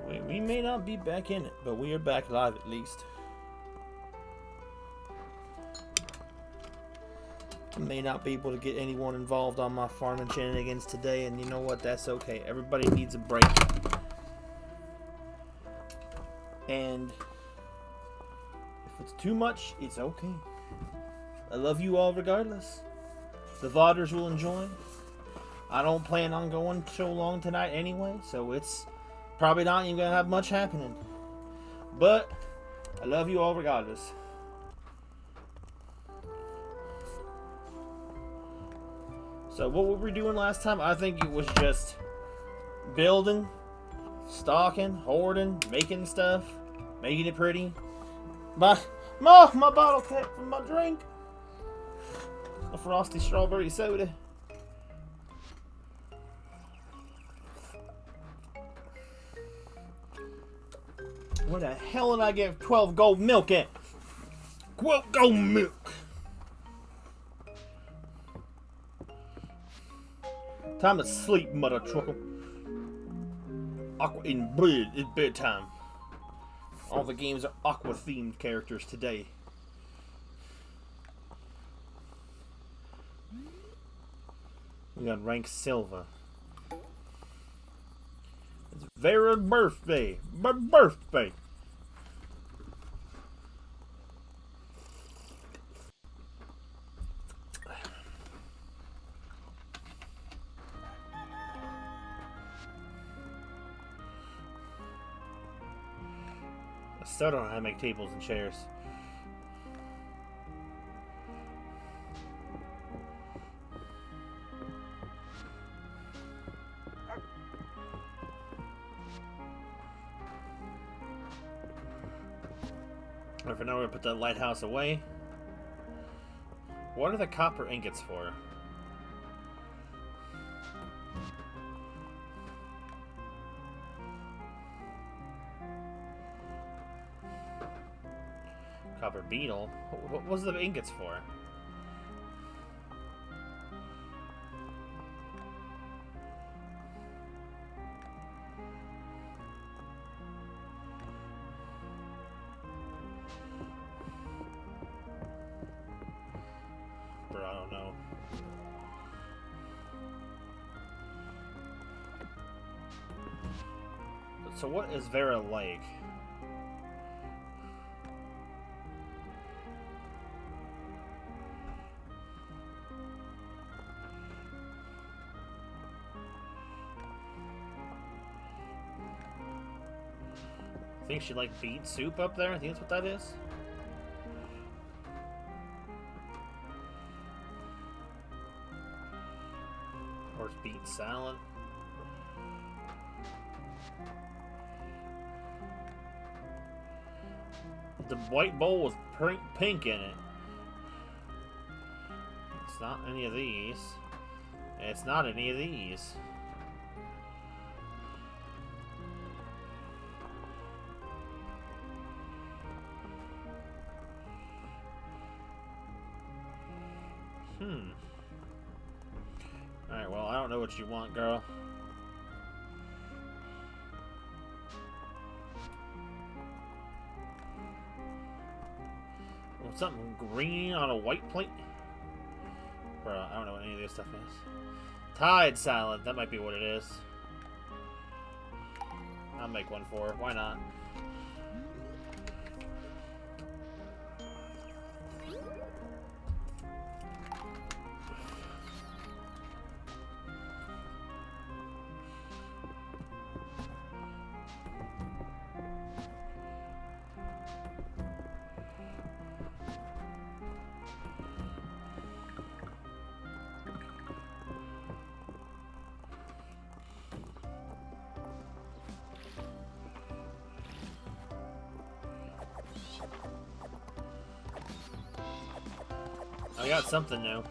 We may not be back in it, but we are back live at least. I may not be able to get anyone involved on my farming shenanigans today, and you know what? That's okay. Everybody needs a break. And if it's too much, it's okay. I love you all regardless. The VODers will enjoy. I don't plan on going so long tonight anyway, so it's probably not even going to have much happening. But I love you all regardless. So what were we doing last time? I think it was just building, stocking, hoarding, making stuff, making it pretty. My bottle cap for my drink. A frosty strawberry soda. Where the hell did I get 12 gold milk at? 12 gold milk. Time to sleep, mother truckle. Aqua in bed. It's bedtime. All the games are aqua themed characters today. We got rank silver. It's Vera's birthday. Birthday. I still don't know how to make tables and chairs. For now, we're gonna put that lighthouse away. What are the copper ingots for? Copper beetle? What was the ingots for? Bro, I don't know. So what is Vera like? I think she like beet soup up there. I think that's what that is. Or it's beet salad. The white bowl with pink in it. It's not any of these. It's not any of these. Alright, well, I don't know what you want, girl. Well, something green on a white plate? Bro, I don't know what any of this stuff is. Tide salad, that might be what it is. I'll make one for her. Why not? I got something new.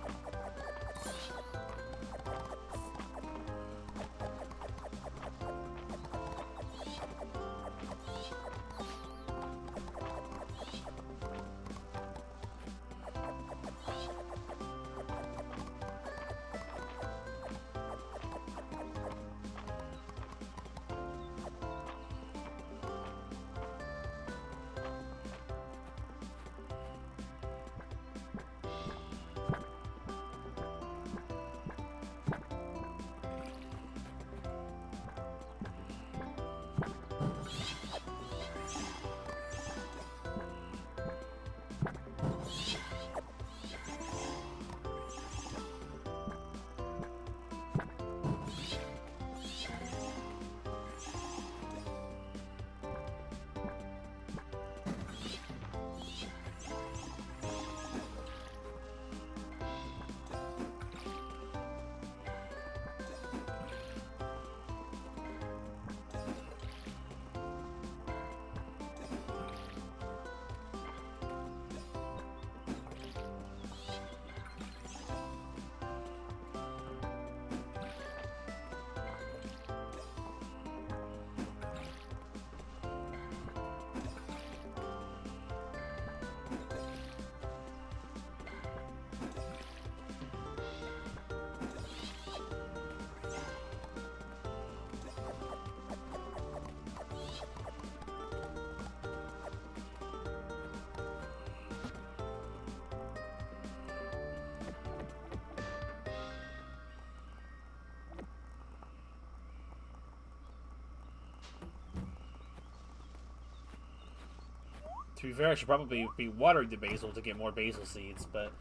To be fair, I should probably be watering the basil to get more basil seeds, but...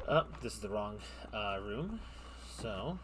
Oh, this is the wrong room. So...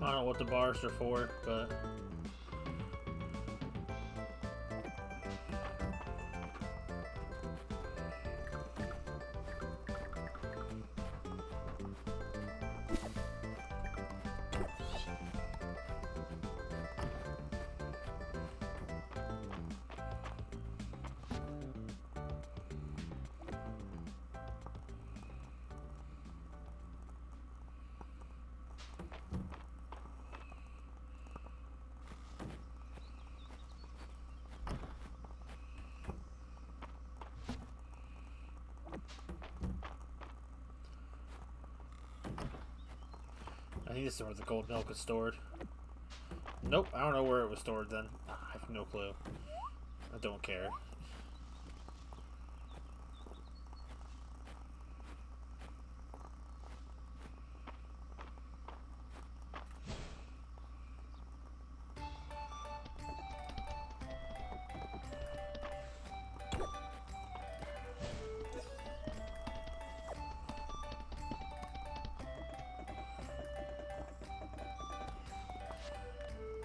I don't know what the bars are for, but... I think this is where the gold milk is stored. Nope, I don't know where it was stored then. I have no clue. I don't care.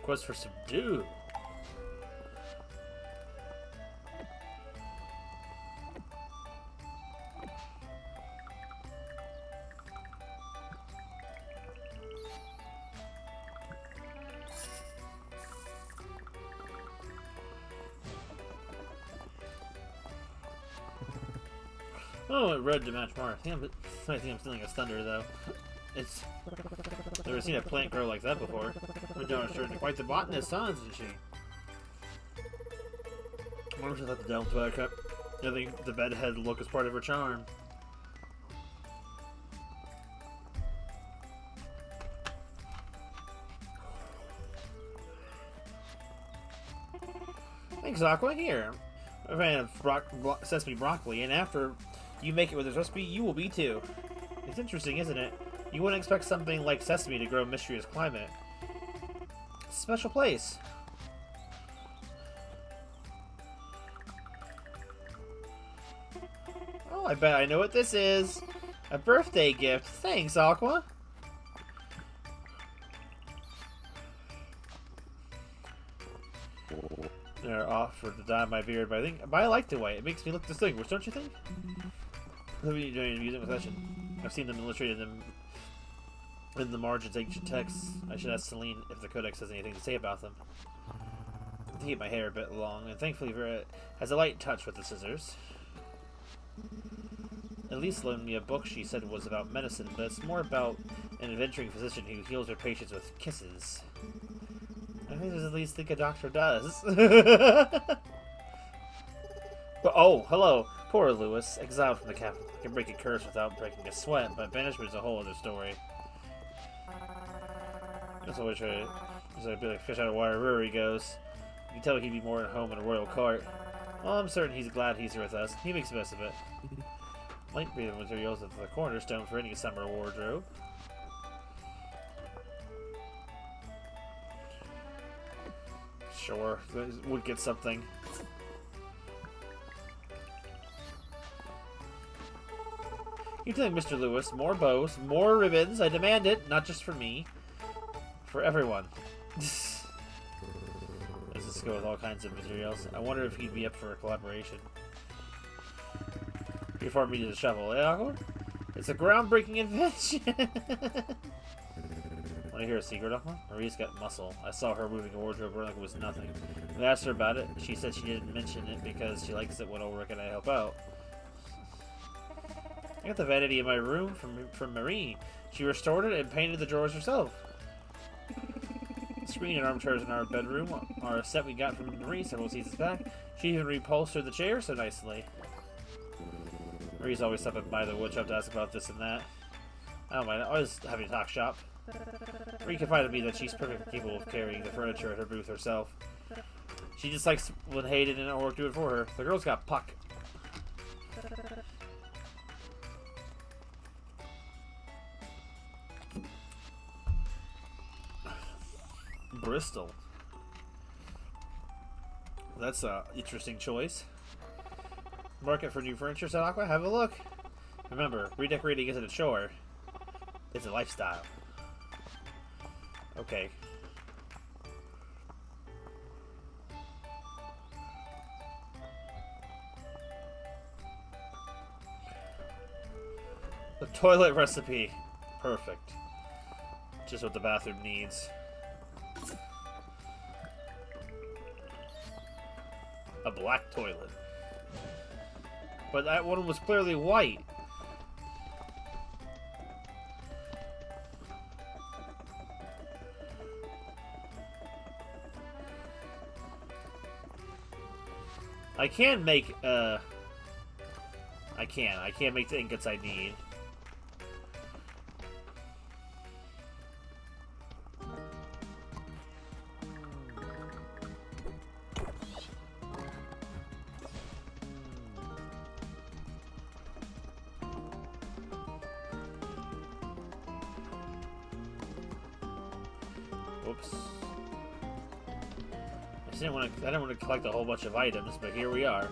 Quest for Subdue. Oh, it red to match Mars. I think I'm stealing a thunder though. It's never seen a plant grow like that before. Madonna's sure quite the botanist, huh, isn't she? I wonder if she thought the devil buttercup. I think the bedhead look is part of her charm. Thanks, Aqua. Here, a fan of sesame broccoli, and after you make it with this recipe, you will be too. It's interesting, isn't it? You wouldn't expect something like sesame to grow in Mistria's climate. It's a special place. Oh, I bet I know what this is. A birthday gift. Thanks, Aqua. or offer to dye my beard, but I like the way it makes me look distinguished, don't you think? Let me join a music session. I've seen them illustrated in the margins of ancient texts. I should ask Celine if the Codex has anything to say about them. To keep my hair a bit long, and thankfully Vera has a light touch with the scissors. Elise loaned me a book she said was about medicine, but it's more about an adventuring physician who heals her patients with kisses. I think at least think a doctor does. But, oh, hello. Poor Lewis, exiled from the capital. I can break a curse without breaking a sweat, but banishment is a whole other story. That's always try to... He's like a bit like fish out of water wherever he goes. You can tell he'd be more at home in a royal cart. Well, I'm certain he's glad he's here with us. He makes the best of it. Light-breathing materials are the cornerstone for any summer wardrobe. Sure, would get something. You telling Mr. Lewis, more bows, more ribbons, I demand it, not just for me. For everyone. Let's just go with all kinds of materials. I wonder if he'd be up for a collaboration. Before me to the shovel, eh, Awkward? It's a groundbreaking invention! Want to hear a secret, Awkward? Maria's got muscle. I saw her moving a wardrobe like it was nothing. When I asked her about it, she said she didn't mention it because she likes it when Ulrich and I help out. I got the vanity in my room from Marie. She restored it and painted the drawers herself. The screen and armchairs in our bedroom are a set we got from Marie several seasons back. She even reupholstered the chair so nicely. Marie's always stopping by the woodshop to ask about this and that. I don't mind, I always having a talk shop. Marie confided me that she's perfectly capable of carrying the furniture at her booth herself. She just likes when Hayden and Ulrich do it for her. The girl's got puck. Bristol. That's an interesting choice. Market for new furniture, said Aqua. Have a look. Remember, redecorating isn't a chore. It's a lifestyle. Okay. The toilet recipe. Perfect. Just what the bathroom needs. A black toilet. But that one was clearly white. I can make, I can't make the ingots I need. Whoops. I didn't want to collect a whole bunch of items, but here we are.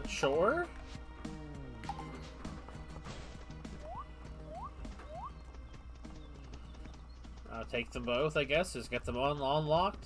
Sure. I'll take them both, I guess. Just get them unlocked.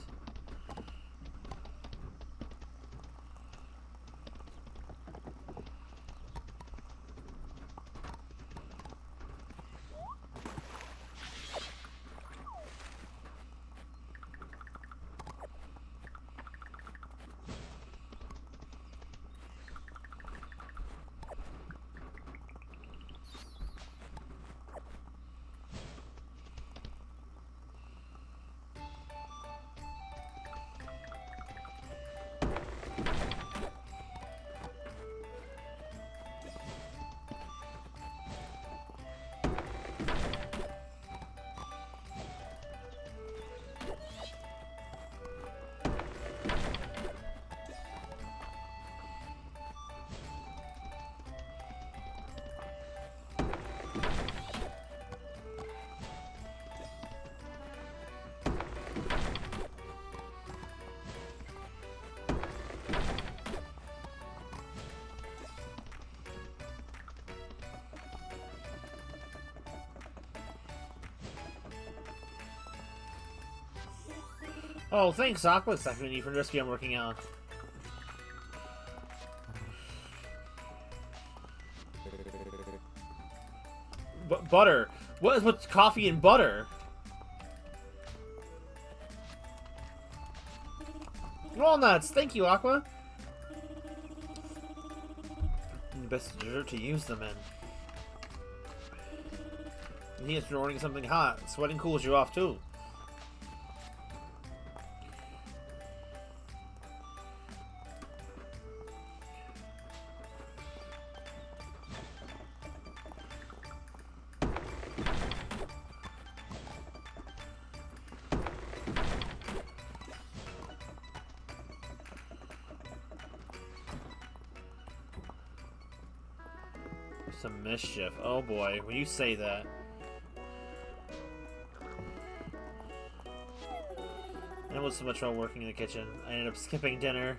Oh, thanks, Aqua. It's not need for the recipe I'm working on. Butter. What is with coffee and butter? Walnuts. Thank you, Aqua. Best dessert to use them in. And he is ordering something hot. Sweating cools you off too. Some mischief. Oh boy, when you say that. I was so much fun working in the kitchen. I ended up skipping dinner.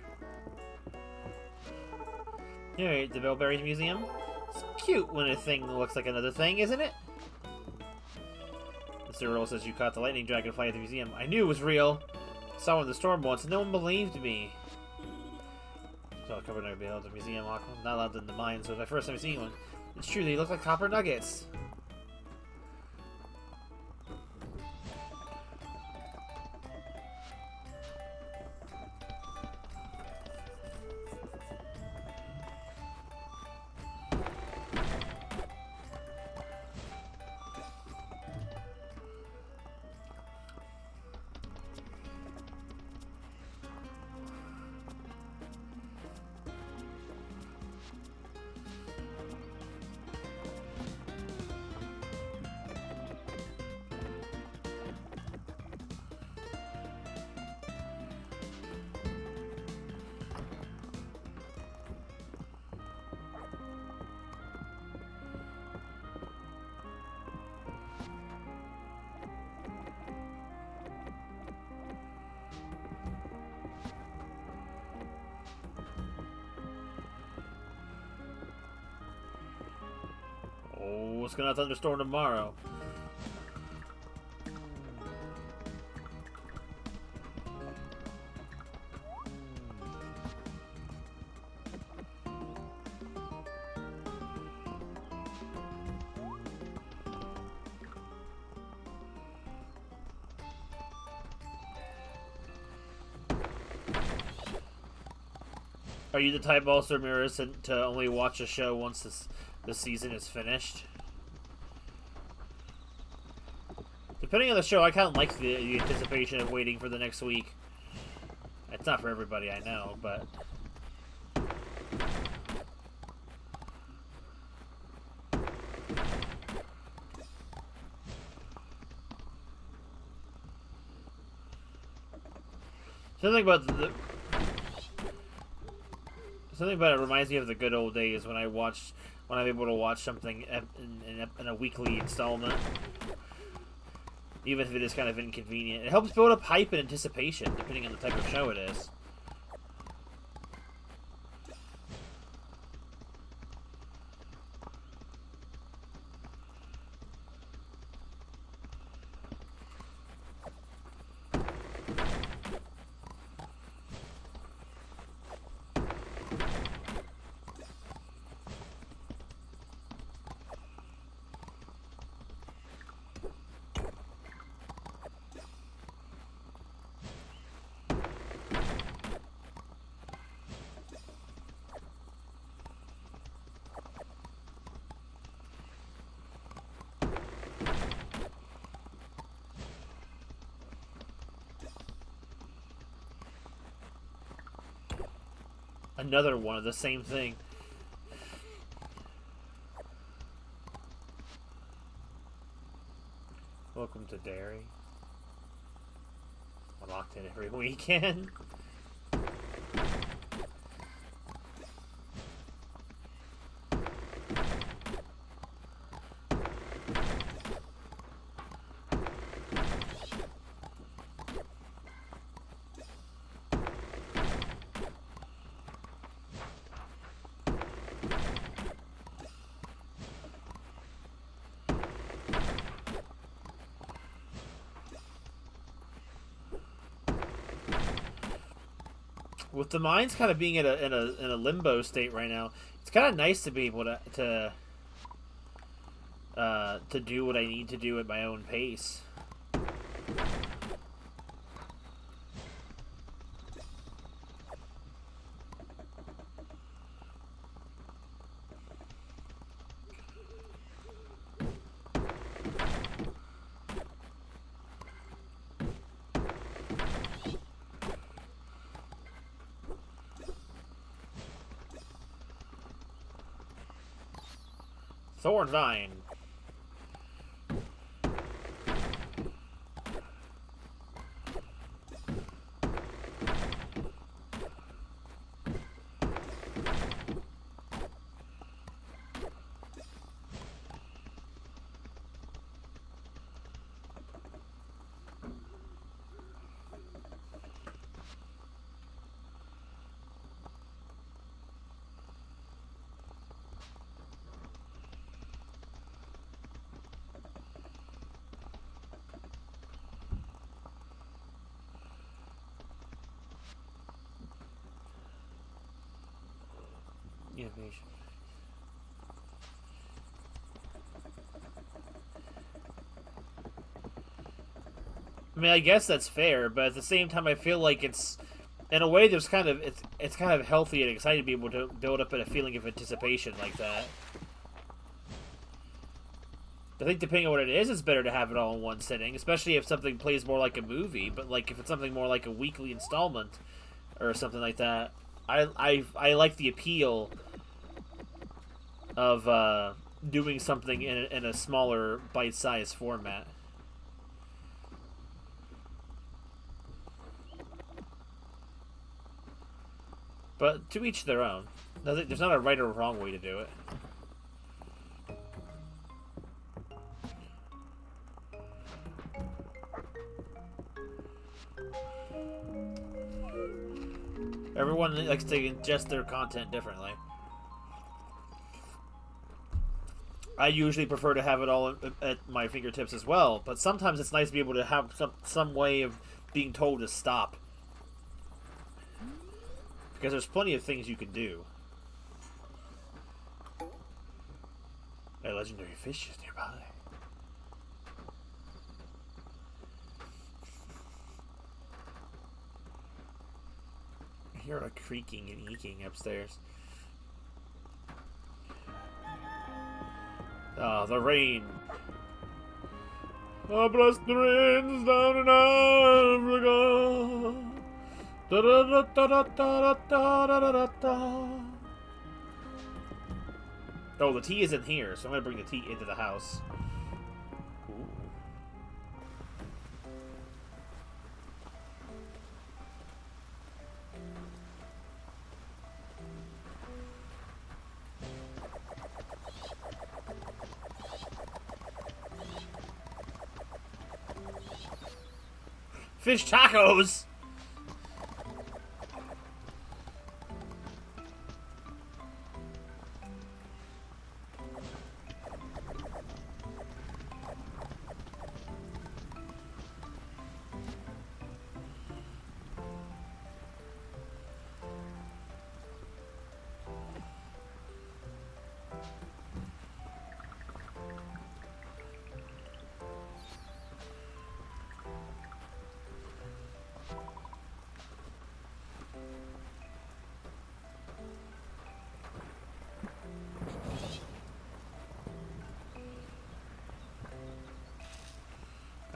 Here, the Bilberries Museum. It's cute when a thing looks like another thing, isn't it? Mr. Earl says you caught the lightning dragonfly at the museum. I knew it was real. Saw it in the storm once and no one believed me. So I covered my bill at the museum. Not allowed in the mine, so it was my first time seeing one. It's true, they look like copper nuggets. Oh, it's gonna thunderstorm tomorrow. Are you the type also, Mirrors, to only watch a show once the season is finished? Depending on the show, I kind of like the anticipation of waiting for the next week. It's not for everybody, I know, but... Something about it reminds me of the good old days when I'm able to watch something in a weekly installment. Even if it is kind of inconvenient. It helps build up hype and anticipation, depending on the type of show it is. another one of the same thing. Welcome to Derry. I'm locked in every weekend. With the mines kind of being in a limbo state right now, it's kind of nice to be able to do what I need to do at my own pace. Thornvine. Innovation. I mean, I guess that's fair, but at the same time, I feel like it's, in a way, there's kind of it's kind of healthy and exciting to be able to build up a feeling of anticipation like that. I think depending on what it is, it's better to have it all in one sitting, especially if something plays more like a movie. But like if it's something more like a weekly installment or something like that, I like the appeal of doing something in a smaller bite-sized format. But to each their own. There's not a right or wrong way to do it. Everyone likes to ingest their content differently. I usually prefer to have it all at my fingertips as well, but sometimes it's nice to be able to have some way of being told to stop. Because there's plenty of things you can do. A legendary fish is nearby. I hear a creaking and eeking upstairs. Ah, the rain. Oh, bless the rains down in Africa. Da da da da da da da da da. Oh, the tea is in here, so I'm gonna bring the tea into the house. Ooh. Fish tacos!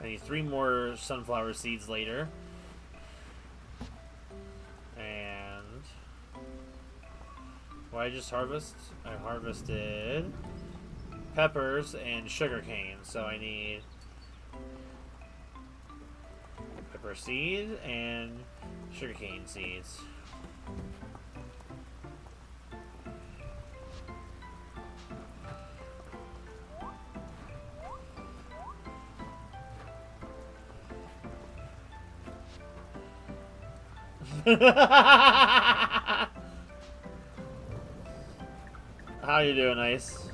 I need 3 more sunflower seeds later. And I just harvest? I harvested peppers and sugar cane, so I need pepper seed and sugar cane seeds. How you doing, Ice?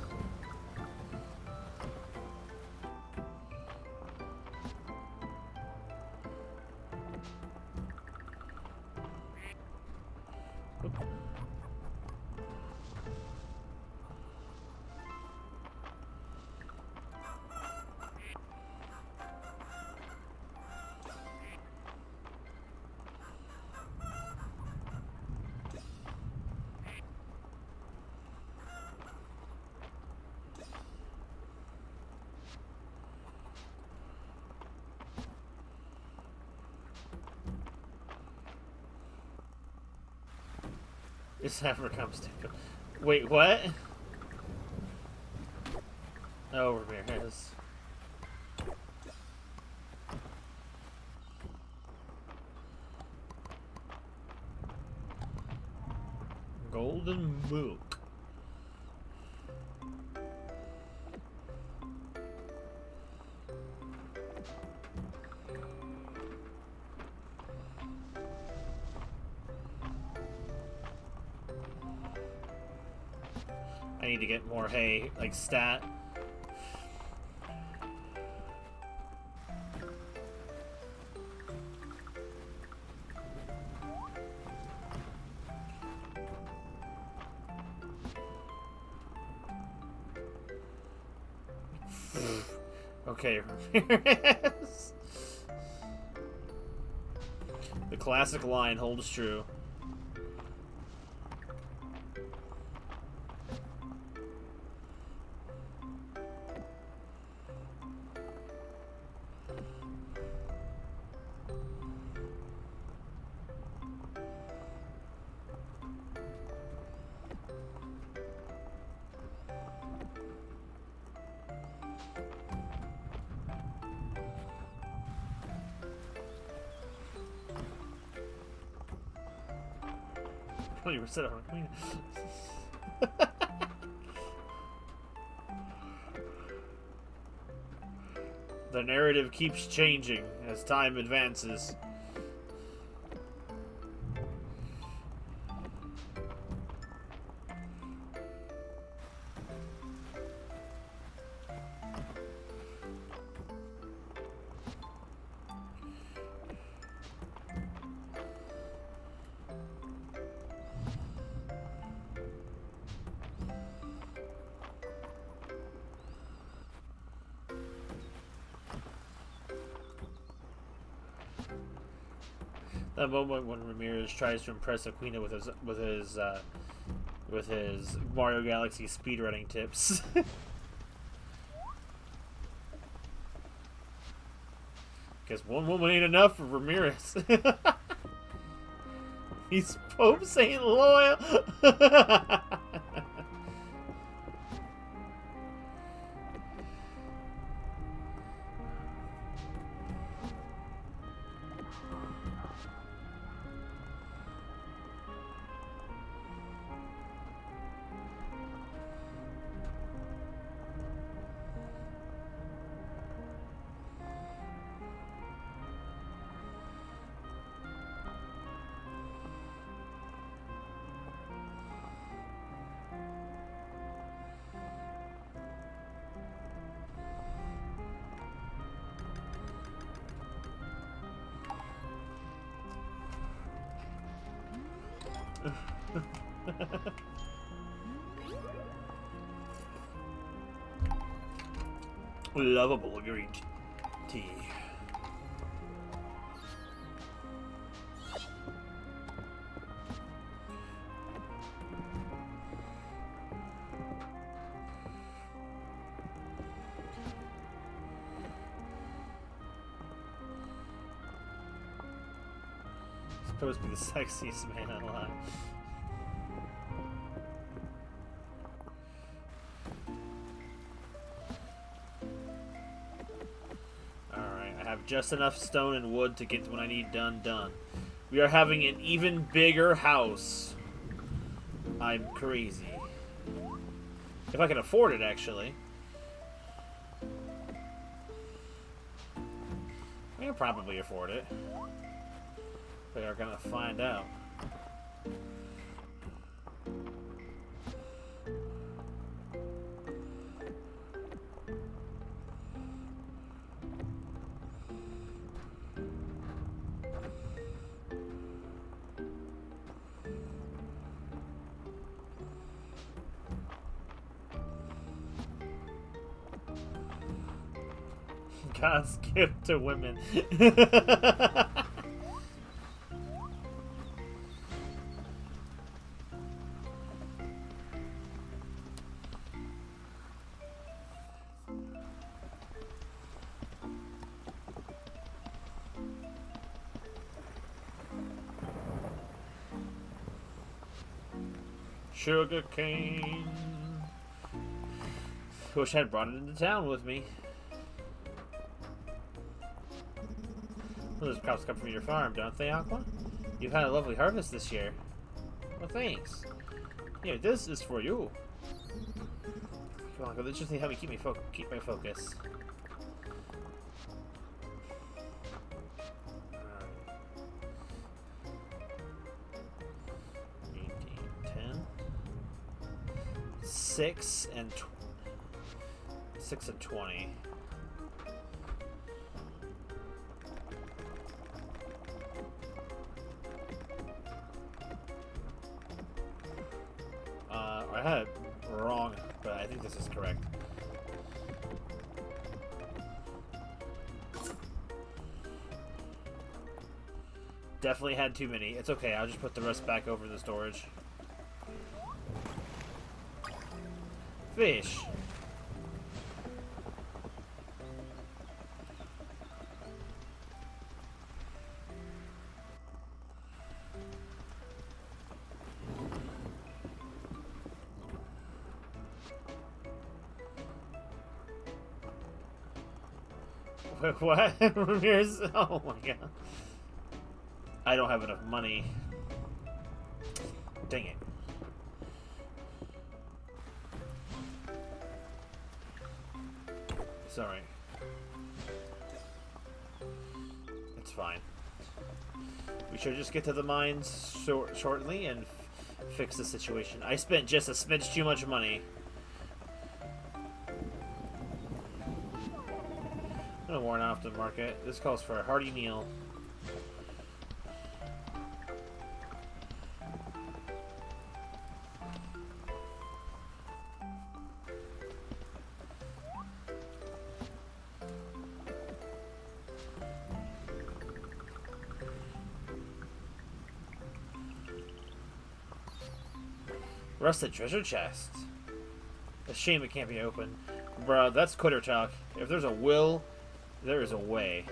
This never comes to. Wait, what? Oh, Ramirez. Golden milk. I need to get more hay, like stat. Okay, Ramirez. The classic line holds true. You were set up on queen. The narrative keeps changing as time advances. That moment when Ramirez tries to impress Aquina with his Mario Galaxy speedrunning tips. Guess one woman ain't enough for Ramirez. These popes ain't loyal. Lovable green tea. Supposed to be the sexiest man alive. Just enough stone and wood to get what I need done. We are having an even bigger house. I'm crazy. If I can afford it, actually. I can probably afford it. We are gonna find out. God's gift to women. Sugar cane. Wish I'd brought it into town with me. Those crops come from your farm, don't they, Aqua? You've had a lovely harvest this year. Well, thanks. Yeah, this is for you. Come on, this just help me keep my focus. 6 and 20. I had it wrong, but I think this is correct. Definitely had too many. It's okay, I'll just put the rest back over the storage. Fish. Wait, what? Ramirez? Oh my god. I don't have enough money. Dang it. Sorry. It's fine. We should just get to the mines shortly and fix the situation. I spent just a smidge too much money. I'm gonna warn off the market. This calls for a hearty meal. Rusted treasure chest. A shame it can't be opened. Bruh, that's quitter talk. If there's a will, there is a way.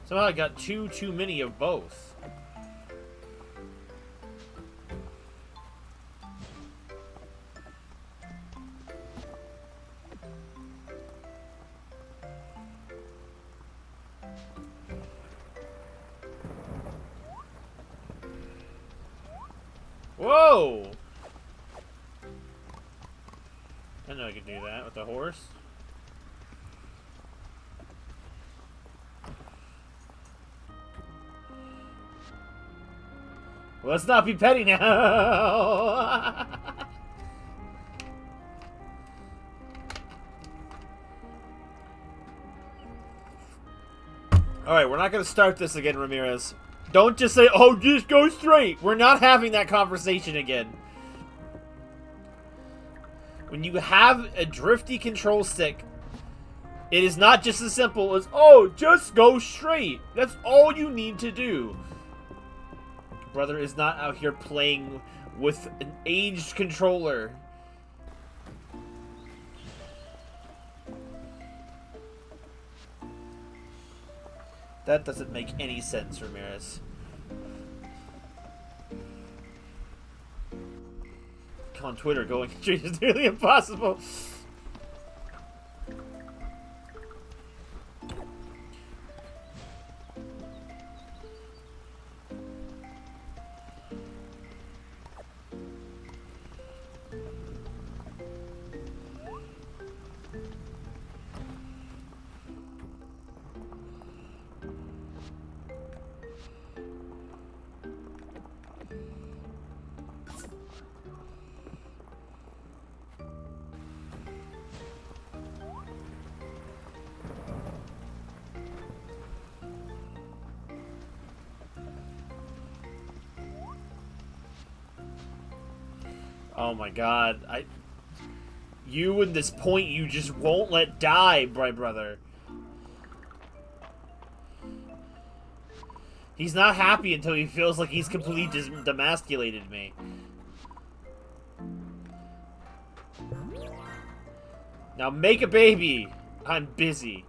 Somehow I got too many of both. Whoa! I know I could do that with the horse. Let's not be petty now. Alright, we're not going to start this again, Ramirez. Don't just say, oh, just go straight. We're not having that conversation again. When you have a drifty control stick, it is not just as simple as, oh, just go straight. That's all you need to do. Brother is not out here playing with an aged controller. That doesn't make any sense, Ramirez. On Twitter, going straight is nearly impossible. Oh my god, you and this point you just won't let die, my brother. He's not happy until he feels like he's completely demasculated me. Now make a baby. I'm busy.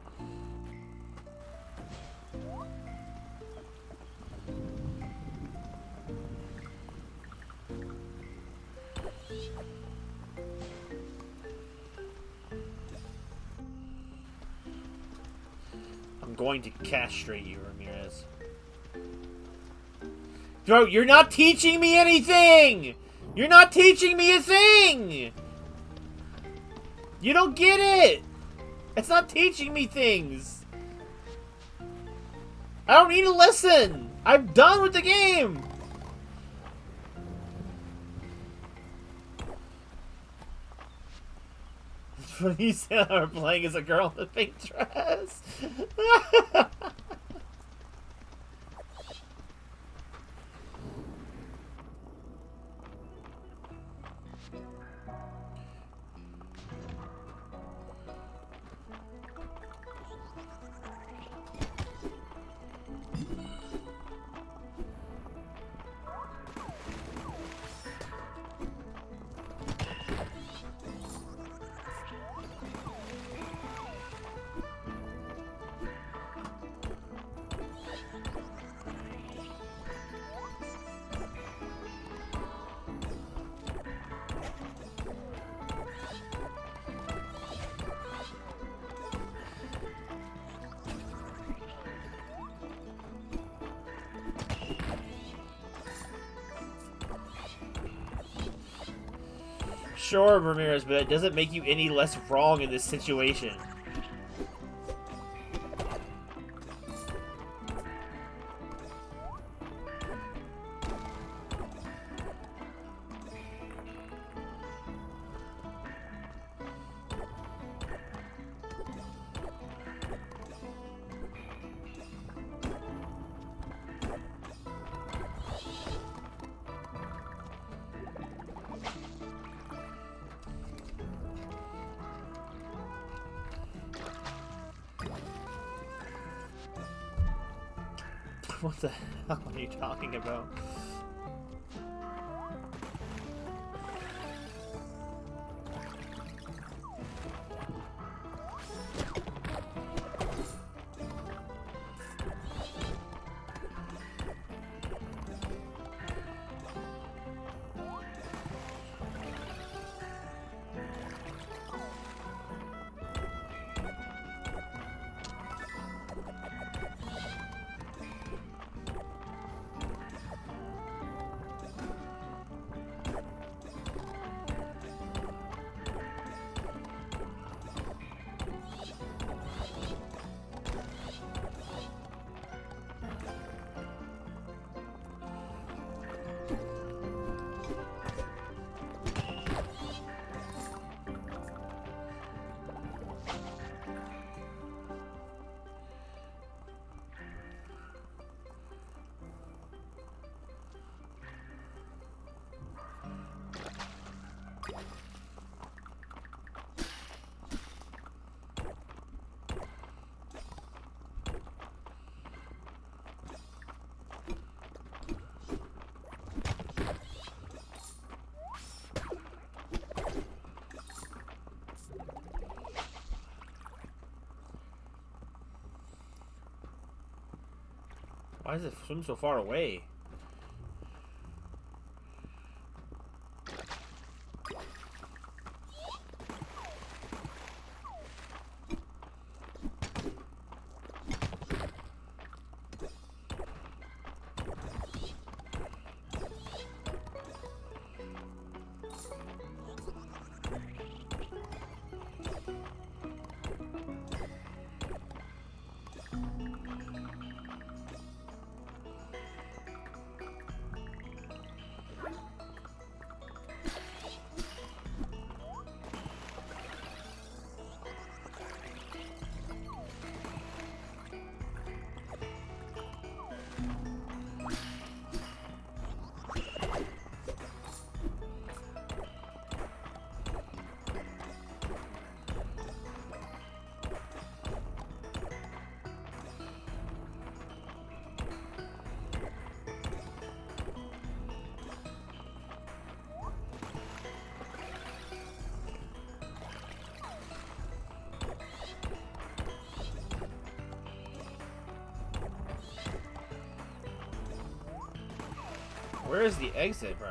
I'm going to castrate you, Ramirez. Bro, you're not teaching me anything! You're not teaching me a thing! You don't get it! It's not teaching me things! I don't need to listen! I'm done with the game! When you said I were playing as a girl in a pink dress. Sure, Ramirez, but it doesn't make you any less wrong in this situation. What the hell are you talking about? Why does it swim so far away? Where is the exit, bro?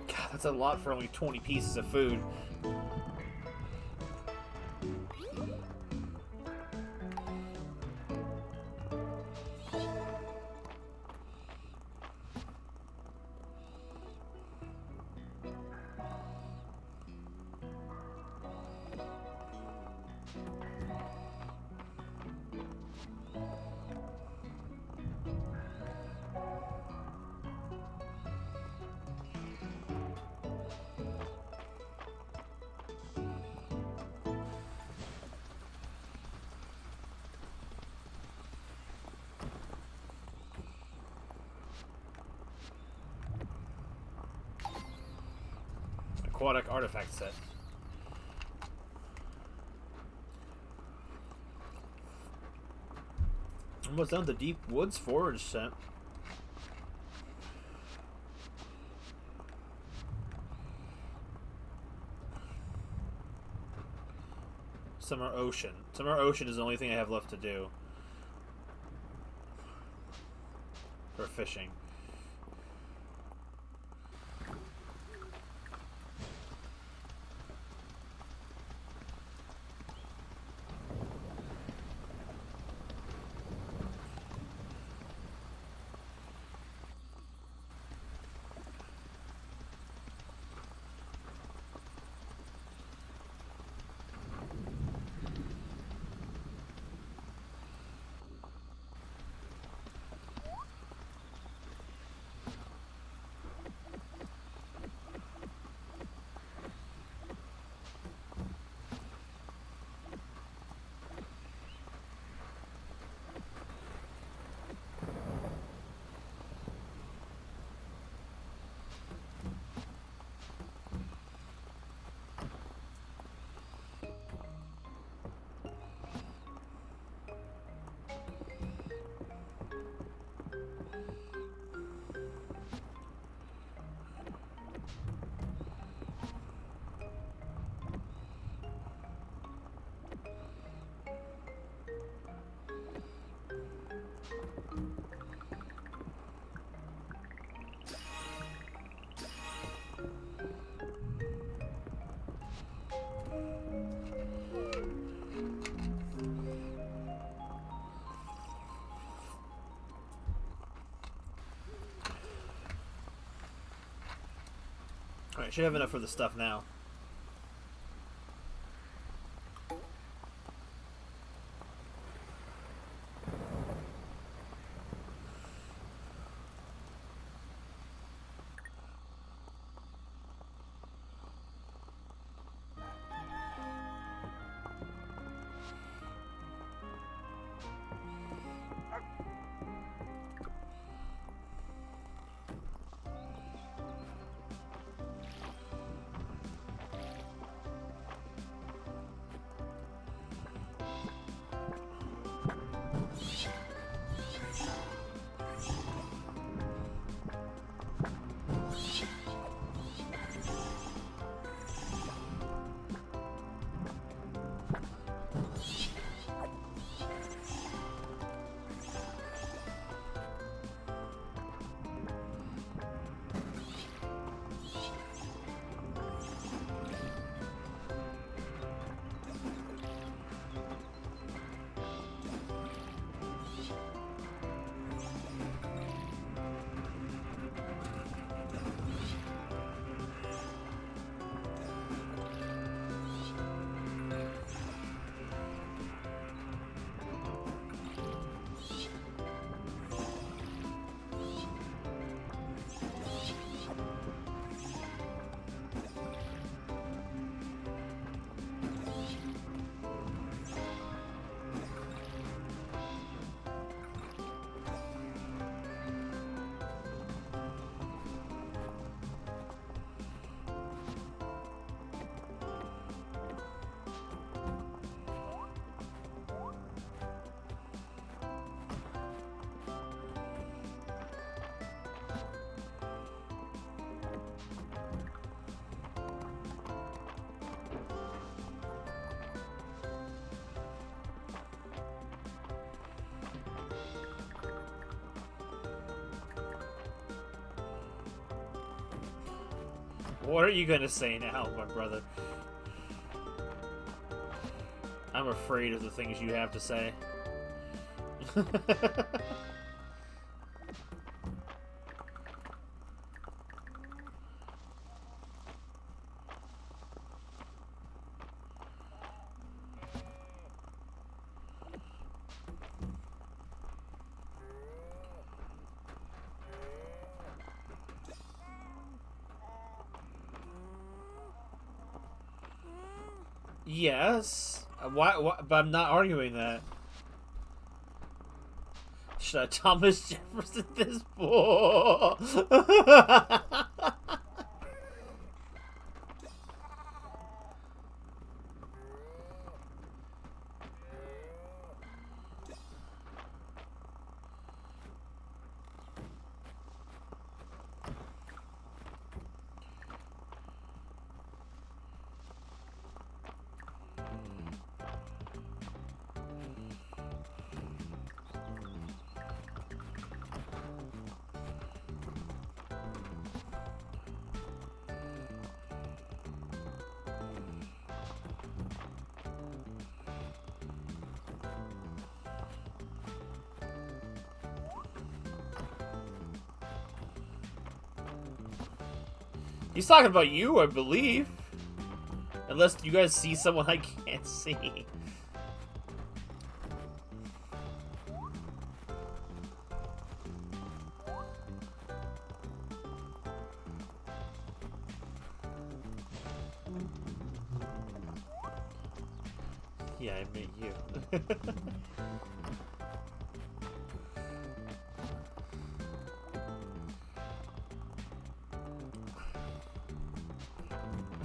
God, that's a lot for only 20 pieces of food. Aquatic artifact set. Almost done with the Deep Woods Forage set. Summer Ocean. Summer Ocean is the only thing I have left to do for fishing. Alright, should have enough for the stuff now. What are you gonna say now, my brother? I'm afraid of the things you have to say. Yes. Why? But I'm not arguing that. Should I Thomas Jefferson this bull? He's talking about you, I believe. Unless you guys see someone I can't see. Yeah, I meant you.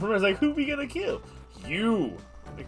I was like, who we gonna kill? You! Like,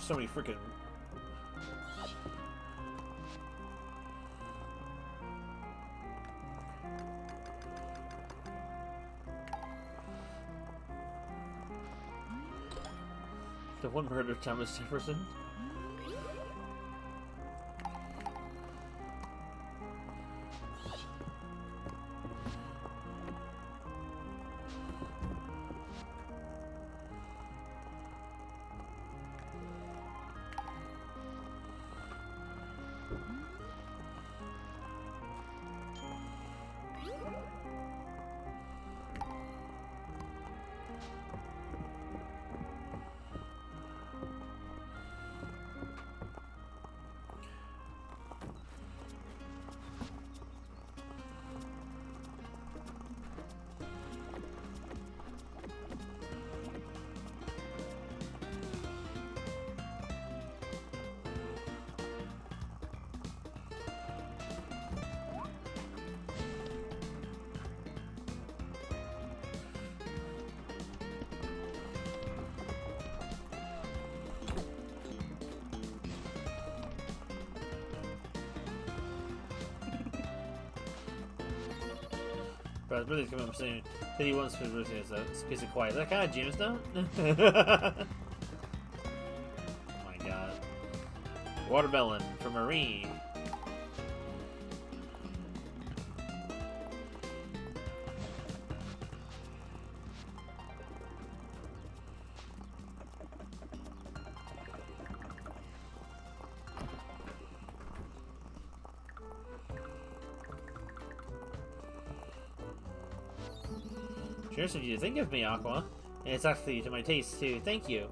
so many freaking. The one murder Thomas Jefferson. But really coming up saying that he wants to be as a piece of quiet. Is that kind of Jamestown? Oh my god. Watermelon for Marie. Cheers, did you think of me, Aqua? And it's actually to my taste, too. Thank you.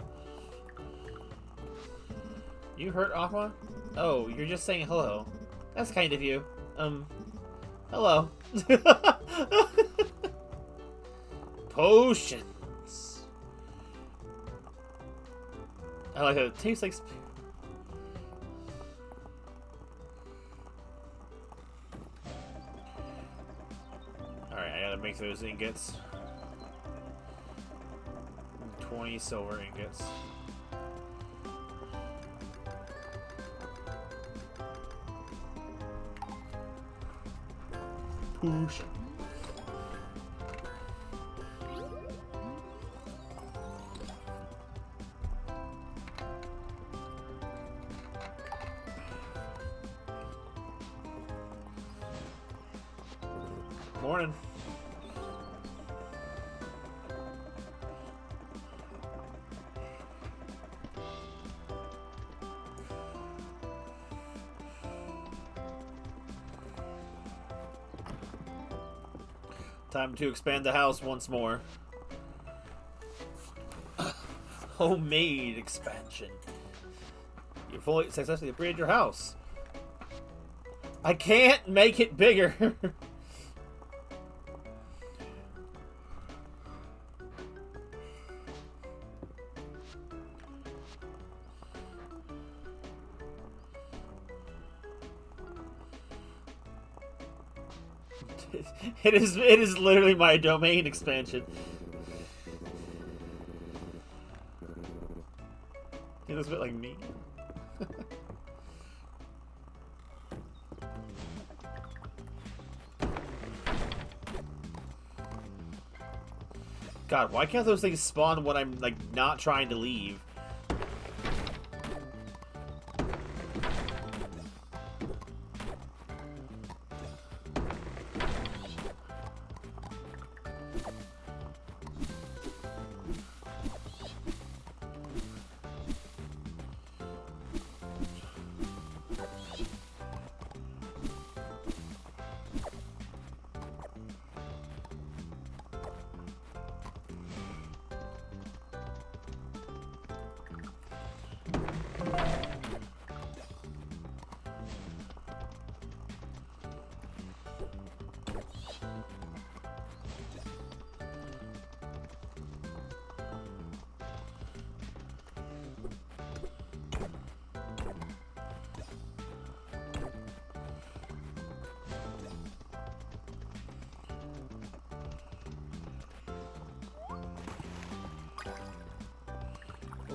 You hurt Aqua? Oh, you're just saying hello. That's kind of you. Hello. Potions. I like how it tastes like... Alright, I gotta make those ingots. 20 silver ingots. Push. Morning. Time to expand the house once more. Homemade expansion. You fully successfully upgraded your house. I can't make it bigger. It is literally my domain expansion. He looks a bit like me. God, why can't those things spawn when I'm like not trying to leave?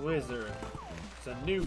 Wizard. It's a newt.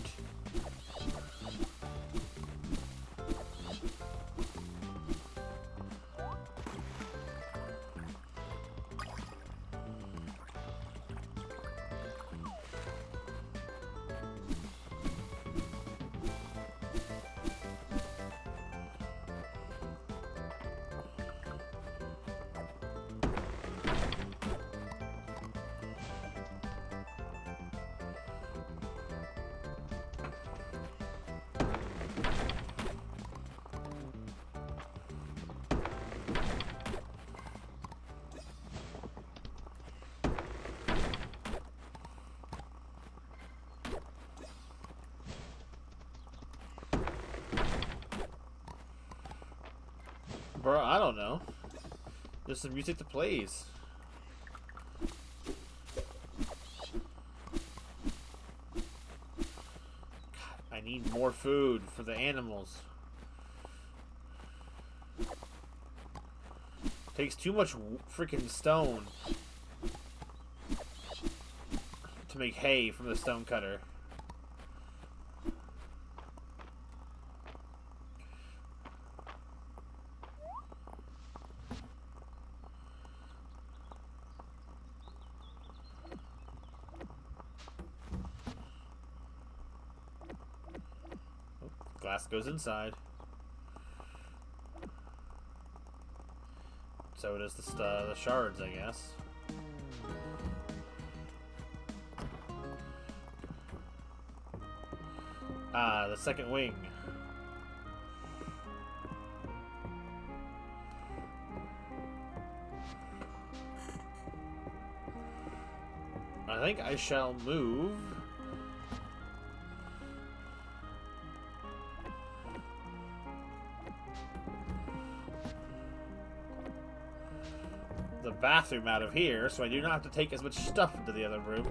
Bro, I don't know. There's some music that plays. God, I need more food for the animals. Takes too much freaking stone to make hay from the stone cutter. Glass goes inside. So does the shards, I guess. Ah, the second wing. I think I shall move. The bathroom out of here, so I do not have to take as much stuff into the other room.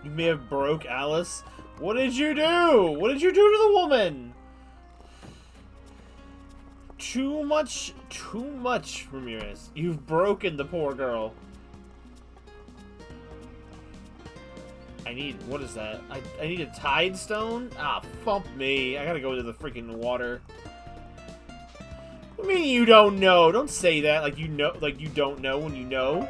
You may have broke Alice. What did you do? What did you do to the woman? Too much, Ramirez. You've broken the poor girl. I need, what is that? I need a tide stone? Ah, bump me. I gotta go into the freaking water. What do you mean you don't know? Don't say that like you know, like you don't know when you know.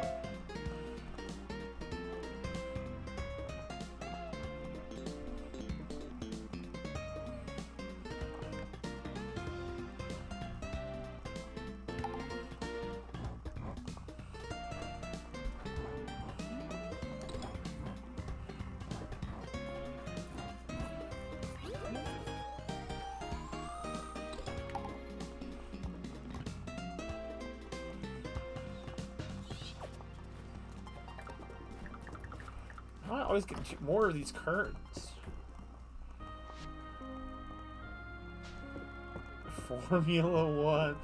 I always get more of these curtains. Formula One.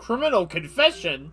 Criminal confession?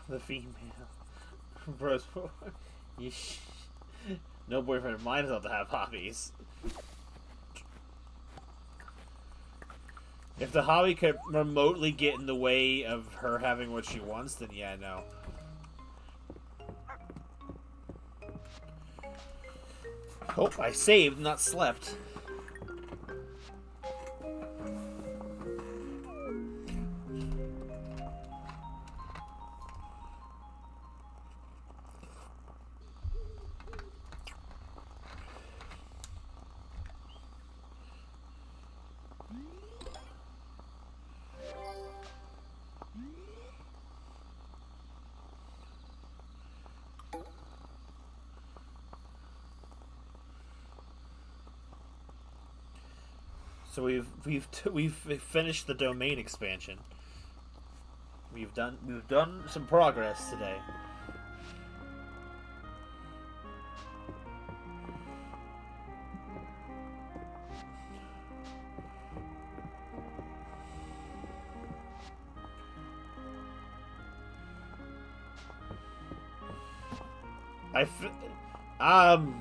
The female. Bros, no boyfriend of mine is allowed to have hobbies. If the hobby could remotely get in the way of her having what she wants, then yeah, no. Oh, I saved, not slept. So we've finished the domain expansion. We've done some progress today.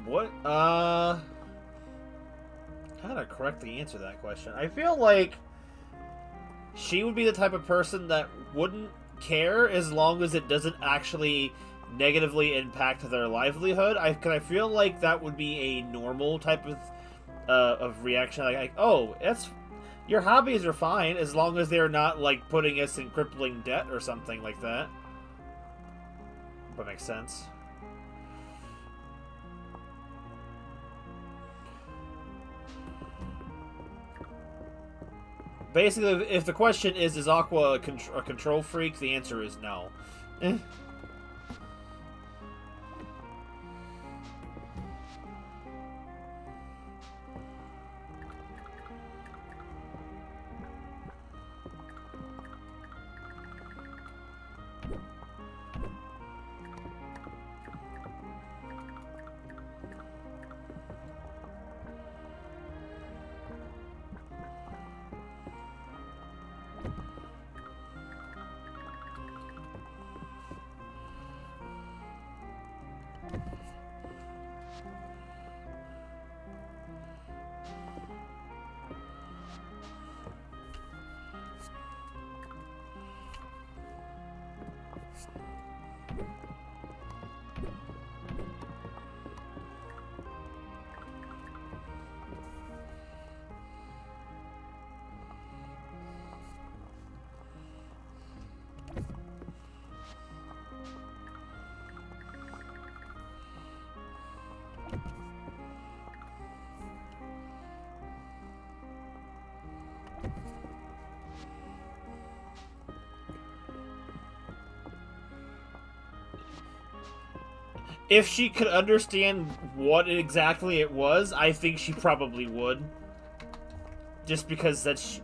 What? How to correctly answer that question? I feel like she would be the type of person that wouldn't care as long as it doesn't actually negatively impact their livelihood. I feel like that would be a normal type of reaction. Like, oh, your hobbies are fine as long as they're not like putting us in crippling debt or something like that. That makes sense. Basically, if the question is Aqua a control freak, the answer is no. If she could understand what exactly it was, I think she probably would. Just because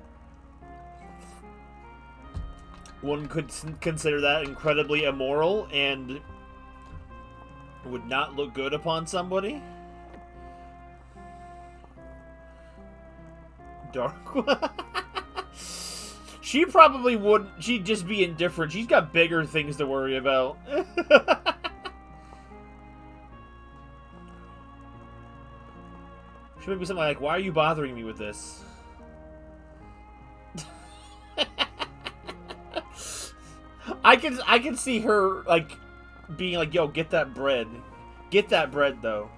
one could consider that incredibly immoral and would not look good upon somebody. Dark. She probably wouldn't. She'd just be indifferent. She's got bigger things to worry about. She might be something like, "Why are you bothering me with this?" I can see her like being like, "Yo, get that bread. Get that bread, though."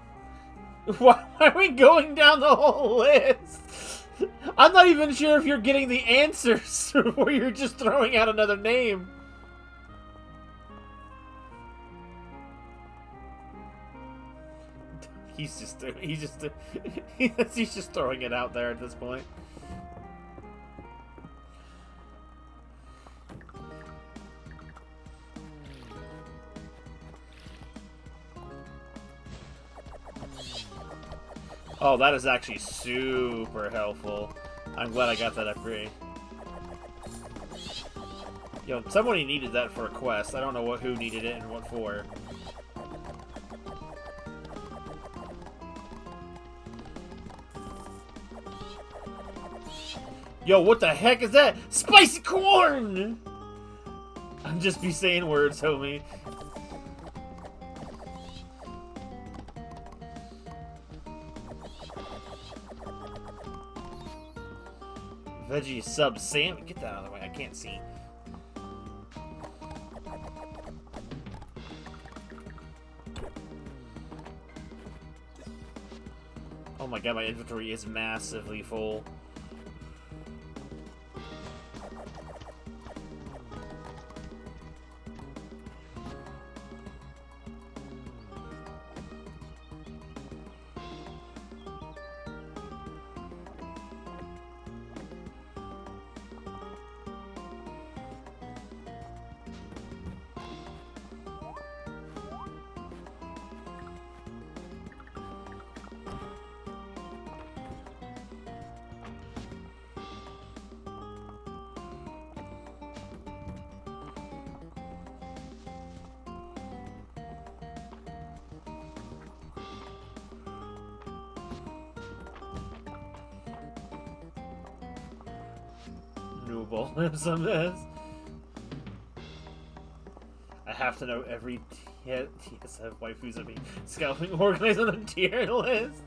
Why are we going down the whole list? I'm not even sure if you're getting the answers or you're just throwing out another name. He's just throwing it out there at this point. Oh, that is actually super helpful. I'm glad I got that upgrade. Yo, somebody needed that for a quest. I don't know who needed it and what for. Yo, what the heck is that? Spicy corn! I'm just be saying words, homie. Veggie sub salmon. Get that out of the way. I can't see. Oh my god, my inventory is massively full. Noble. Some is. I have to know every TSF waifus of me scalping organized on a tier list.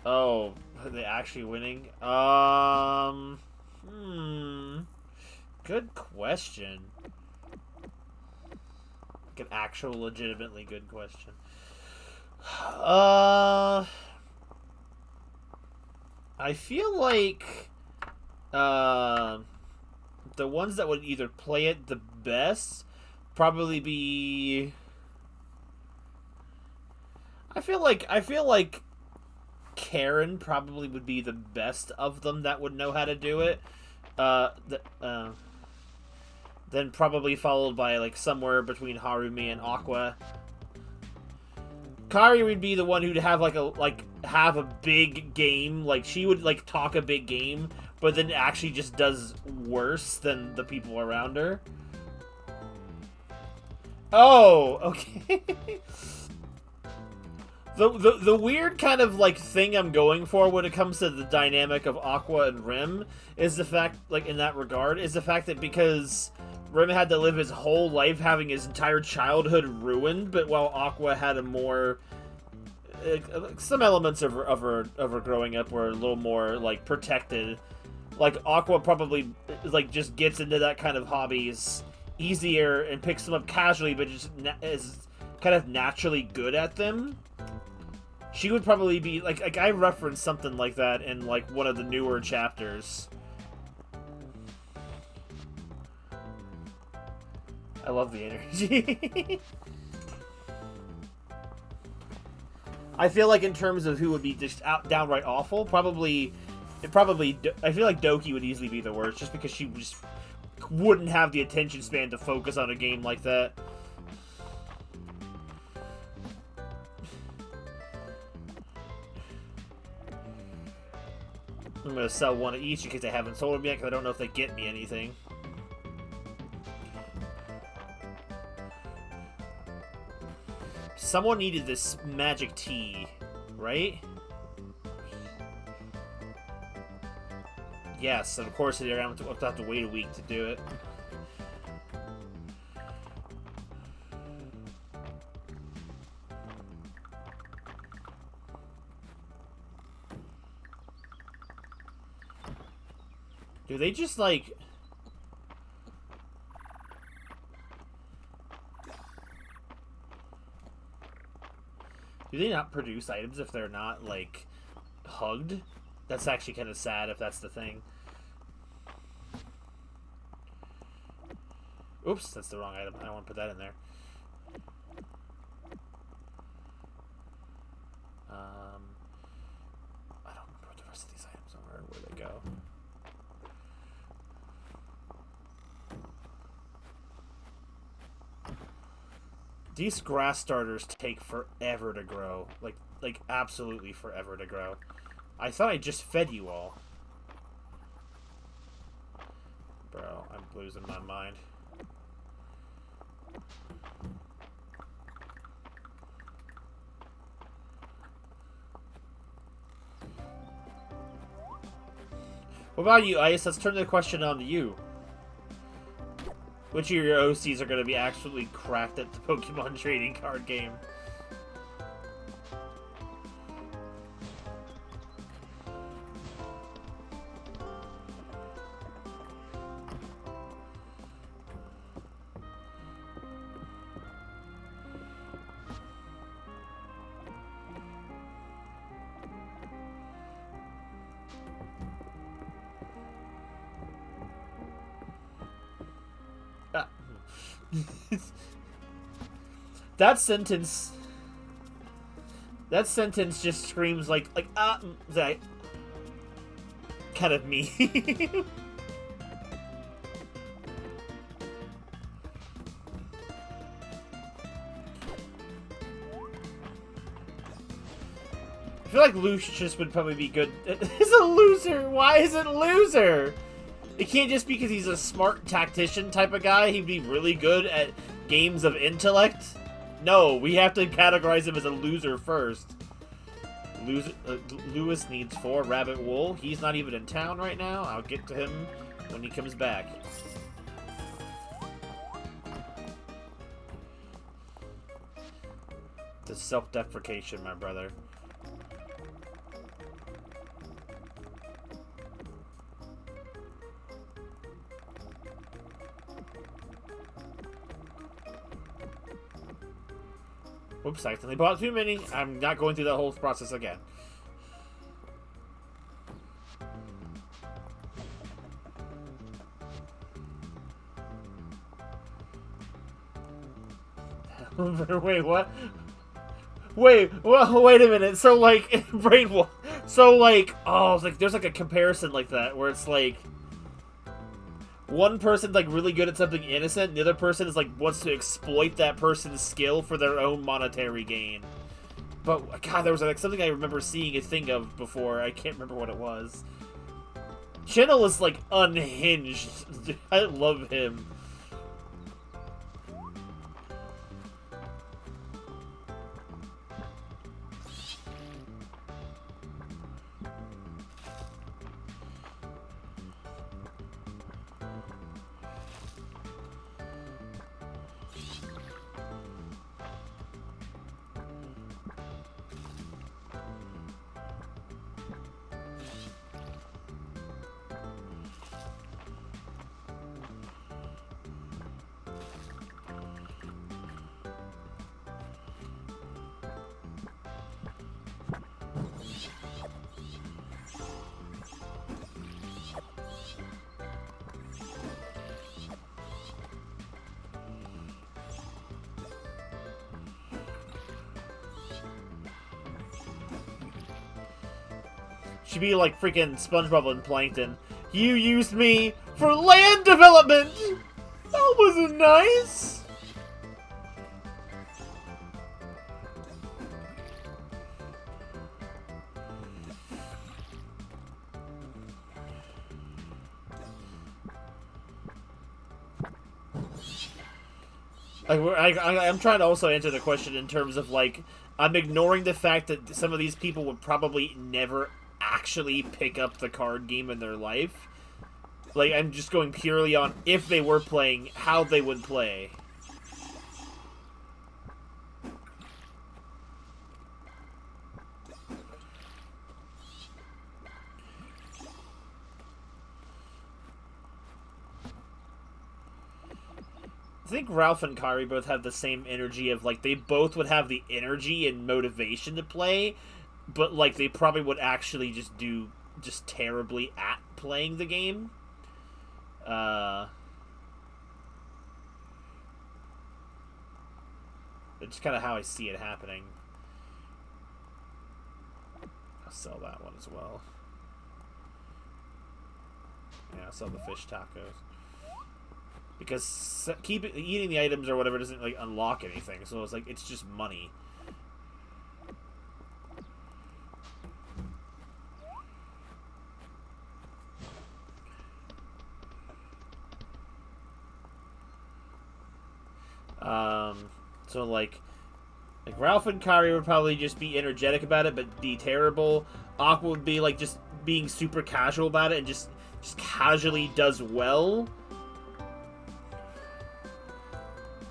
Oh, are they actually winning? Good question. Like an actual legitimately good question. I feel like the ones that would either play it the best probably be. I feel like Karen probably would be the best of them that would know how to do it. Then probably followed by like somewhere between Harumi and Aqua. Kari would be the one who'd have have a big game. Like she would like talk a big game, but then actually just does worse than the people around her. Oh, okay. The weird kind of like thing I'm going for when it comes to the dynamic of Aqua and Rim is the fact, like in that regard, is the fact that because Rim had to live his whole life having his entire childhood ruined, but while Aqua had a more some elements of her growing up were a little more like protected. Like Aqua probably like just gets into that kind of hobbies easier and picks them up casually, but just is kind of naturally good at them. She would probably be like I referenced something like that in like one of the newer chapters. I love the energy. I feel like in terms of who would be just downright awful, I feel like Doki would easily be the worst, just because she just wouldn't have the attention span to focus on a game like that. I'm gonna sell one of each in case I haven't sold them yet, because I don't know if they get me anything. Someone needed this magic tea, right? Yes, and of course they're going to have to wait a week to do it. Do they just like... Do they not produce items if they're not, like, hugged? That's actually kind of sad if that's the thing. Oops, that's the wrong item. I don't want to put that in there. I don't remember what the rest of these items are. Where they go. These grass starters take forever to grow. Like absolutely forever to grow. I thought I just fed you all. Bro, I'm losing my mind. What about you, Ice? Let's turn the question on to you. Which of your OCs are going to be absolutely cracked at the Pokemon trading card game? That sentence just screams like that kind of me. I feel like Lucius would probably be good. He's a loser. Why is it loser? It can't just be because he's a smart tactician type of guy. He'd be really good at games of intellect. No, we have to categorize him as a loser first. Lewis needs 4 rabbit wool. He's not even in town right now. I'll get to him when he comes back. The self-deprecation, my brother. Oops, I accidentally bought too many. I'm not going through that whole process again. Wait, what? Wait a minute. So, like, so, like, oh, it's like, there's, like, a comparison like that, where it's, like, one person's, like, really good at something innocent, and the other person is, like, wants to exploit that person's skill for their own monetary gain. But, God, there was, like, something I remember seeing a thing of before. I can't remember what it was. Channel is, like, unhinged. I love him. Should be like freaking SpongeBob and Plankton. You used me for land development! That wasn't nice! I'm trying to also answer the question in terms of, like, I'm ignoring the fact that some of these people would probably never actually pick up the card game in their life. Like, I'm just going purely on if they were playing, how they would play. I think Ralph and Kari both have the same energy of, like, they both would have the energy and motivation to play, but, like, they probably would actually just do just terribly at playing the game. It's kind of how I see it happening. I'll sell that one as well. Yeah, I'll sell the fish tacos. Because eating the items or whatever doesn't, like, unlock anything. So it's like, it's just money. So, like Ralph and Kari would probably just be energetic about it, but be terrible. Aqua would be, like, just being super casual about it and just casually does well.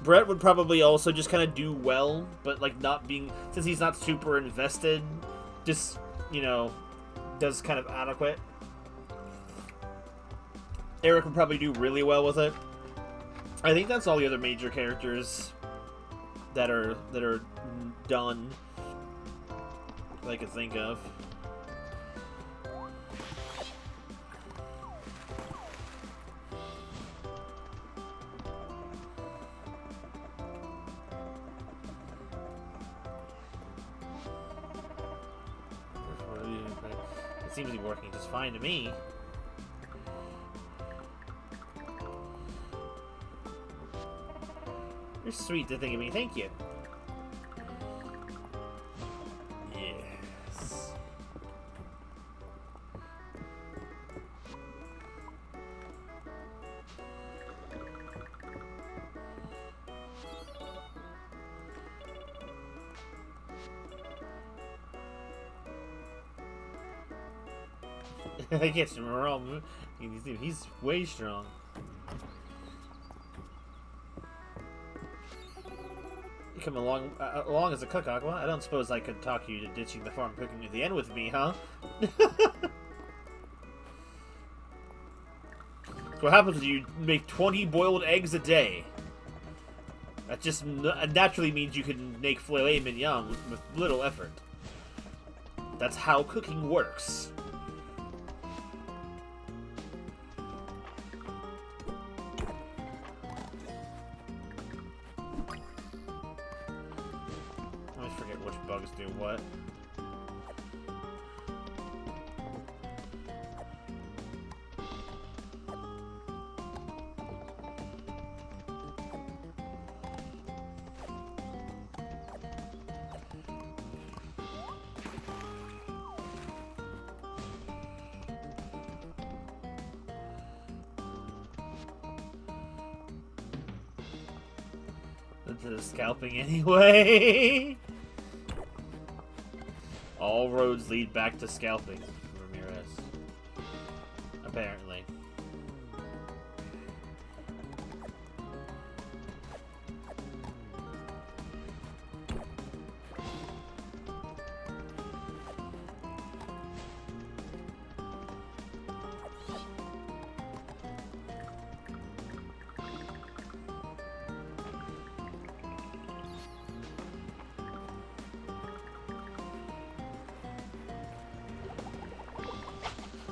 Brett would probably also just kind of do well, but, like, not being... Since he's not super invested, just, you know, does kind of adequate. Eric would probably do really well with it. I think that's all the other major characters that are done that I could think of. It seems to be working just fine to me. You're sweet to think of me. Thank you. Yes. I guess you're wrong. He's way strong. You come along as a cook, Aqua. I don't suppose I could talk you to ditching the farm cooking at the end with me, huh? What happens when you make 20 boiled eggs a day? That just naturally means you can make filet mignon with little effort. That's how cooking works. Bugs do what? Into the scalping anyway. All roads lead back to scalping, Ramirez. Apparently.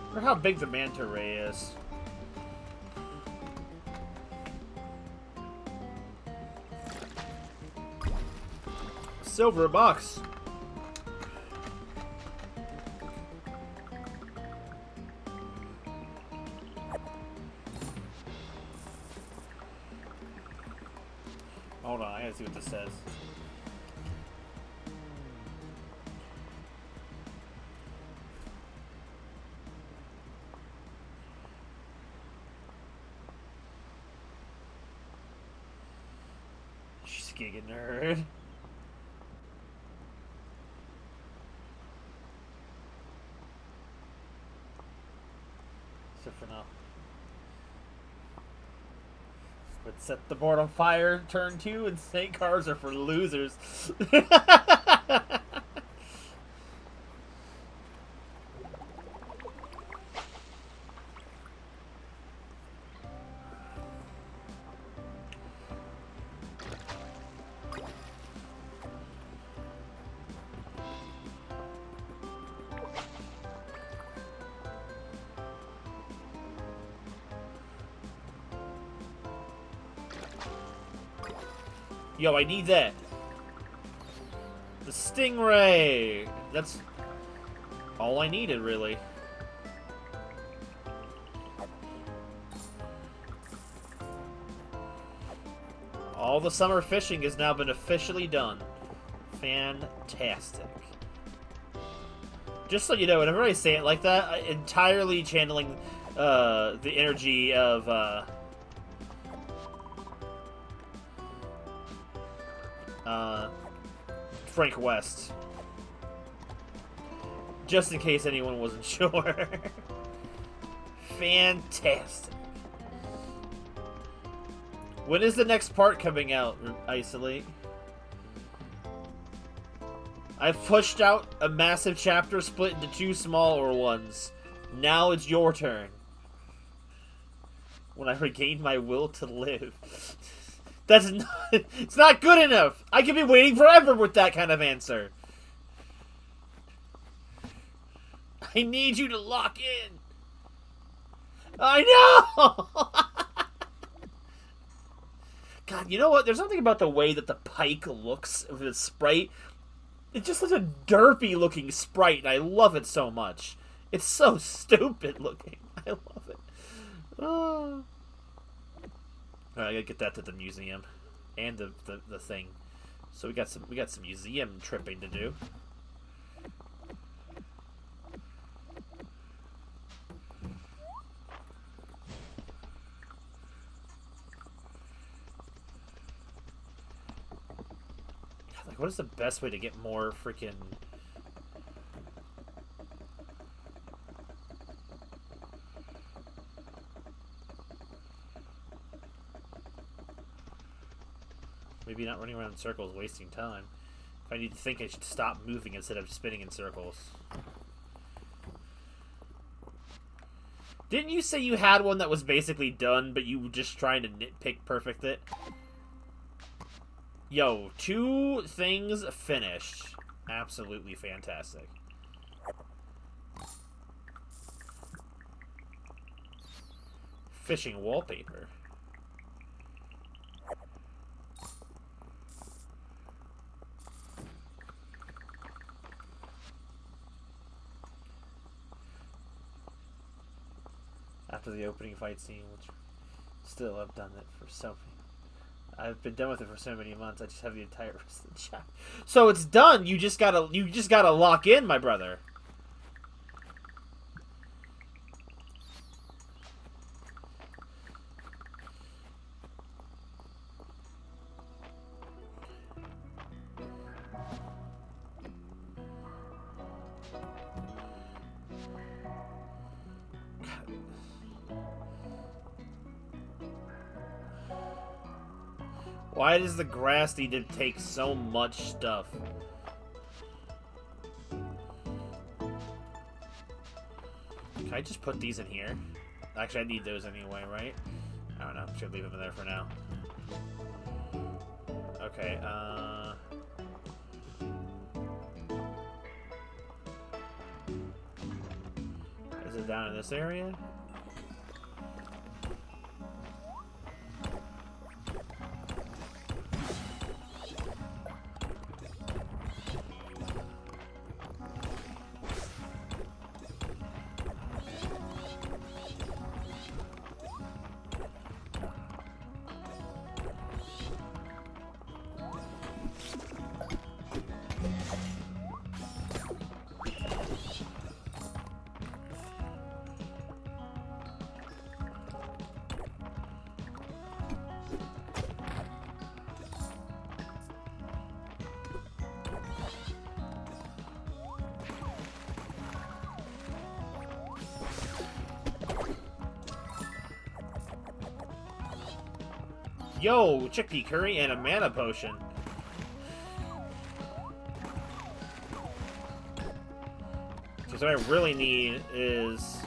I wonder how big the manta ray is. Silver box. Hold on, I gotta see what this says. Giga nerd. So for now. But set the board on fire, turn 2, and snake cars are for losers. Yo, I need that. The stingray. That's all I needed, really. All the summer fishing has now been officially done. Fantastic. Just so you know, whenever I say it like that, I'm entirely channeling the energy of Frank West. Just in case anyone wasn't sure. Fantastic. When is the next part coming out, Isolate? I've pushed out a massive chapter split into 2 smaller ones. Now it's your turn. When I regain my will to live. That's not... It's not good enough! I could be waiting forever with that kind of answer. I need you to lock in. I know! God, you know what? There's something about the way that the Pike looks with its sprite. It's just such a derpy looking sprite, and I love it so much. It's so stupid looking. I love it. Oh. Alright, I gotta get that to the museum. And the thing. So we got some museum tripping to do. Like, what is the best way to get more freaking... Maybe not running around in circles, wasting time. If I need to think, I should stop moving instead of spinning in circles. Didn't you say you had one that was basically done, but you were just trying to nitpick perfect it? Yo, 2 things finished. Absolutely fantastic. Fishing wallpaper. After the opening fight scene, which still I've done it for so many. I've been done with it for so many months. I just have the entire rest of the chapter. So it's done. You just gotta lock in, my brother. Why does the grass need to take so much stuff? Can I just put these in here? Actually, I need those anyway, right? I don't know. I should leave them in there for now. Okay, is it down in this area? Yo, chickpea curry and a mana potion. Because what I really need is...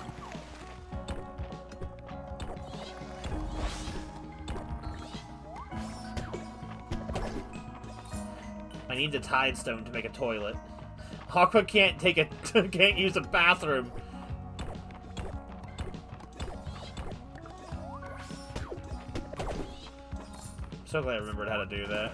I need the Tide Stone to make a toilet. Aqua can't can't use a bathroom. So glad I remembered how to do that.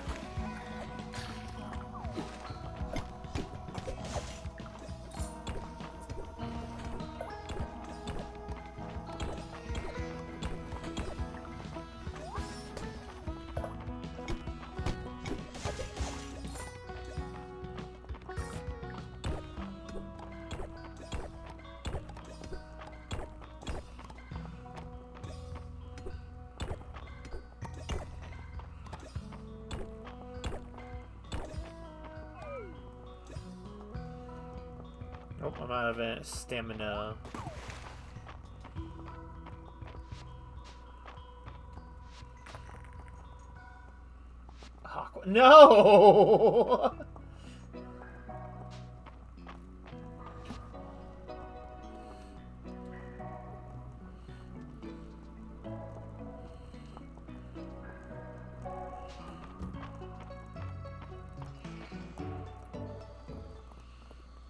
Oh, I'm out of stamina. Aqua. No!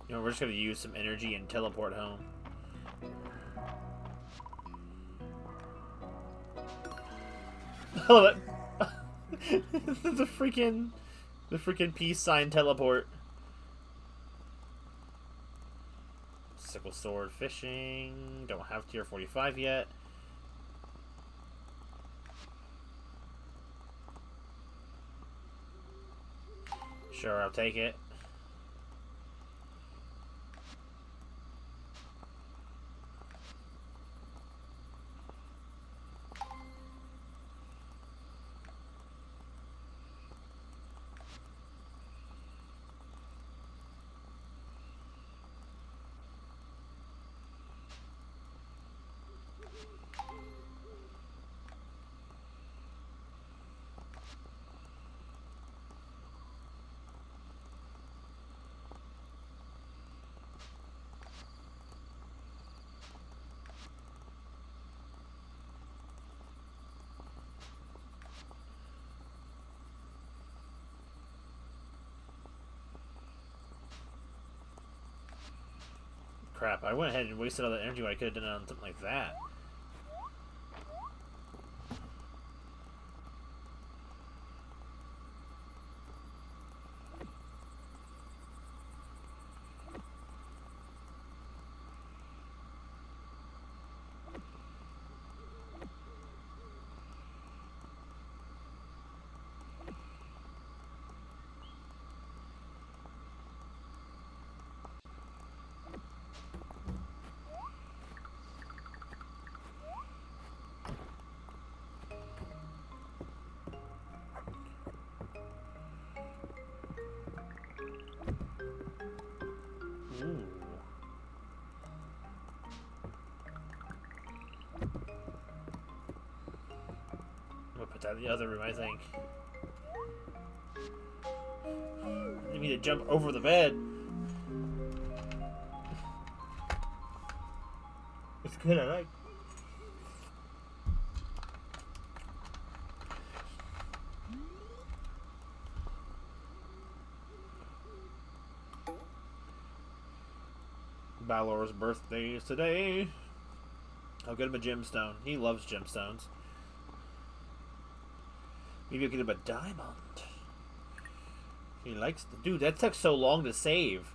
You know, we're just gonna use some energy and teleport home. I love it. the freaking peace sign teleport. Sickle sword, fishing. Don't have tier 45 yet. Sure, I'll take it. Crap, I went ahead and wasted all that energy when I could have done it on something like that. Ooh. I'm gonna put that in the other room, I think. I need me to jump over the bed. It's good, I like. Balor's birthday is today. I'll get him a gemstone. He loves gemstones. Maybe I'll get him a diamond. He likes the dude. That took so long to save.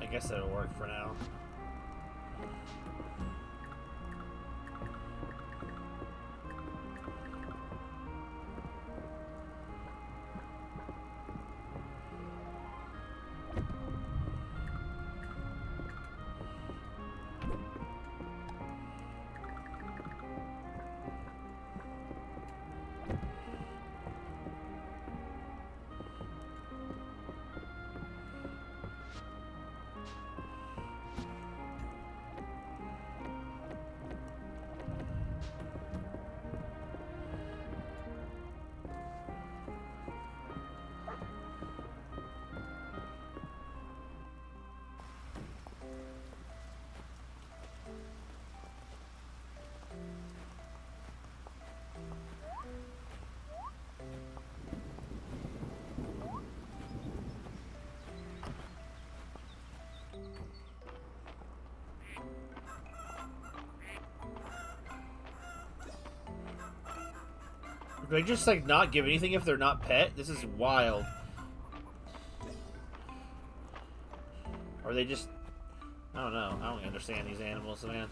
I guess that'll work for now. Do I just, like, not give anything if they're not pet? This is wild. Or they just... I don't know. I don't understand these animals, man.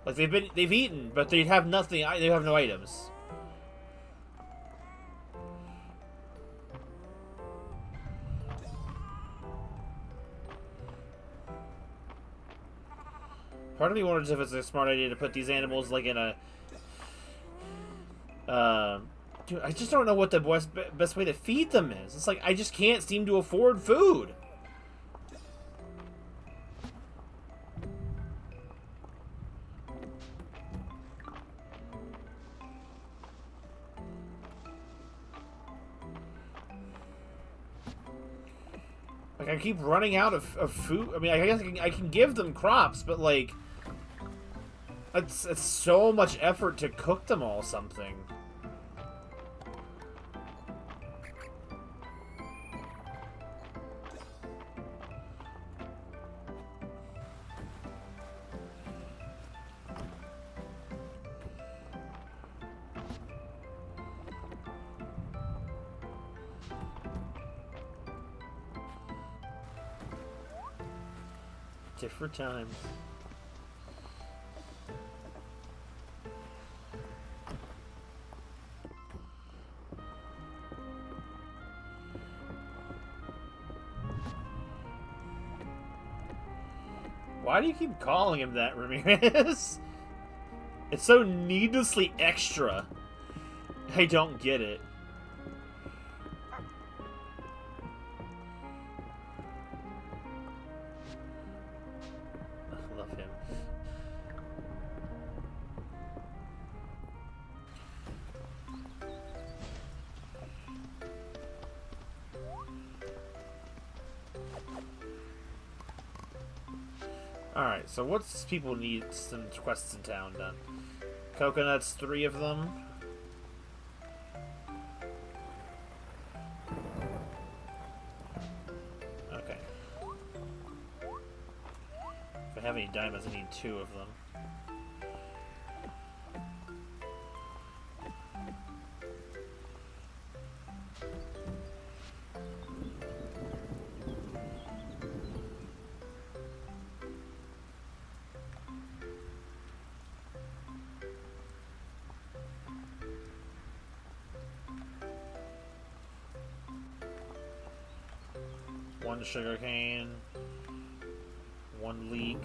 Like, they've eaten, but they have nothing. They have no items. Part of me wonders if it's a smart idea to put these animals, like, in a... dude, I just don't know what the best way to feed them is. It's like, I just can't seem to afford food. Like, I keep running out of food. I mean, I guess I can give them crops, but, like... It's so much effort to cook them all something. Different times. Why do you keep calling him that, Ramirez? It's so needlessly extra. I don't get it. I love him. Alright, so what's people need some quests in town done? Coconuts, 3 of them. Okay. If I have any diamonds, I need 2 of them. One sugarcane, 1 leek.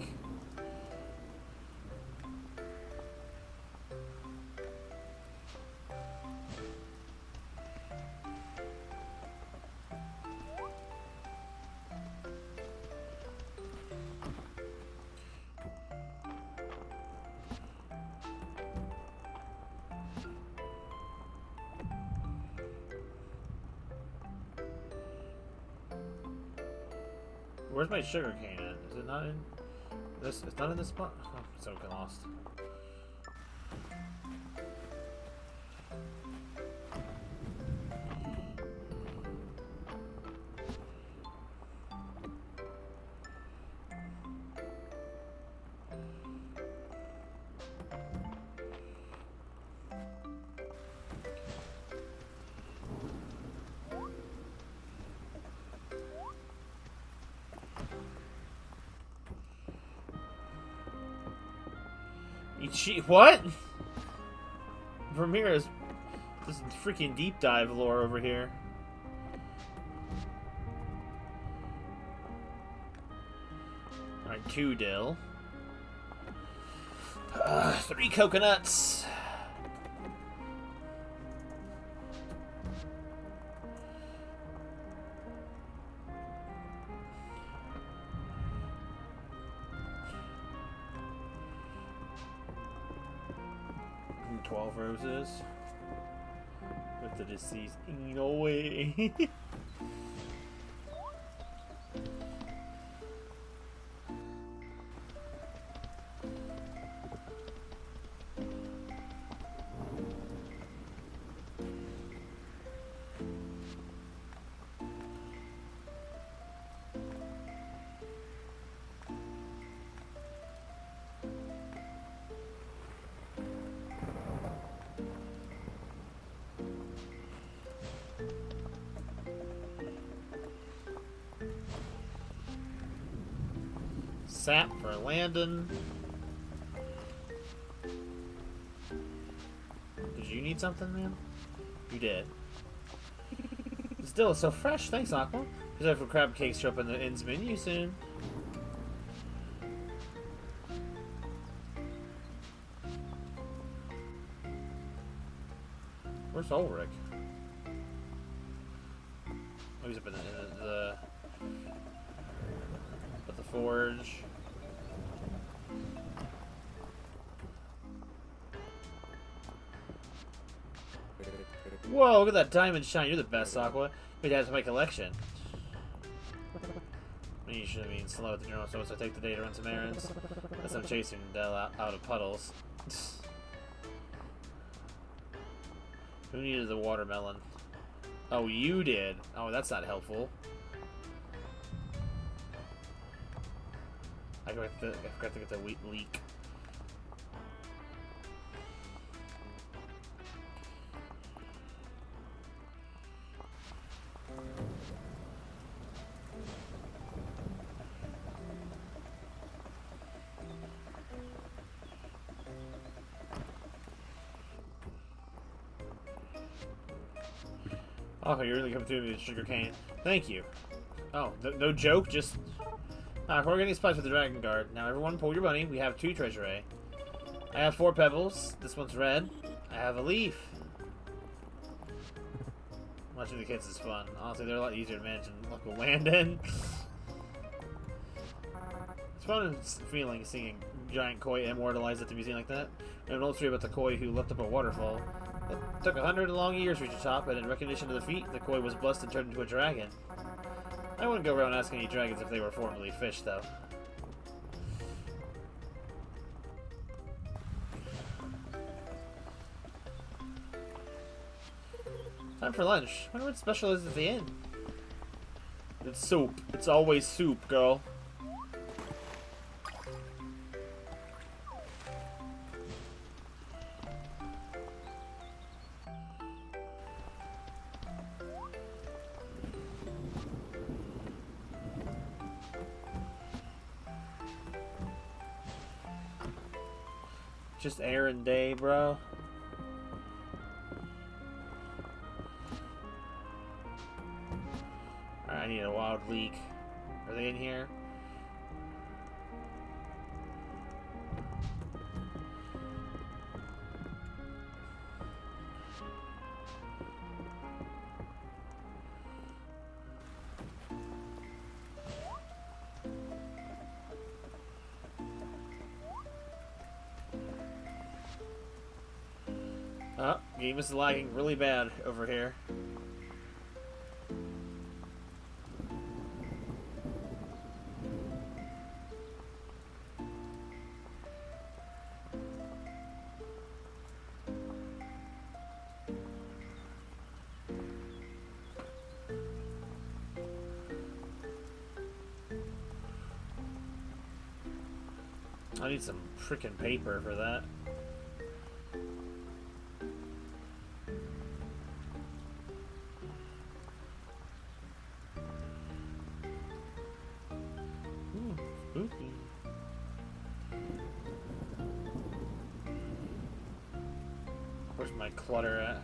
Where's my sugar cane at? Is it not in this? It's not in this spot? Oh, so lost. What? Ramirez, this is freaking deep dive lore over here. Alright, 2 dill. 3 coconuts. And 12 roses. With the deceased. No way. Sap for Landon. Did you need something, man? You did. Still, it's so fresh. Thanks, Aqua. Reserved for crab cakes show up in the inn's menu soon. Where's Ulrich? Oh, he's up in the at the forge. Whoa, look at that diamond shine. You're the best, Aqua. We'd add to my collection. You should have been slow at the drone, so I take the day to run some errands. As I'm chasing Dell out of puddles. Who needed the watermelon? Oh, you did. Oh, that's not helpful. I forgot to get the wheat leek. Oh, you're really coming through me with sugar cane. Thank you. Oh, no joke, just... we're getting supplies for the Dragon Guard. Now everyone pull your money. We have 2 treasure A. I have 4 pebbles. This one's red. I have a leaf. Watching the kids is fun. Honestly, they're a lot easier to manage than local land in. It's fun feeling seeing giant koi immortalized at the museum like that. I have an old story about the koi who leapt up a waterfall. It took 100 long years to reach the top, and in recognition of the feat, the koi was blessed and turned into a dragon. I wouldn't go around asking any dragons if they were formerly fish, though. Time for lunch. I wonder what special is at the inn. It's soup. It's always soup, girl. Just errand day, bro. Alright, I need a wild leek. Are they in here? Oh, game is lagging really bad over here. I need some freaking paper for that. Ooh, spooky. Where's my clutter at?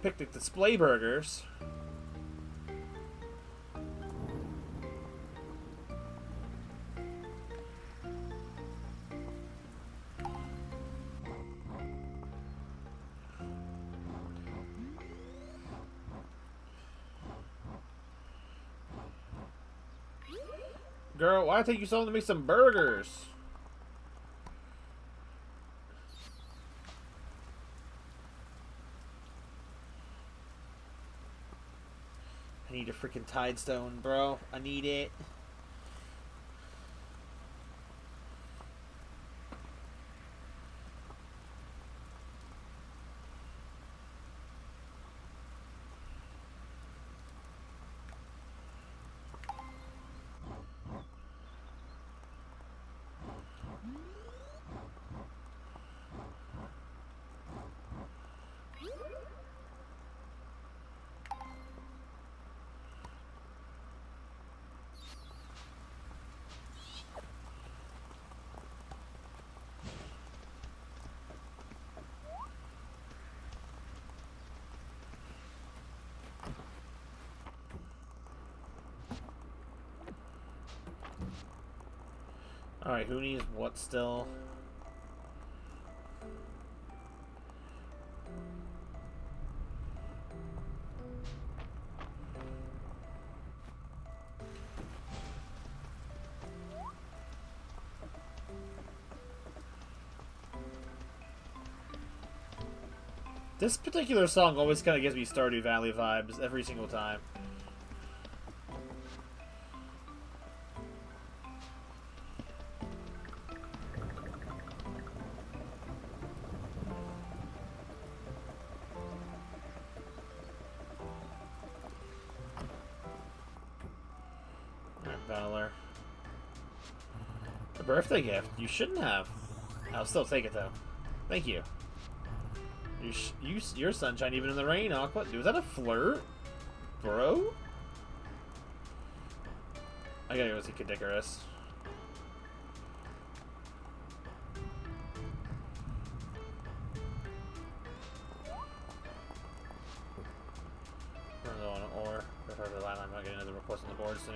Picnic display burgers. Girl, why take you so long to make some burgers? I need a freaking Tidestone, bro. I need it. Alright, who needs what still? This particular song always kind of gives me Stardew Valley vibes every single time. Alright, Valor. A birthday gift. You shouldn't have. I'll still take it, though. Thank you. You're sunshine even in the rain, Aqua. Was that a flirt? Bro? I gotta go see Kadikarus. We're going to ore. Prefer the line. I'm not getting another request on the board soon.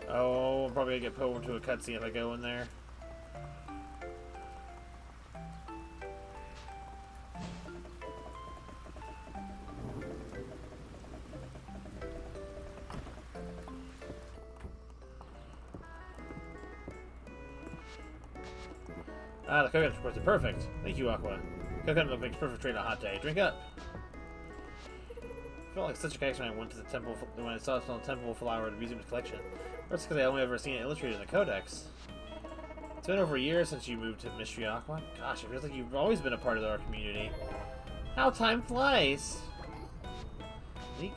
Oh, I'm probably gonna get pulled into a cutscene if I go in there. Ah, the coconut reports are perfect. Thank you, Aqua. Coconut makes perfect trade on a hot day. Drink up. I felt like such a connection when I went to the temple when I saw the temple flower at the museum's collection. That's because I only ever seen it illustrated in the codex. It's been over a year since you moved to Mistria, Aqua. Gosh, it feels like you've always been a part of our community. How time flies! Leek?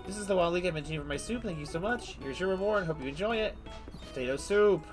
This is the wild leek I mentioned for my soup. Thank you so much. Here's your reward. Hope you enjoy it. Potato soup.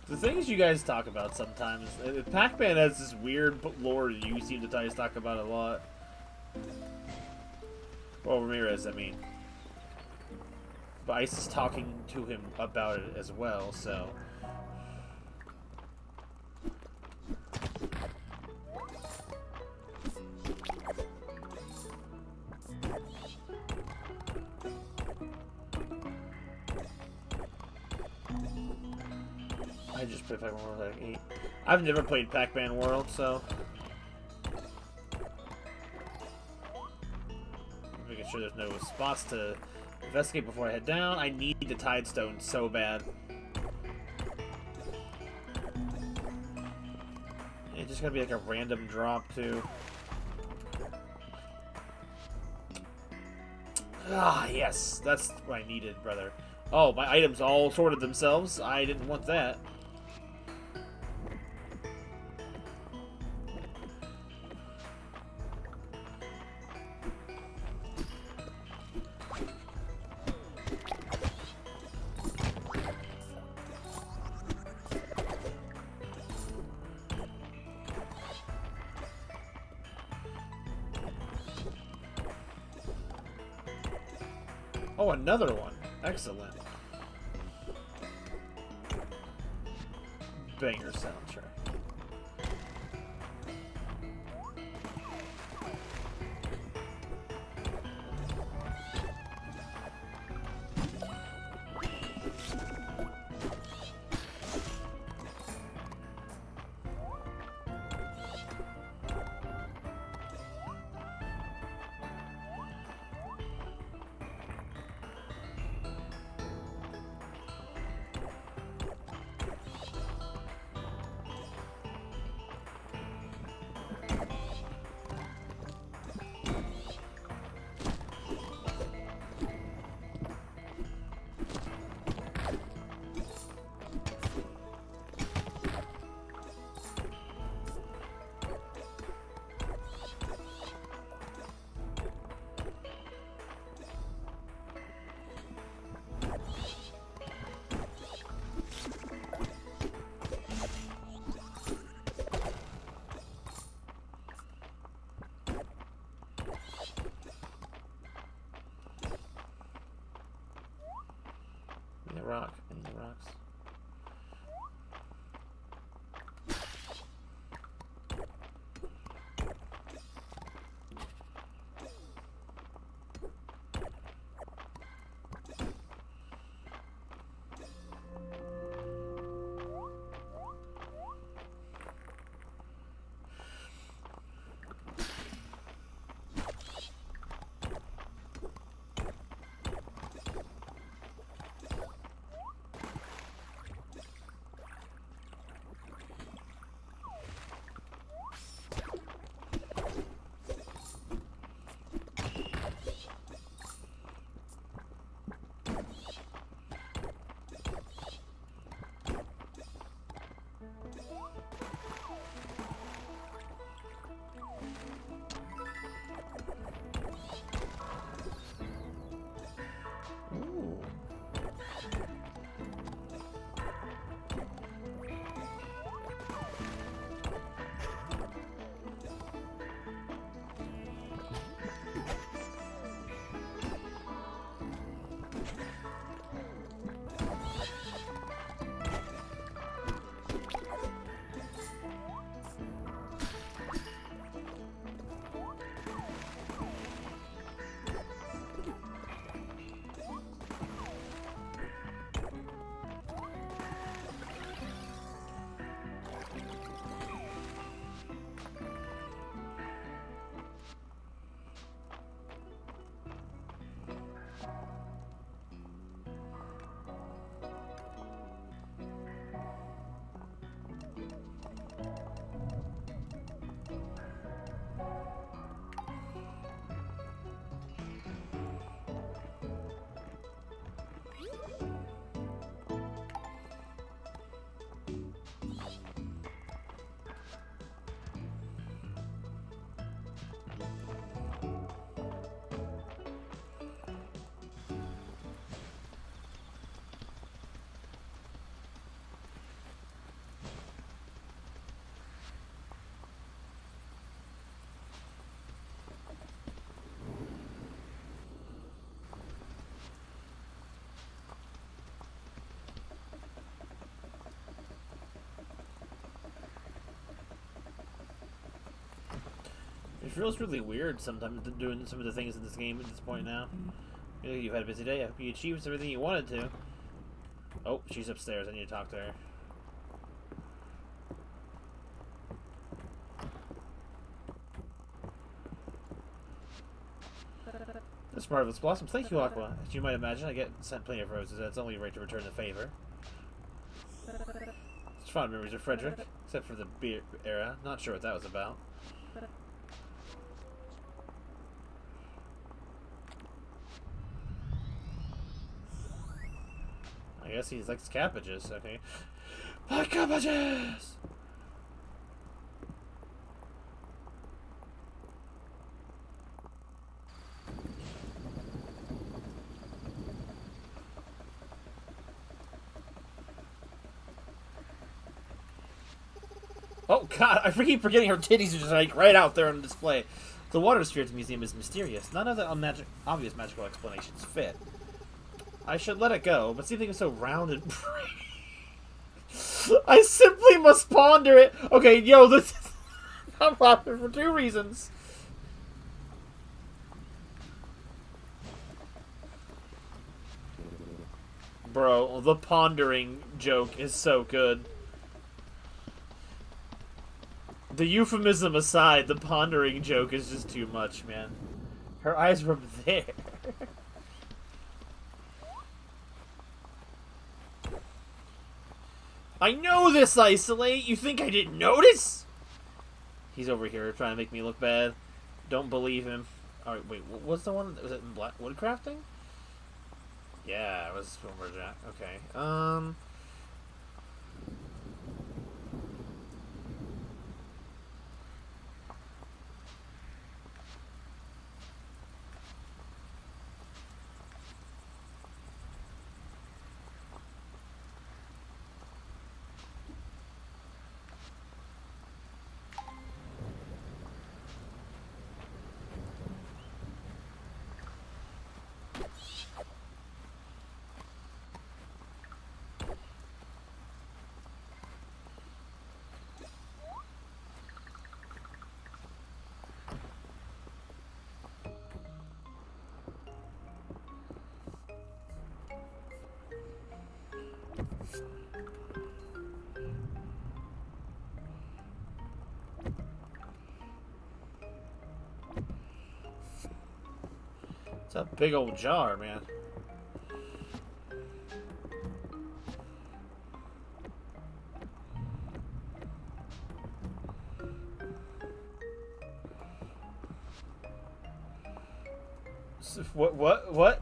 The things you guys talk about sometimes, Pac-Man has this weird lore you seem to guys talk about a lot. Well, Ramirez, I mean. But Ice is talking to him about it as well, so... I just played Pac-Man World like 8. I've never played Pac-Man World, so... Making sure there's no spots to investigate before I head down. I need the Tide Stone so bad. It's just gonna be like a random drop, too. Ah, yes! That's what I needed, brother. Oh, my items all sorted themselves. I didn't want that. Oh, another one. Excellent. Banger soundtrack. a rock. I need rocks. It feels really weird sometimes doing some of the things in this game at this point now. You've had a busy day. I hope you achieved everything you wanted to. Oh, she's upstairs. I need to talk to her. This marvelous blossom. Thank you, Aqua. As you might imagine, I get sent plenty of roses. It's only right to return the favor. It's fond memories of Frederick, except for the beer era. Not sure what that was about. I guess he likes cabbages. Okay. My cabbages! Oh god, I keep forgetting her titties are just like right out there on display. The water spirits museum is mysterious. None of the obvious magical explanations fit. I should let it go, but see if it's so round and pretty. I simply must ponder it. Okay, yo, this is I'm laughing for two reasons. Bro, the pondering joke is so good. The euphemism aside, the pondering joke is just too much, man. Her eyes were there. I know this, Isolate! You think I didn't notice? He's over here trying to make me look bad. Don't believe him. Alright, wait, what's the one? Was it in black woodcrafting? Yeah, it was Jack. Okay. It's a big old jar, man. What? What?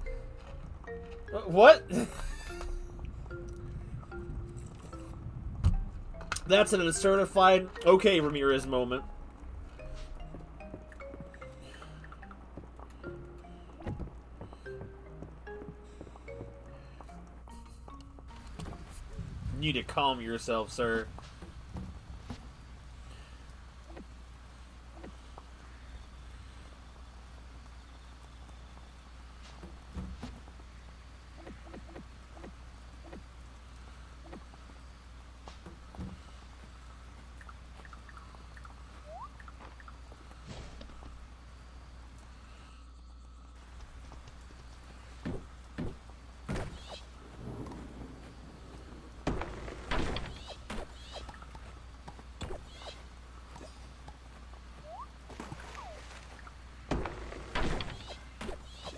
That's a certified okay Ramirez moment. You need to calm yourself, sir.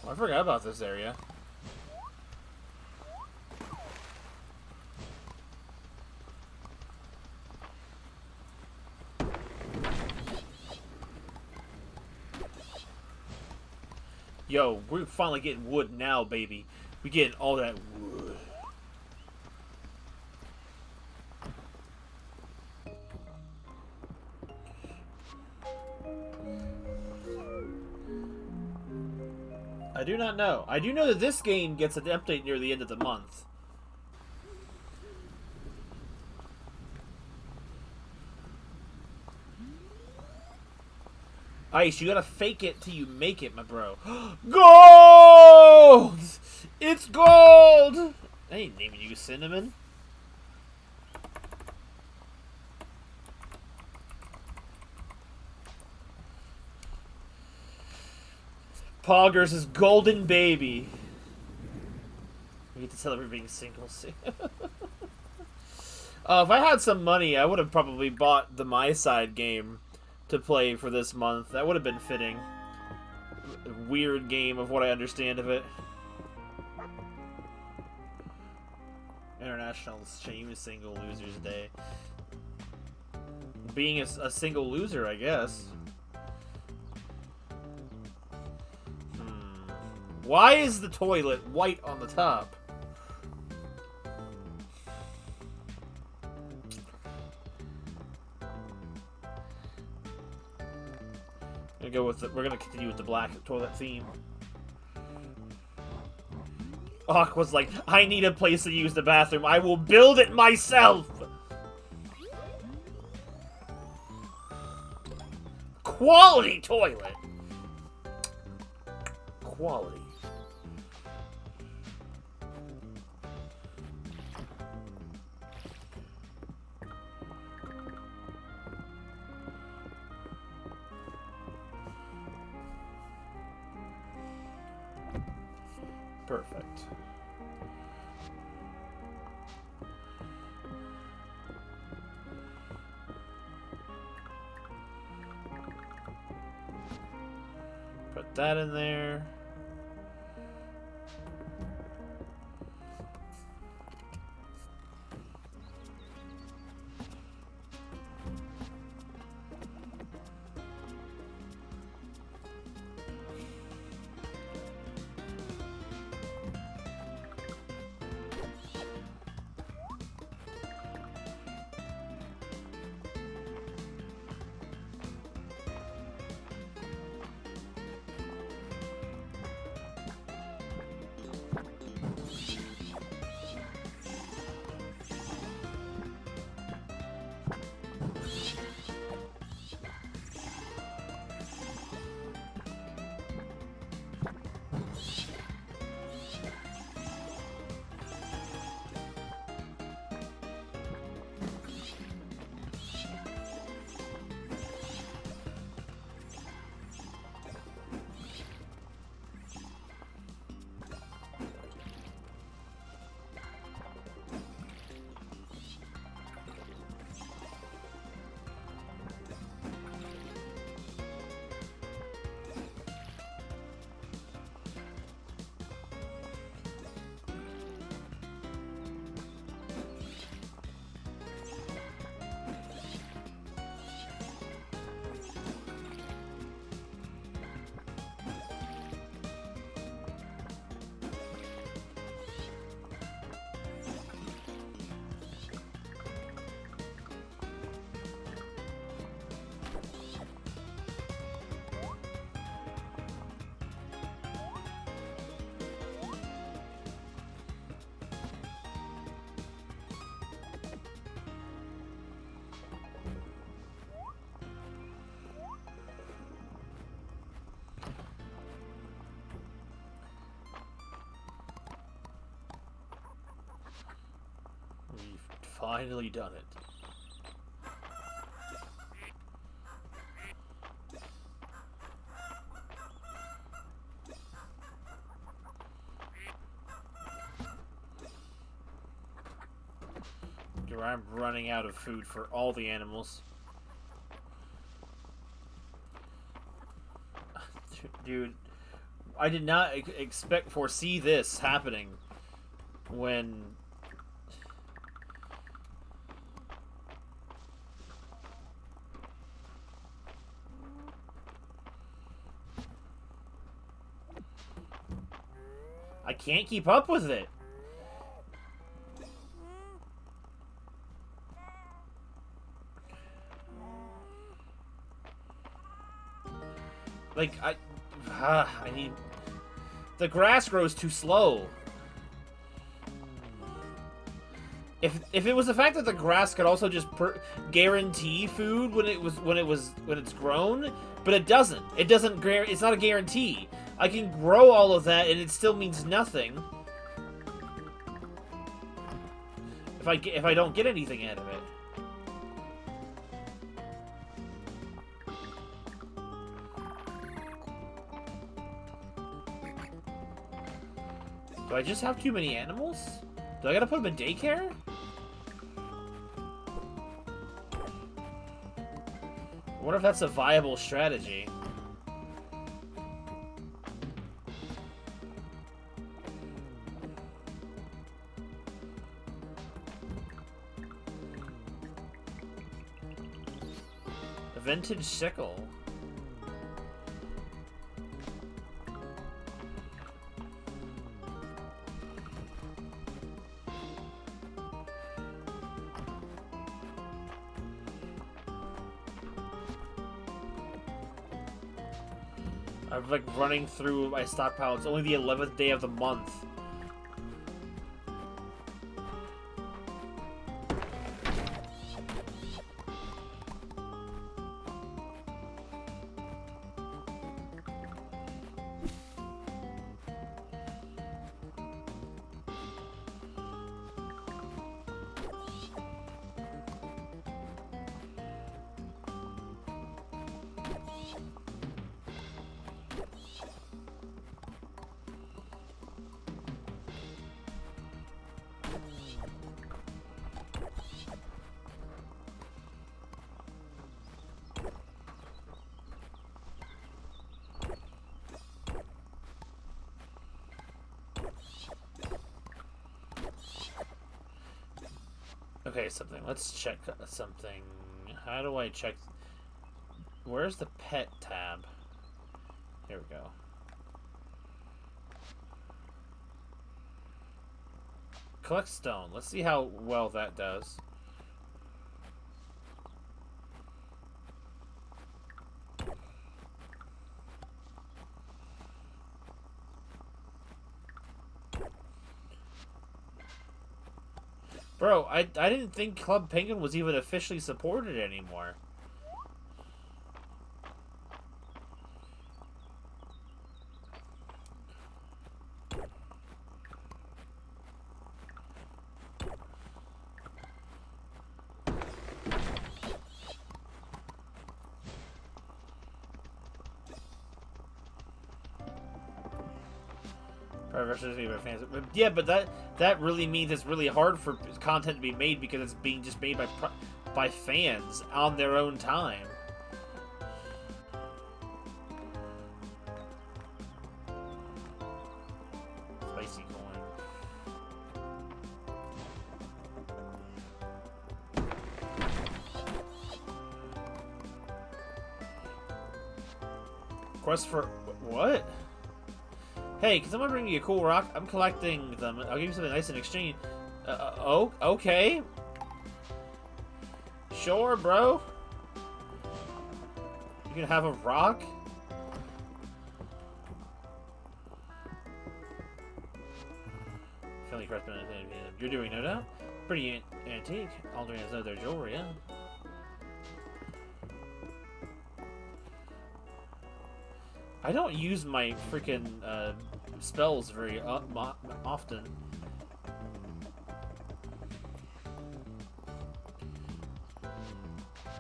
I forgot about this area. Yo, we're finally getting wood now, baby. We getting all that wood. I do not know. I do know that this game gets an update near the end of the month. Ice, you gotta fake it till you make it, my bro. Gold! It's gold! I ain't naming you Cinnamon. Poggers is golden baby. We get to celebrate being single. If I had some money, I would have probably bought the My Side game to play for this month. That would have been fitting. Weird game of what I understand of it. International Shame Single Losers Day. Being a single loser, I guess. Why is the toilet white on the top? We're gonna continue with the black toilet theme. Aqua's like, I need a place to use the bathroom. I will build it myself. Quality toilet. Quality. Perfect. Put that in there. finally done it. I'm running out of food for all the animals. Dude, I did not foresee this happening when... I can't keep up with it. Like, I need... The grass grows too slow. If it was the fact that the grass could also just guarantee food when it's grown, but it doesn't. It's not a guarantee. I can grow all of that and it still means nothing if I don't get anything out of it. Do I just have too many animals? Do I gotta put them in daycare? I wonder if that's a viable strategy. A vintage sickle. I'm like running through my stockpile. It's only the 11th day of the month. Okay, let's check something. How do I check? Where's the pet tab? Here we go. Collect stone. Let's see how well that does. Bro, I didn't think Club Penguin was even officially supported anymore. Yeah, but that really means it's really hard for content to be made because it's being just made by fans on their own time. Spicy coin. Quest for what? Hey, can someone bring me a cool rock? I'm collecting them. I'll give you something nice in exchange. Oh, okay. Sure, bro. You can have a rock? Family craftsman. You're doing no doubt. Pretty antique. Altering as though they're jewelry, yeah. I don't use my freaking spells very often.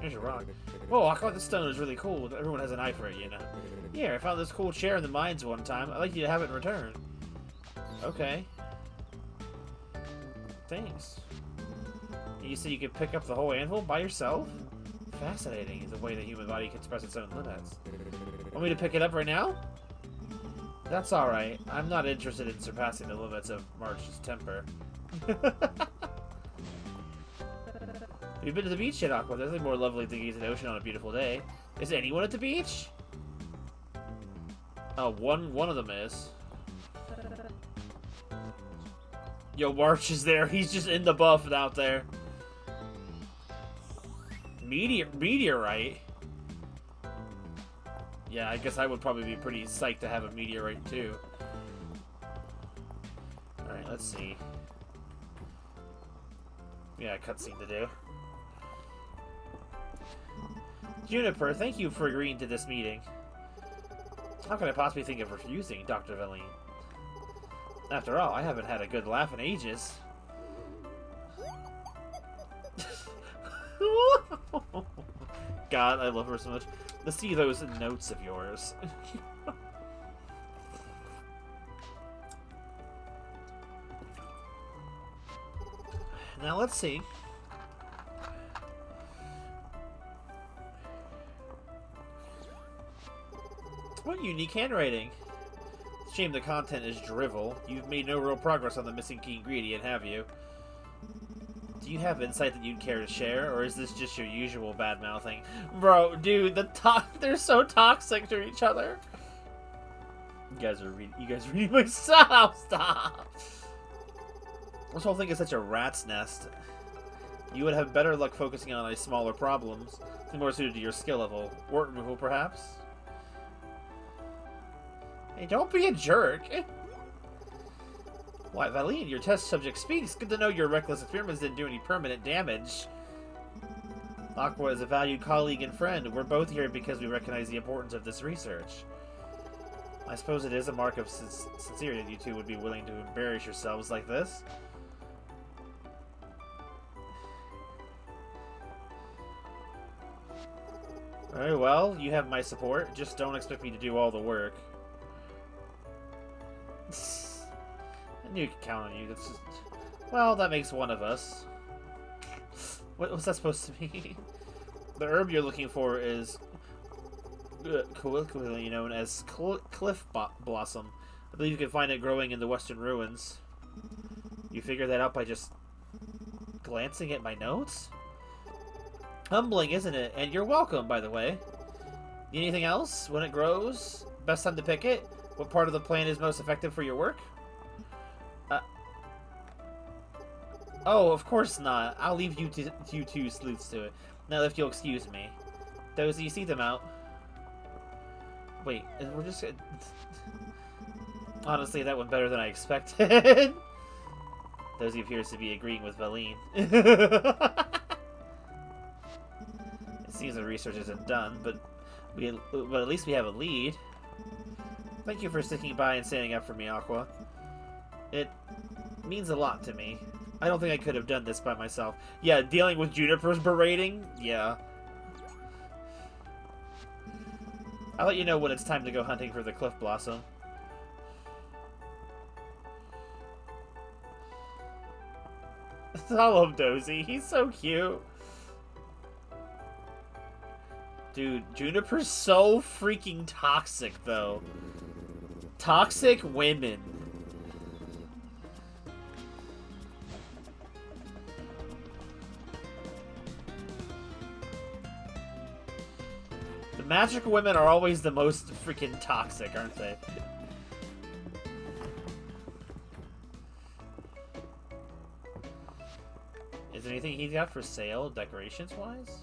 Here's your rock. Whoa, I thought this stone was really cool. Everyone has an eye for it, you know. Here, I found this cool chair in the mines one time. I'd like you to have it in return. Okay. Thanks. You said you could pick up the whole anvil by yourself? Fascinating, the way the human body can express its own limits. Want me to pick it up right now? That's alright. I'm not interested in surpassing the limits of March's temper. Have you been to the beach yet, Aqua? There's nothing more lovely than gazing at the ocean on a beautiful day. Is anyone at the beach? Oh, one of them is. Yo, March is there. He's just in the buff out there. Meteorite? Yeah, I guess I would probably be pretty psyched to have a meteorite, too. Alright, let's see. Yeah, cutscene to do. Juniper, thank you for agreeing to this meeting. How can I possibly think of refusing, Dr. Valine? After all, I haven't had a good laugh in ages. God, I love her so much. Let's see those notes of yours. Now let's see. What unique handwriting. Shame the content is drivel. You've made no real progress on the missing key ingredient, have you? Do you have insight that you'd care to share, or is this just your usual bad-mouthing? Bro, dude, they're so toxic to each other. You guys reading my stuff. Stop. This whole thing is such a rat's nest. You would have better luck focusing on smaller problems, more suited to your skill level. Wart removal, perhaps? Hey, don't be a jerk. Why, Valine, your test subject speaks. Good to know your reckless experiments didn't do any permanent damage. Aqua is a valued colleague and friend. We're both here because we recognize the importance of this research. I suppose it is a mark of sincerity that you two would be willing to embarrass yourselves like this. Very well, you have my support. Just don't expect me to do all the work. I knew you could count on you. That's just... Well, that makes one of us. What's that supposed to be? The herb you're looking for is colloquially known as cliff blossom. I believe you can find it growing in the western ruins. You figured that out by just glancing at my notes? Humbling, isn't it? And you're welcome, by the way. Need anything else? When it grows? Best time to pick it? What part of the plant is most effective for your work? Oh, of course not. I'll leave you two sleuths to it. Now, if you'll excuse me. Dozy, you see them out? Wait, we're just... Honestly, that went better than I expected. Dozy appears to be agreeing with Valine. It seems the research isn't done, but at least we have a lead. Thank you for sticking by and standing up for me, Aqua. It means a lot to me. I don't think I could have done this by myself. Yeah, dealing with Juniper's berating? Yeah. I'll let you know when it's time to go hunting for the Cliff Blossom. I love Dozy. He's so cute. Dude, Juniper's so freaking toxic, though. Toxic women. The magical women are always the most freaking toxic, aren't they? Is there anything he's got for sale, decorations-wise?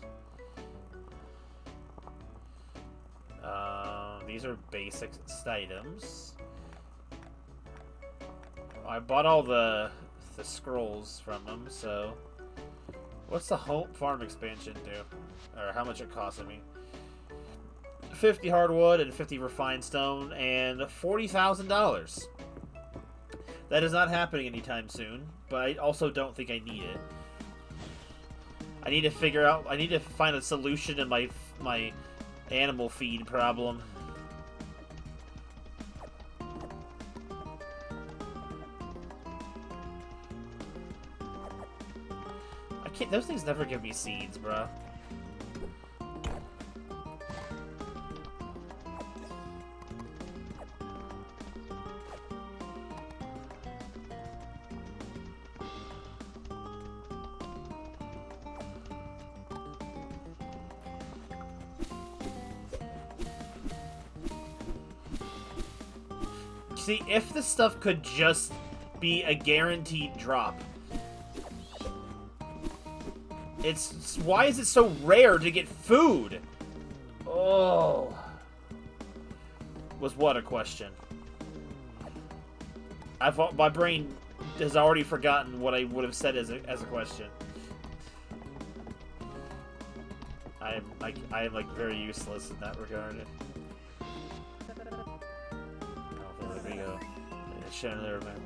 These are basic items. I bought all the scrolls from them, so... What's the home farm expansion do? Or how much it costs, I mean. 50 hardwood and 50 refined stone and $40,000. That is not happening anytime soon, but I also don't think I need it. I need to figure out. I need to find a solution to my animal feed problem. I can't. Those things never give me seeds, bro. See, if the stuff could just be a guaranteed drop. It's... Why is it so rare to get food? Oh. Was what a question. My brain has already forgotten what I would have said as a question. I am like very useless in that regard. Oh, there we go. Sharing there, man.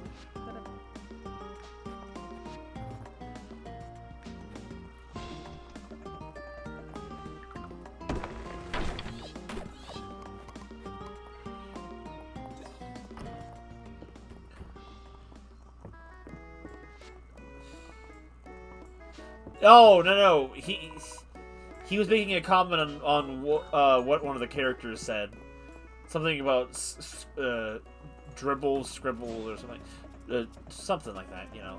Oh, no. He was making a comment on what one of the characters said. Something about dribble, scribble, or something. Something like that, you know.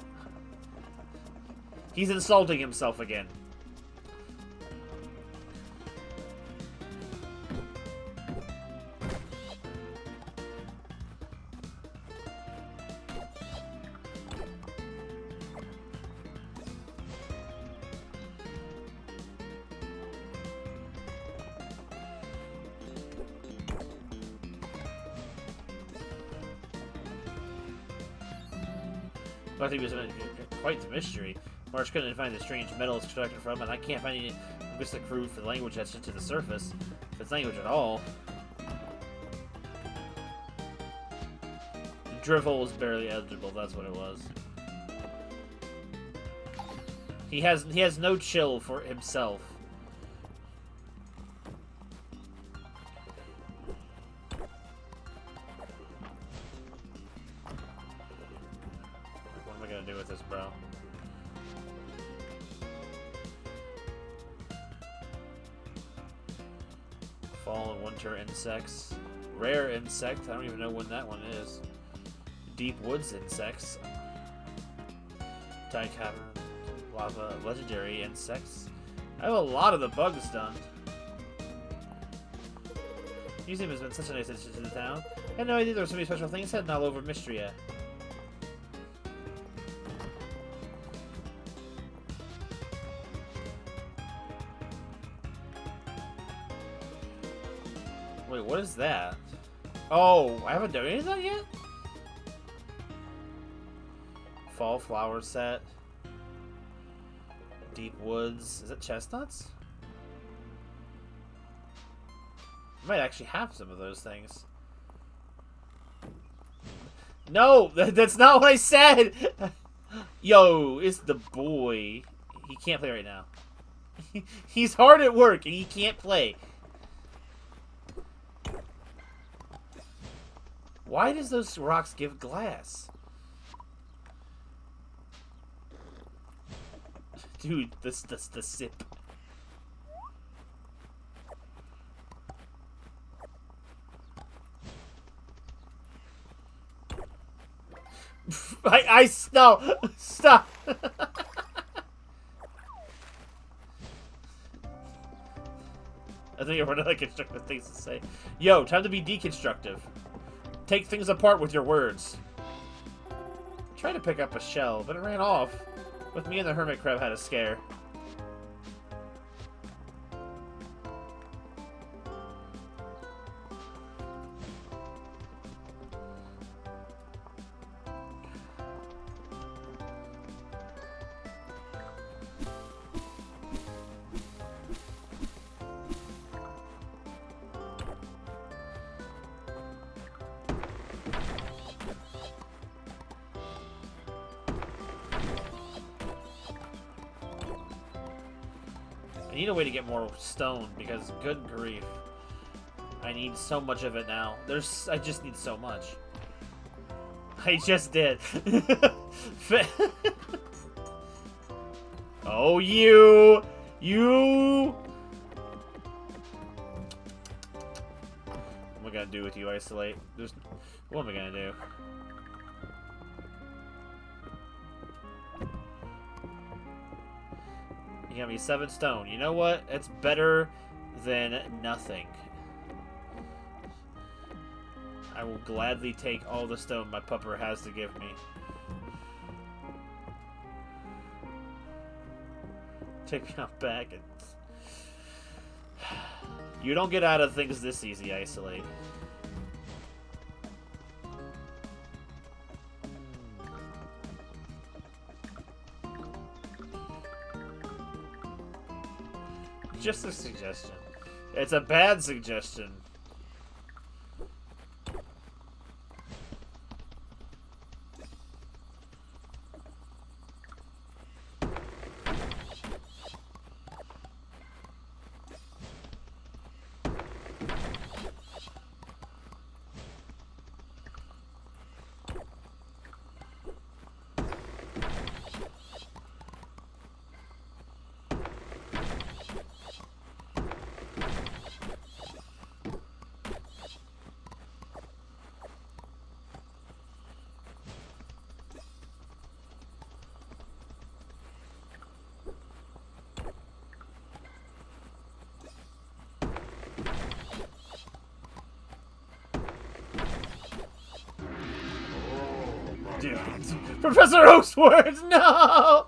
He's insulting himself again. I think it was quite the mystery. March couldn't find the strange metal it's extracted from, and I can't find any linguistic root for the language that's to the surface. If it's language at all. Drivel is barely eligible, that's what it was. He has no chill for himself. Do with this, bro. Fall and winter insects. Rare insect. I don't even know when that one is. Deep woods insects. Time cavern. Lava. Legendary insects. I have a lot of the bugs done. Museum has been such a nice addition to the town. I had no idea there were so many special things hidden all over Mistria. Wait, what is that? Oh, I haven't donated that yet? Fall flower set. Deep woods. Is it chestnuts? I might actually have some of those things. No! That's not what I said! Yo, it's the boy. He can't play right now. He's hard at work and he can't play. Why does those rocks give glass? Dude, the sip. Stop. I think I've run out of constructive things to say. Yo, time to be deconstructive. Take things apart with your words. I tried to pick up a shell, but it ran off. With me and the hermit crab had a scare. I need a way to get more stone, because good grief. I need so much of it now. I just need so much. I just did. Oh, you! What am I gonna do with you, Isolate? What am I gonna do? You got me 7 stone. You know what? It's better than nothing. I will gladly take all the stone my pupper has to give me. Take me out back and... You don't get out of things this easy, Isolate. Just a suggestion. It's a bad suggestion. Dude. Professor Oak's words, no!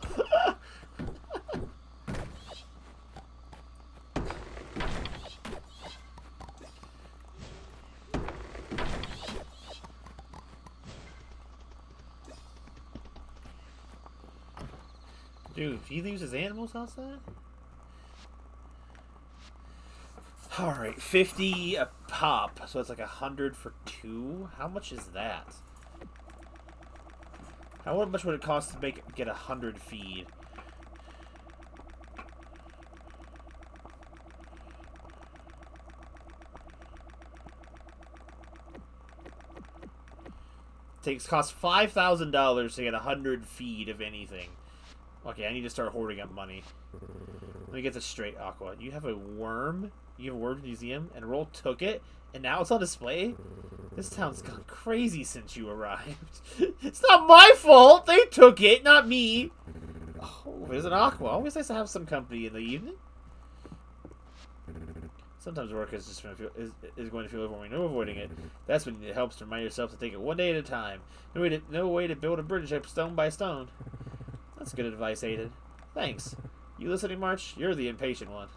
Dude, he leaves his animals outside? Alright, 50 a pop, so it's like 100 for 2? How much is that? How much would it cost to get 100 feed? Costs $5,000 to get 100 feed of anything. Okay, I need to start hoarding up money. Let me get this straight, Aqua. You have a worm? You have a worm museum, and Roll took it, and now it's on display? This town's gone crazy since you arrived. It's not my fault! They took it, not me! Oh, there's an Aqua. Always nice to have some company in the evening. Sometimes work is just is going to feel overwhelming. No avoiding it. That's when it helps to remind yourself to take it one day at a time. No way to build a bridge up stone by stone. That's good advice, Aiden. Thanks. You listening, March? You're the impatient one.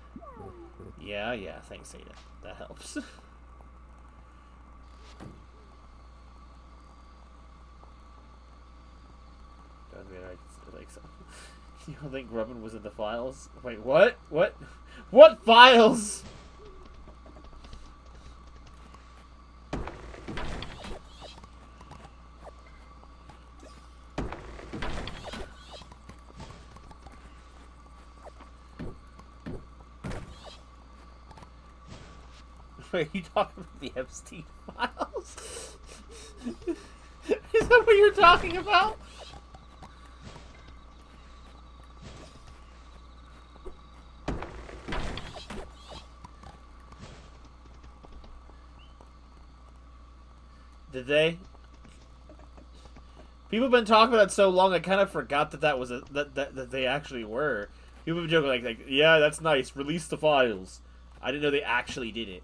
Yeah, thanks, Aiden. That helps. You don't think Rubbin was in the files? Wait, what? What files? Wait, are you talking about the Epstein files? Is that what you're talking about? Did they? People have been talking about it so long, I kind of forgot that was that they actually were. People have been joking like, yeah, that's nice. Release the files. I didn't know they actually did it.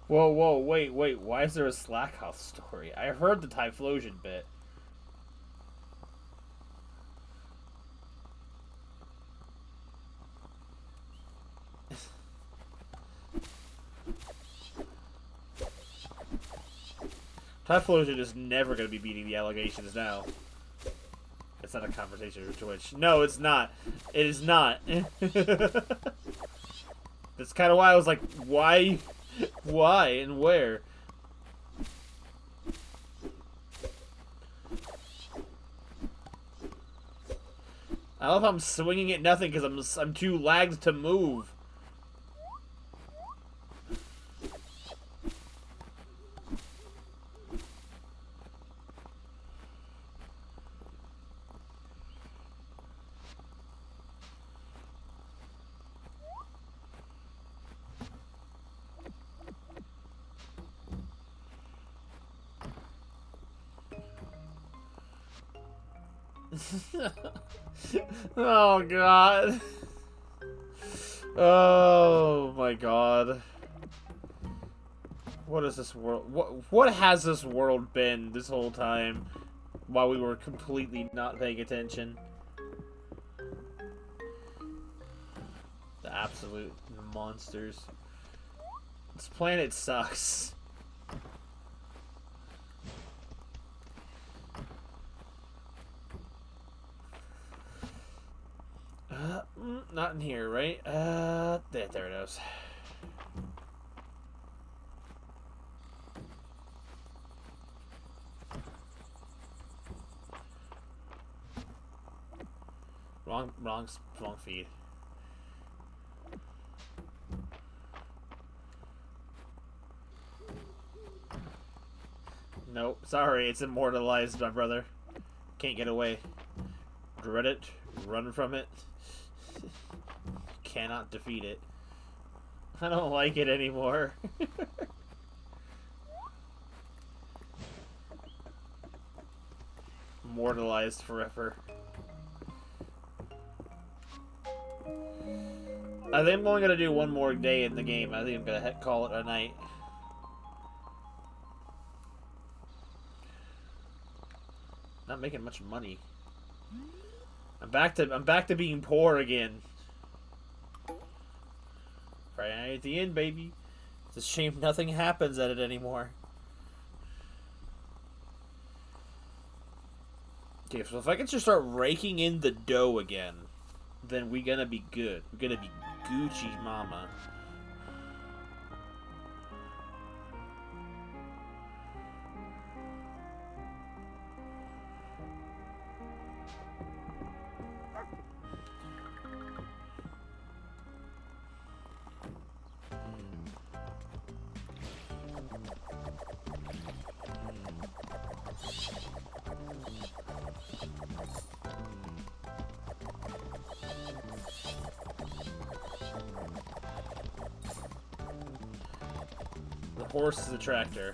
Whoa, whoa, wait, wait. Why is there a Slackhouse story? I heard the Typhlosion bit. Typhlosion is never going to be beating the allegations now. It's not a conversation with Twitch. No, it's not. It is not. That's kind of why I was like, why? Why and where? I love how I'm swinging at nothing because I'm too lagged to move. Oh god. Oh my god. What is this world? What has this world been this whole time while we were completely not paying attention? The absolute monsters. This planet sucks. Not in here, right? There it is. Wrong feed. Nope, sorry, it's immortalized, my brother. Can't get away. Dread it, run from it. Cannot defeat it. I don't like it anymore. Immortalized forever. I think I'm only gonna do one more day in the game. I think I'm gonna call it a night. Not making much money. I'm back to being poor again. Friday night at the inn, baby. It's a shame nothing happens at it anymore. Okay, so if I can just start raking in the dough again, then we're gonna be good. We're gonna be Gucci mama. The horse is a tractor.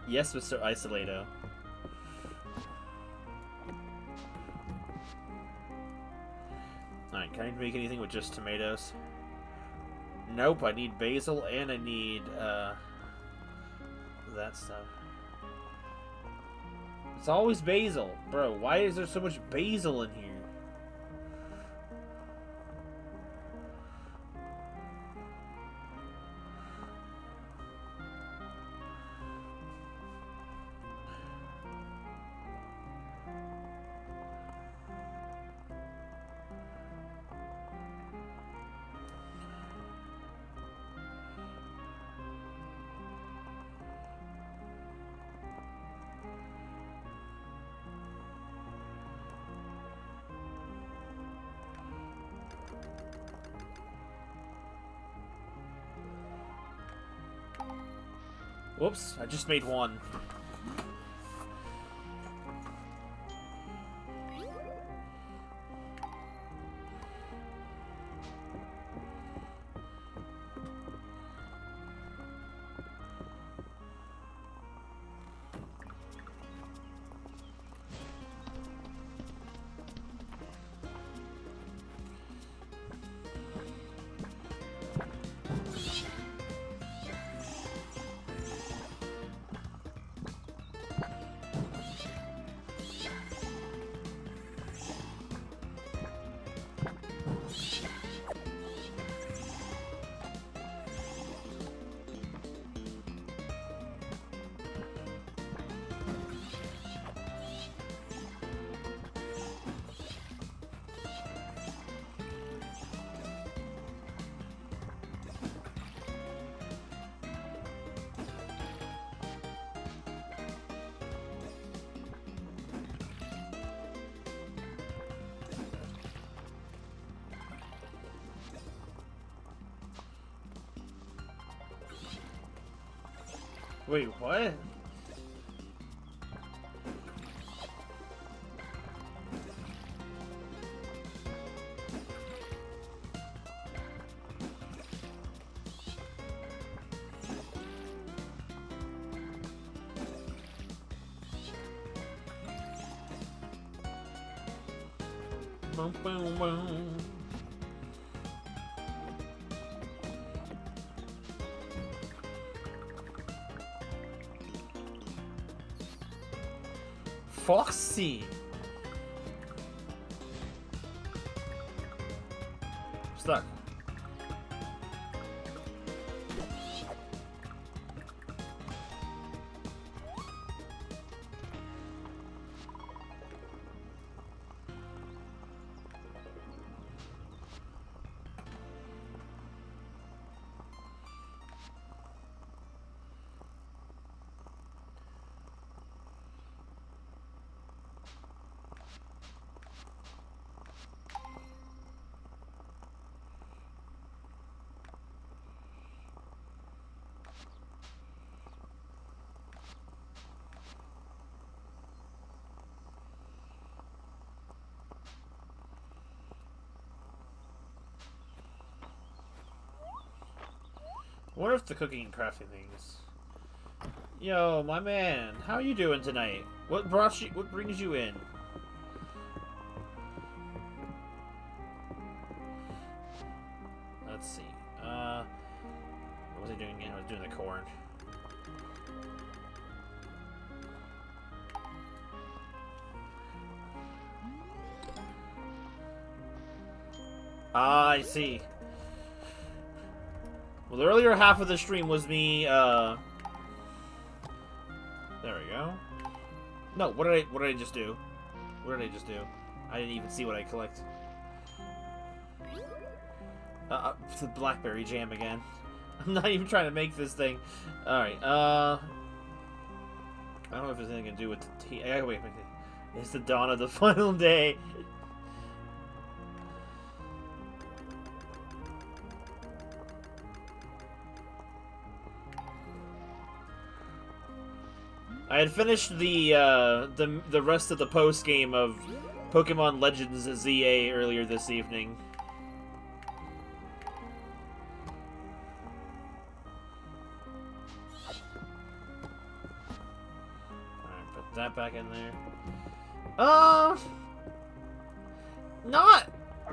Yes, Mr. Isolato. Alright, can I make anything with just tomatoes? Nope, I need basil and I need, that stuff. It's always basil. Bro, why is there so much basil in here? Whoops, I just made one. Wait, what? Boom, boom, boom. Foxy. Stuck. What if the cooking and crafting things? Yo, my man, how you doing tonight? What brings you in? Let's see. What was I doing again? I was doing the corn. Ah, I see. Well, the earlier half of the stream was me, there we go. No, what did I just do? What did I just do? I didn't even see what I collect. The blackberry jam again. I'm not even trying to make this thing. Alright, I don't know if there's anything to do with the tea. Wait. It's the dawn of the final day. I had finished the rest of the post game of Pokemon Legends ZA earlier this evening. Alright, put that back in there.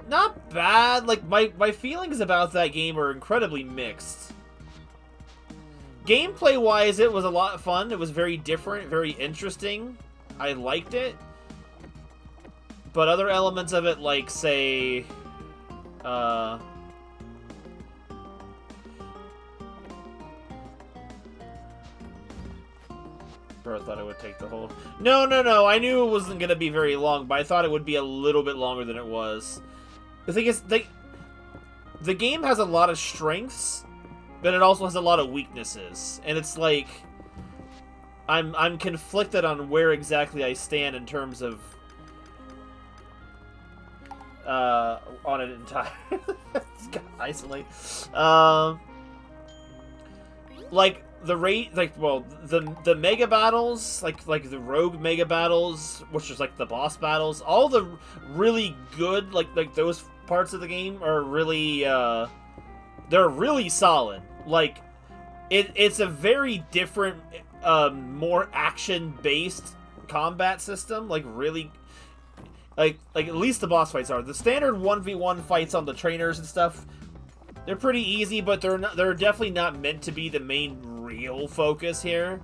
Not bad. Like my feelings about that game are incredibly mixed. Gameplay-wise, it was a lot of fun. It was very different, very interesting. I liked it. But other elements of it, like, say... Bro, I thought it would take the whole... No. I knew it wasn't going to be very long, but I thought it would be a little bit longer than it was. The thing is, the game has a lot of strengths, but it also has a lot of weaknesses, and it's like I'm conflicted on where exactly I stand in terms of on it entire. It's got isolate. Like the the mega battles, like the rogue mega battles, which is like the boss battles, all the really good like those parts of the game are really they're really solid. Like, it's a very different, more action-based combat system. Like, really, like at least the boss fights are. The standard 1v1 fights on the trainers and stuff, they're pretty easy, but they're definitely not meant to be the main real focus here.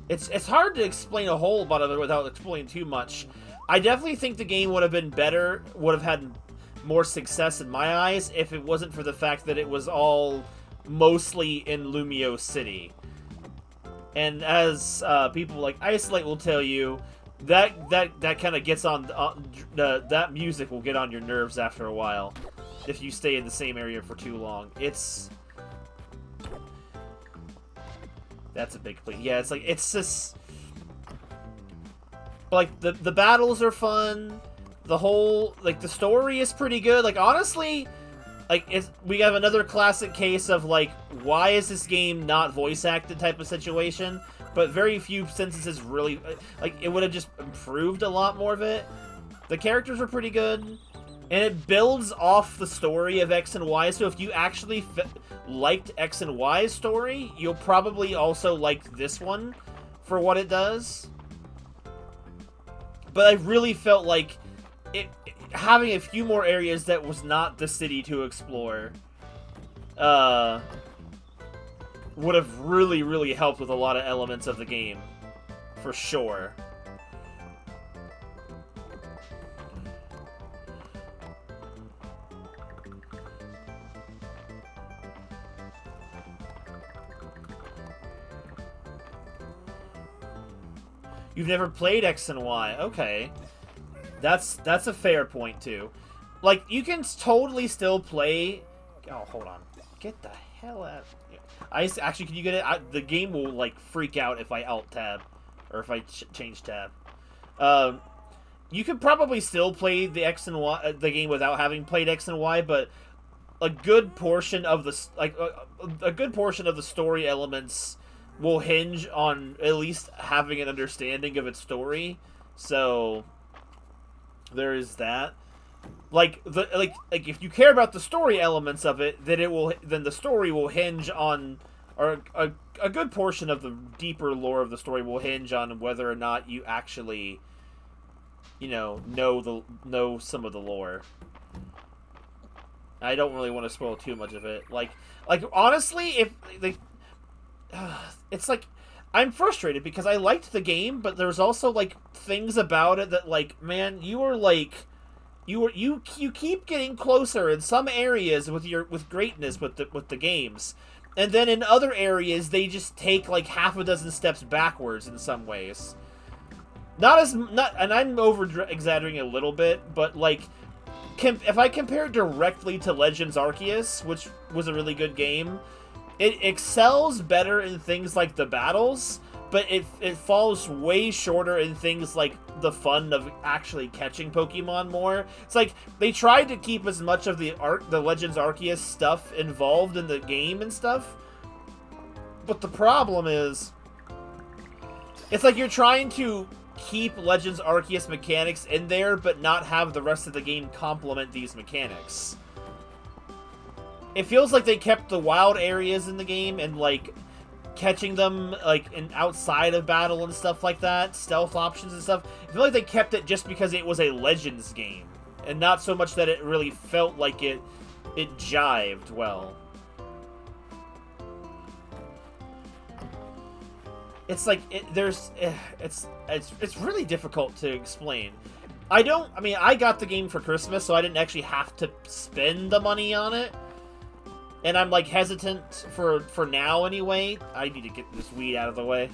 It's hard to explain a whole lot of it without explaining too much. I definitely think the game would have been better, would have had more success in my eyes if it wasn't for the fact that it was all mostly in Lumio City. And as people like Isolate will tell you, that kind of gets on that music will get on your nerves after a while if you stay in the same area for too long. That's a big plea. Yeah, it's just like the battles are fun. The whole, like, the story is pretty good. Like, honestly, like, we have another classic case of, like, why is this game not voice acted type of situation, but very few instances really, like, it would have just improved a lot more of it. The characters are pretty good, and it builds off the story of X and Y, so if you actually liked X and Y's story, you'll probably also like this one for what it does. But I really felt like having a few more areas that was not the city to explore would have really, really helped with a lot of elements of the game. For sure. You've never played X and Y. Okay. That's a fair point, too. Like, you can totally still play... Oh, hold on. Get the hell out... Actually, can you get it? The game will, like, freak out if I Alt-Tab. Or if I change tab. You could probably still play the X and Y... the game without having played X and Y, but... a good portion of the... a good portion of the story elements... will hinge on at least having an understanding of its story. So there is that. Like if you care about the story elements of it, then the story will hinge on, or a good portion of the deeper lore of the story will hinge on whether or not you actually, know some of the lore. I don't really want to spoil too much of it. Like honestly, if it's like I'm frustrated because I liked the game, but there's also like things about it that, like, man, you keep getting closer in some areas with greatness with the games, and then in other areas they just take like half a dozen steps backwards in some ways. And I'm over exaggerating a little bit, but like if I compare it directly to Legends Arceus, which was a really good game, it excels better in things like the battles, but it falls way shorter in things like the fun of actually catching Pokemon more. It's like they tried to keep as much of the Legends Arceus stuff involved in the game and stuff, but the problem is, it's like you're trying to keep Legends Arceus mechanics in there, but not have the rest of the game complement these mechanics. It feels like they kept the wild areas in the game and, like, catching them, like, outside of battle and stuff like that, stealth options and stuff. I feel like they kept it just because it was a Legends game, and not so much that it really felt like it jived well. It's like, it's really difficult to explain. I got the game for Christmas, so I didn't actually have to spend the money on it. And I'm, like, hesitant for now, anyway. I need to get this weed out of the way.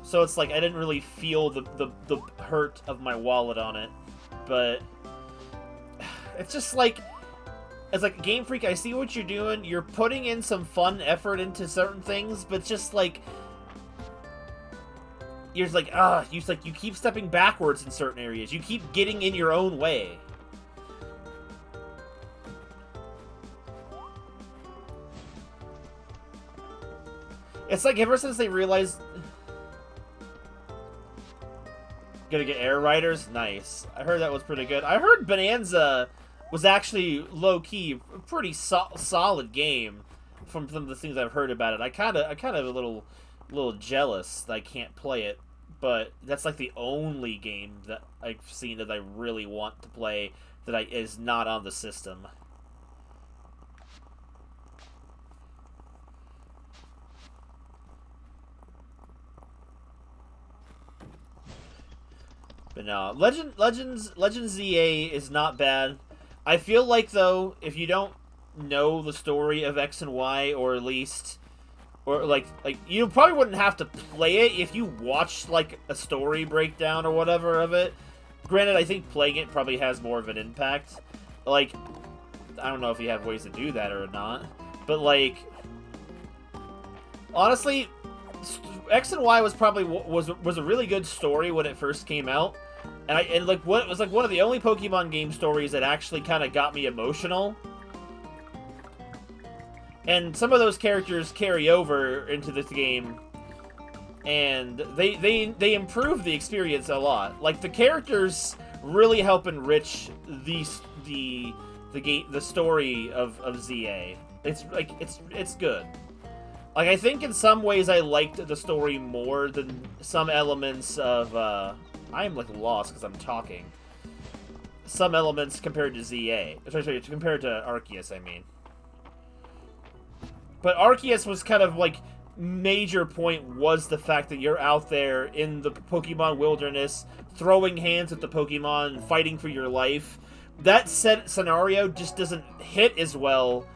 So it's like, I didn't really feel the hurt of my wallet on it. But it's just like, it's like, Game Freak, I see what you're doing. You're putting in some fun effort into certain things, but just like, you're just like, you keep stepping backwards in certain areas. You keep getting in your own way. It's like, ever since they realized... Gonna get Air Riders? Nice. I heard that was pretty good. I heard Bonanza was actually, low-key, a pretty solid game from some of the things I've heard about it. I kind of a little jealous that I can't play it. But that's like the only game that I've seen that I really want to play that is not on the system. But no, Legends ZA is not bad. I feel like, though, if you don't know the story of X and Y, or at least... Or, like, you probably wouldn't have to play it if you watched, like, a story breakdown or whatever of it. Granted, I think playing it probably has more of an impact. Like, I don't know if you have ways to do that or not. But, like, honestly, X and Y was probably was a really good story when it first came out. And like what it was like one of the only Pokemon game stories that actually kind of got me emotional. And some of those characters carry over into this game, and they improve the experience a lot. Like the characters really help enrich the story of ZA. It's like it's good. Like I think in some ways I liked the story more than some elements of I'm like lost because I'm talking. Some elements compared to ZA. Sorry, compared to Arceus, I mean. But Arceus was kind of like major point was the fact that you're out there in the Pokemon wilderness, throwing hands at the Pokemon, fighting for your life. That scenario just doesn't hit as well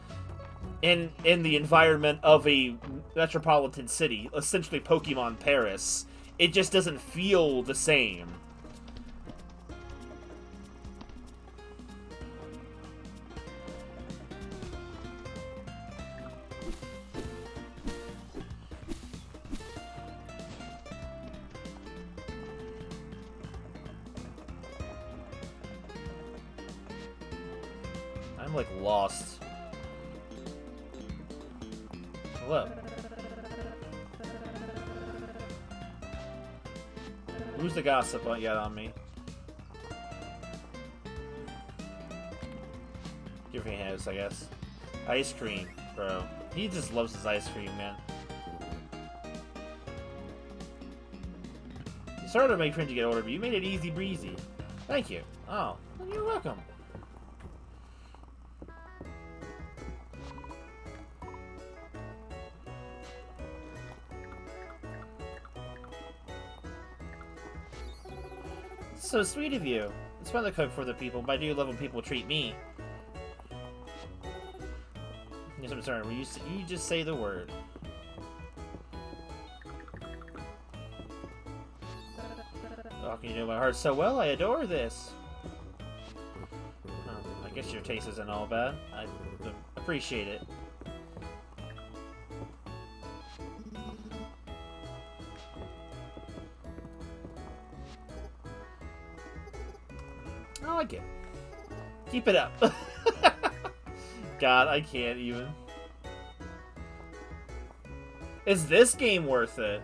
in the environment of a metropolitan city, essentially Pokemon Paris. It just doesn't feel the same. I'm like lost. Hello. Who's the gossip yet on me? Give me hands, I guess. Ice cream, bro. He just loves his ice cream, man. You started to make friends to get older, but you made it easy breezy. Thank you. Oh, well, you're welcome. So sweet of you. It's fun to cook for the people, but I do love when people treat me. Yes, I'm sorry. You just say the word. Oh, can you know my heart so well? I adore this. I guess your taste isn't all bad. I appreciate it. I like it. Keep it up. God, I can't even. Is this game worth it?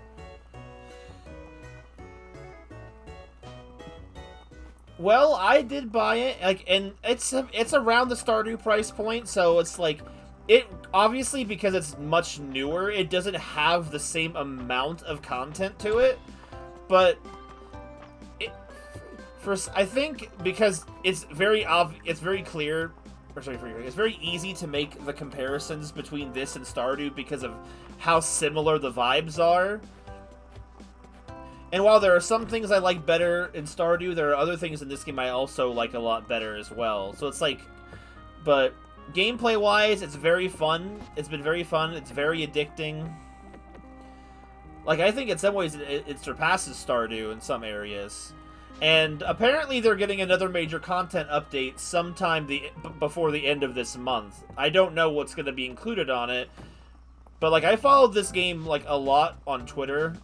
Well, I did buy it, like, and it's around the Stardew price point, so it's like, it obviously because it's much newer, it doesn't have the same amount of content to it, but I think because it's very clear, or sorry, it's very easy to make the comparisons between this and Stardew because of how similar the vibes are. And while there are some things I like better in Stardew, there are other things in this game I also like a lot better as well. So it's like, but gameplay-wise, it's very fun. It's been very fun. It's very addicting. Like, I think in some ways it surpasses Stardew in some areas. And apparently they're getting another major content update sometime before the end of this month. I don't know what's going to be included on it. But, like, I followed this game, like, a lot on Twitter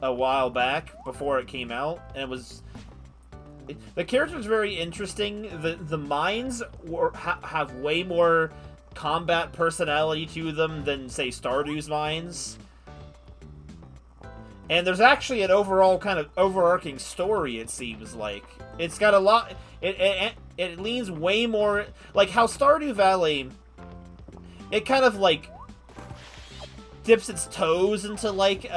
a while back before it came out. And it was... The character's very interesting. The mines have way more combat personality to them than, say, Stardew's mines. And there's actually an overall kind of overarching story, it seems like. It's got a lot... It leans way more... Like, how Stardew Valley... It kind of, like... dips its toes into, like, it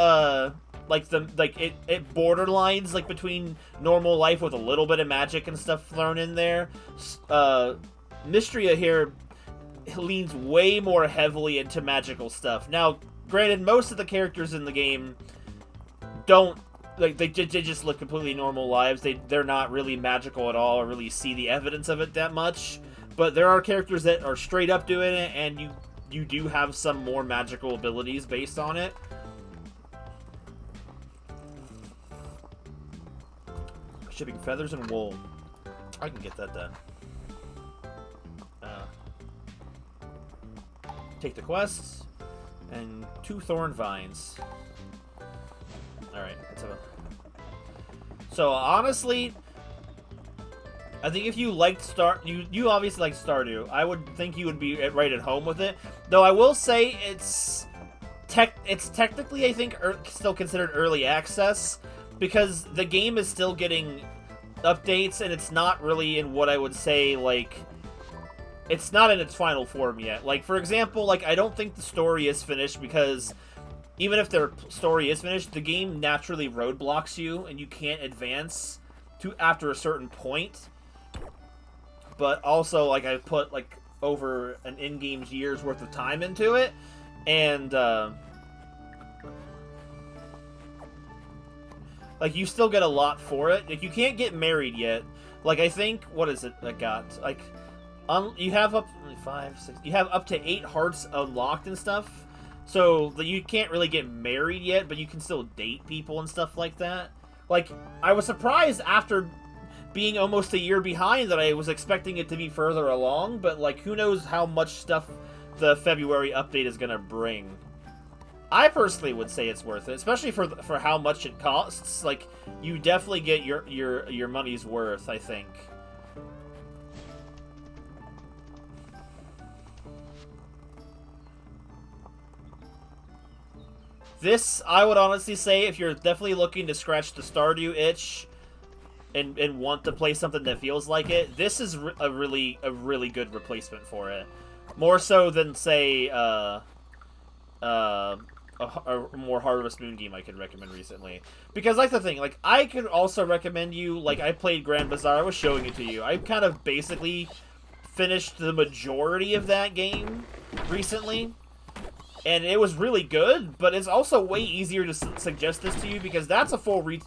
borderlines, like, between normal life with a little bit of magic and stuff thrown in there. Mistria here leans way more heavily into magical stuff. Now, granted, most of the characters in the game... don't, like, they just live completely normal lives. They're not really magical at all or really see the evidence of it that much. But there are characters that are straight up doing it, and you do have some more magical abilities based on it. Shipping feathers and wool. I can get that done. Take the quests, and 2 thorn vines. Alright, so honestly, I think if you liked you obviously like Stardew. I would think you would be right at home with it. Though I will say it's technically, I think, still considered early access because the game is still getting updates and it's not really in what I would say, like, it's not in its final form yet. Like, for example, like, I don't think the story is finished because even if their story is finished, the game naturally roadblocks you and you can't advance to after a certain point. But also, like, I put, like, over an in-game's year's worth of time into it, and, like, you still get a lot for it. Like, you can't get married yet. Like, I think, what is it that got? Like, you have up 5, 6. You have up to 8 hearts unlocked and stuff. So you can't really get married yet, but you can still date people and stuff like that. Like, I was surprised after being almost a year behind that I was expecting it to be further along, but, like, who knows how much stuff the February update is gonna bring. I personally would say it's worth it, especially for how much it costs. Like, you definitely get your money's worth, I think. This, I would honestly say, if you're definitely looking to scratch the Stardew itch and want to play something that feels like it, this is a really good replacement for it. More so than, say, a more Harvest Moon game I could recommend recently. Because, like, the thing, like, I could also recommend you, like, I played Grand Bazaar, I was showing it to you. I kind of basically finished the majority of that game recently. And it was really good, but it's also way easier to suggest this to you because that's a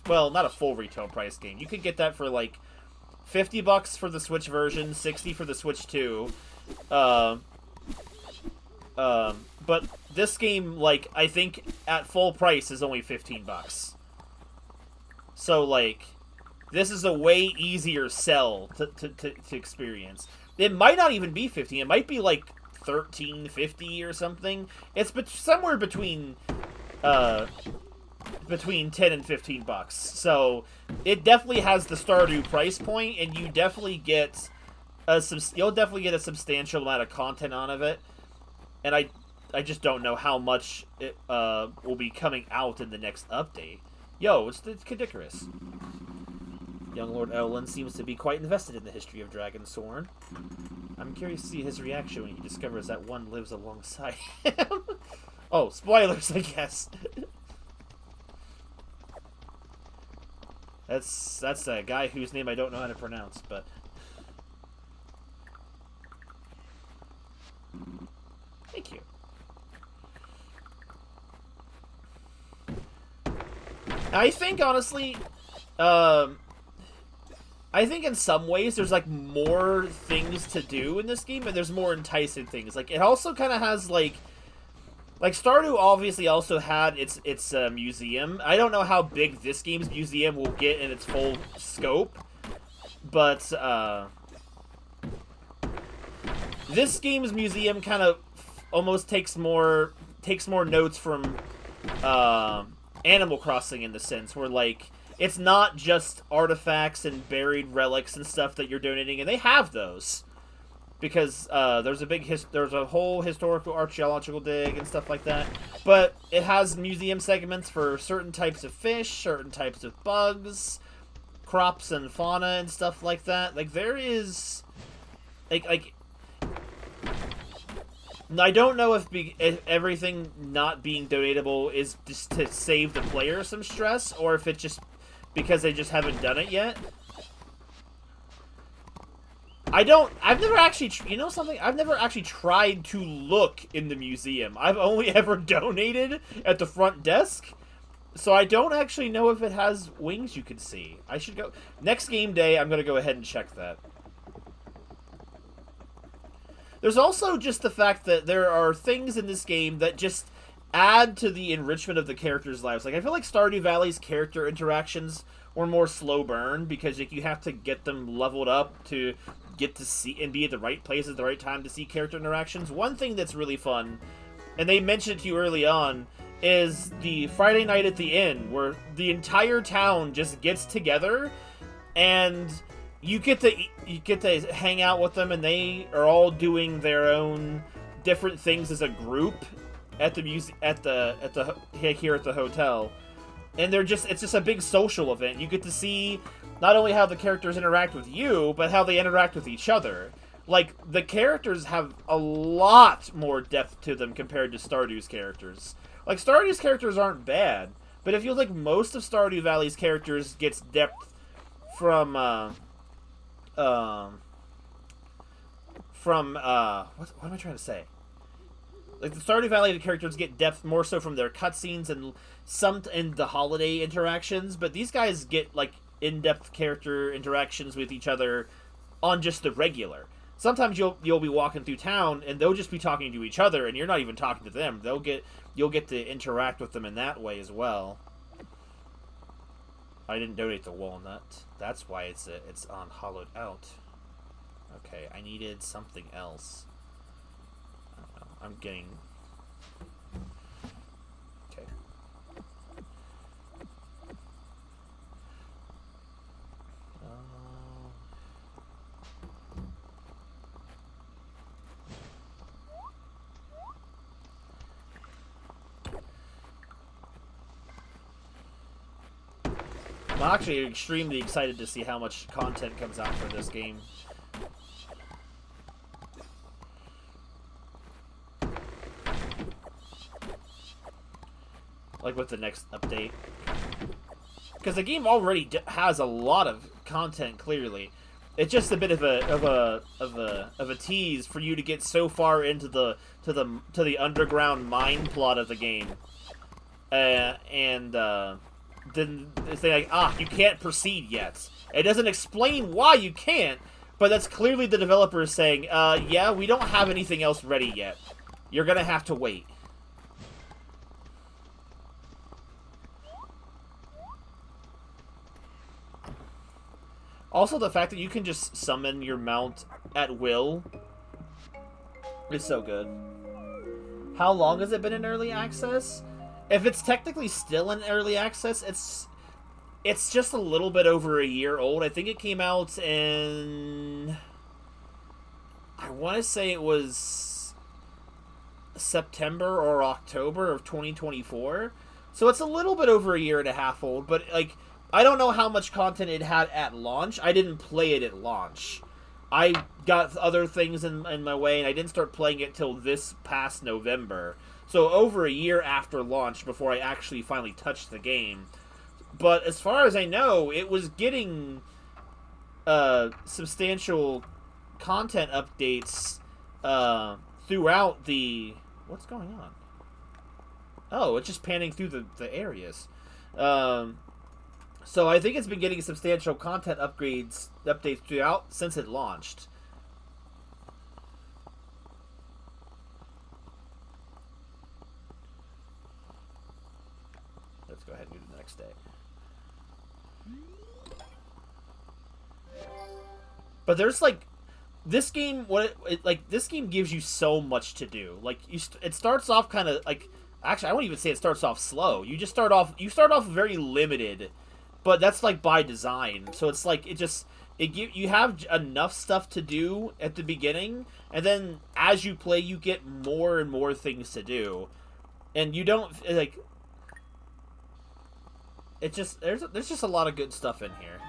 well, not a full retail price game. You could get that for like $50 for the Switch version, $60 for the Switch 2. But this game, like, I think at full price is only $15. So, like, this is a way easier sell to experience. It might not even be 15. It might be like $13.50 or something. It's somewhere between 10 and $15. So it definitely has the Stardew price point, and you definitely get you'll definitely get a substantial amount of content out of it. And I just don't know how much it will be coming out in the next update. Yo, it's the Kadikarus. Young Lord Elwyn seems to be quite invested in the history of Dragonsorn. I'm curious to see his reaction when he discovers that one lives alongside him. Oh, spoilers, I guess. That's a guy whose name I don't know how to pronounce, but... Thank you. I think, honestly, I think in some ways there's, like, more things to do in this game, and there's more enticing things. Like, it also kind of has, like, Stardew obviously also had its museum. I don't know how big this game's museum will get in its full scope, but, this game's museum kind of almost takes more notes from, Animal Crossing in the sense where, like, it's not just artifacts and buried relics and stuff that you're donating, and they have those. Because there's a whole historical archaeological dig and stuff like that. But it has museum segments for certain types of fish, certain types of bugs, crops and fauna and stuff like that. Like, there is... Like I don't know if everything not being donatable is just to save the player some stress, or if it's just because they just haven't done it yet. I've never actually, you know something? I've never actually tried to look in the museum. I've only ever donated at the front desk. So I don't actually know if it has wings you can see. I should go, next game day, I'm going to go ahead and check that. There's also just the fact that there are things in this game that just add to the enrichment of the characters' lives. Like, I feel like Stardew Valley's character interactions were more slow burn because, like, you have to get them leveled up to get to see and be at the right place at the right time to see character interactions. One thing that's really fun, and they mentioned it to you early on, is the Friday night at the inn where the entire town just gets together and you get to hang out with them, and they are all doing their own different things as a group at the here at the hotel, and it's just a big social event. You get to see not only how the characters interact with you, but how they interact with each other. Like, the characters have a lot more depth to them compared to Stardew's characters. Like, Stardew's characters aren't bad, but it feels like most of Stardew Valley's characters gets depth from what am I trying to say? Like, the Stardew Valley characters get depth more so from their cutscenes and some in the holiday interactions, but these guys get, like, in-depth character interactions with each other on just the regular. Sometimes you'll be walking through town and they'll just be talking to each other, and you're not even talking to them. You'll get to interact with them in that way as well. I didn't donate the walnut. That's why it's on hollowed out. Okay, I needed something else. I don't know. I'm getting... Okay. I'm actually extremely excited to see how much content comes out for this game. Like with the next update. Because the game already has a lot of content, clearly. It's just a bit of a tease for you to get so far into the underground mine plot of the game. Then they like, you can't proceed yet. It doesn't explain why you can't, but that's clearly the developers saying, yeah, we don't have anything else ready yet. You're gonna have to wait. Also, the fact that you can just summon your mount at will is so good. How long has it been in early access? If it's technically still in early access, it's just a little bit over a year old. I think it came out in... I want to say it was September or October of 2024. So it's a little bit over a year and a half old, but, like, I don't know how much content it had at launch. I didn't play it at launch. I got other things in my way, and I didn't start playing it till this past November. So over a year after launch before I actually finally touched the game. But as far as I know, it was getting substantial content updates throughout the... What's going on? Oh, it's just panning through the areas. So I think it's been getting substantial content updates throughout since it launched. Let's go ahead and do the next day. But there's like this game. This game gives you so much to do. Like it starts off kind of like actually I won't even say it starts off slow. You start off very limited, but that's like by design. So it's like you have enough stuff to do at the beginning, and then as you play, you get more and more things to do, and you don't like. It just there's just a lot of good stuff in here.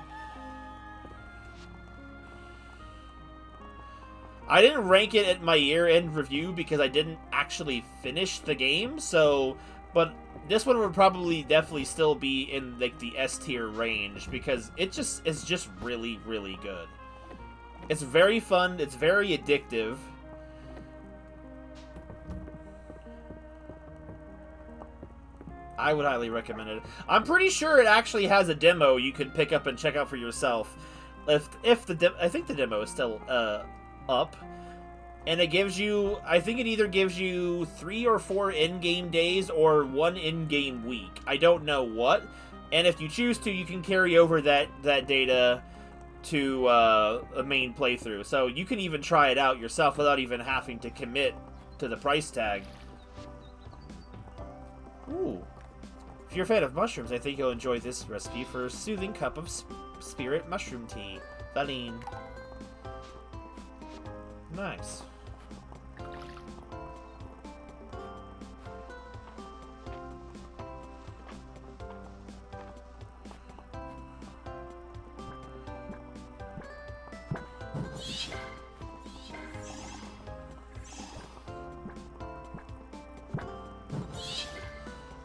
I didn't rank it at my year-end review because I didn't actually finish the game. So, but this one would probably definitely still be in like the S tier range because it's just really really good. It's very fun. It's very addictive. I would highly recommend it. I'm pretty sure it actually has a demo you can pick up and check out for yourself. I think the demo is still up, and it gives you. I think it either gives you 3 or 4 in-game days or 1 in-game week. I don't know what. And if you choose to, you can carry over that data to a main playthrough. So you can even try it out yourself without even having to commit to the price tag. Ooh. If you're a fan of mushrooms, I think you'll enjoy this recipe for a soothing cup of spirit mushroom tea. Valine. Nice.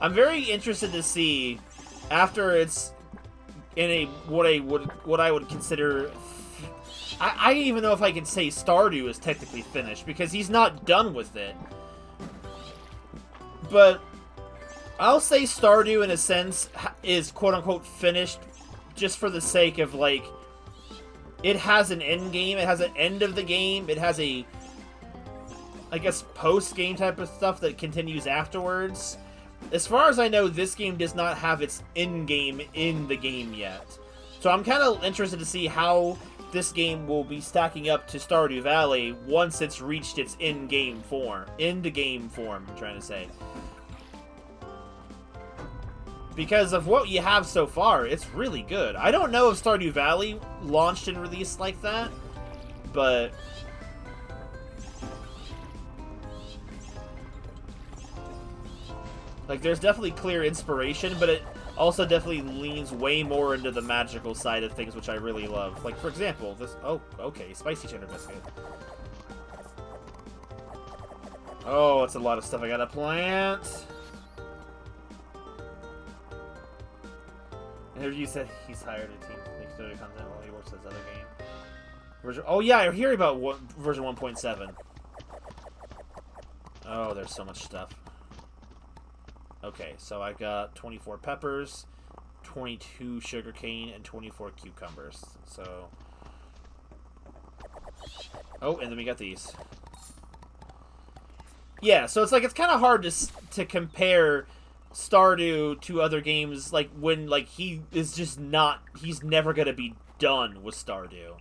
I'm very interested to see after it's in a what I would consider. I don't even know if I can say Stardew is technically finished because he's not done with it. But I'll say Stardew in a sense is quote unquote finished just for the sake of like it has an end game, it has an end of the game, it has a I guess post game type of stuff that continues afterwards. As far as I know, this game does not have its end game in the game yet. So I'm kind of interested to see how this game will be stacking up to Stardew Valley once it's reached its end-game form. End-game form, I'm trying to say. Because of what you have so far, it's really good. I don't know if Stardew Valley launched and released like that, but like, there's definitely clear inspiration, but it also definitely leans way more into the magical side of things, which I really love. Like, for example, this... Oh, okay, spicy cheddar biscuit. Oh, it's a lot of stuff I gotta plant. And you said he's hired a team to make studio content while he works on his other game. Oh, yeah, I hear about version 1.7. Oh, there's so much stuff. Okay, so I got 24 peppers, 22 sugarcane, and 24 cucumbers. So, oh, and then we got these. Yeah, so it's like it's kind of hard to compare Stardew to other games. Like when like he is just not, he's never gonna be done with Stardew.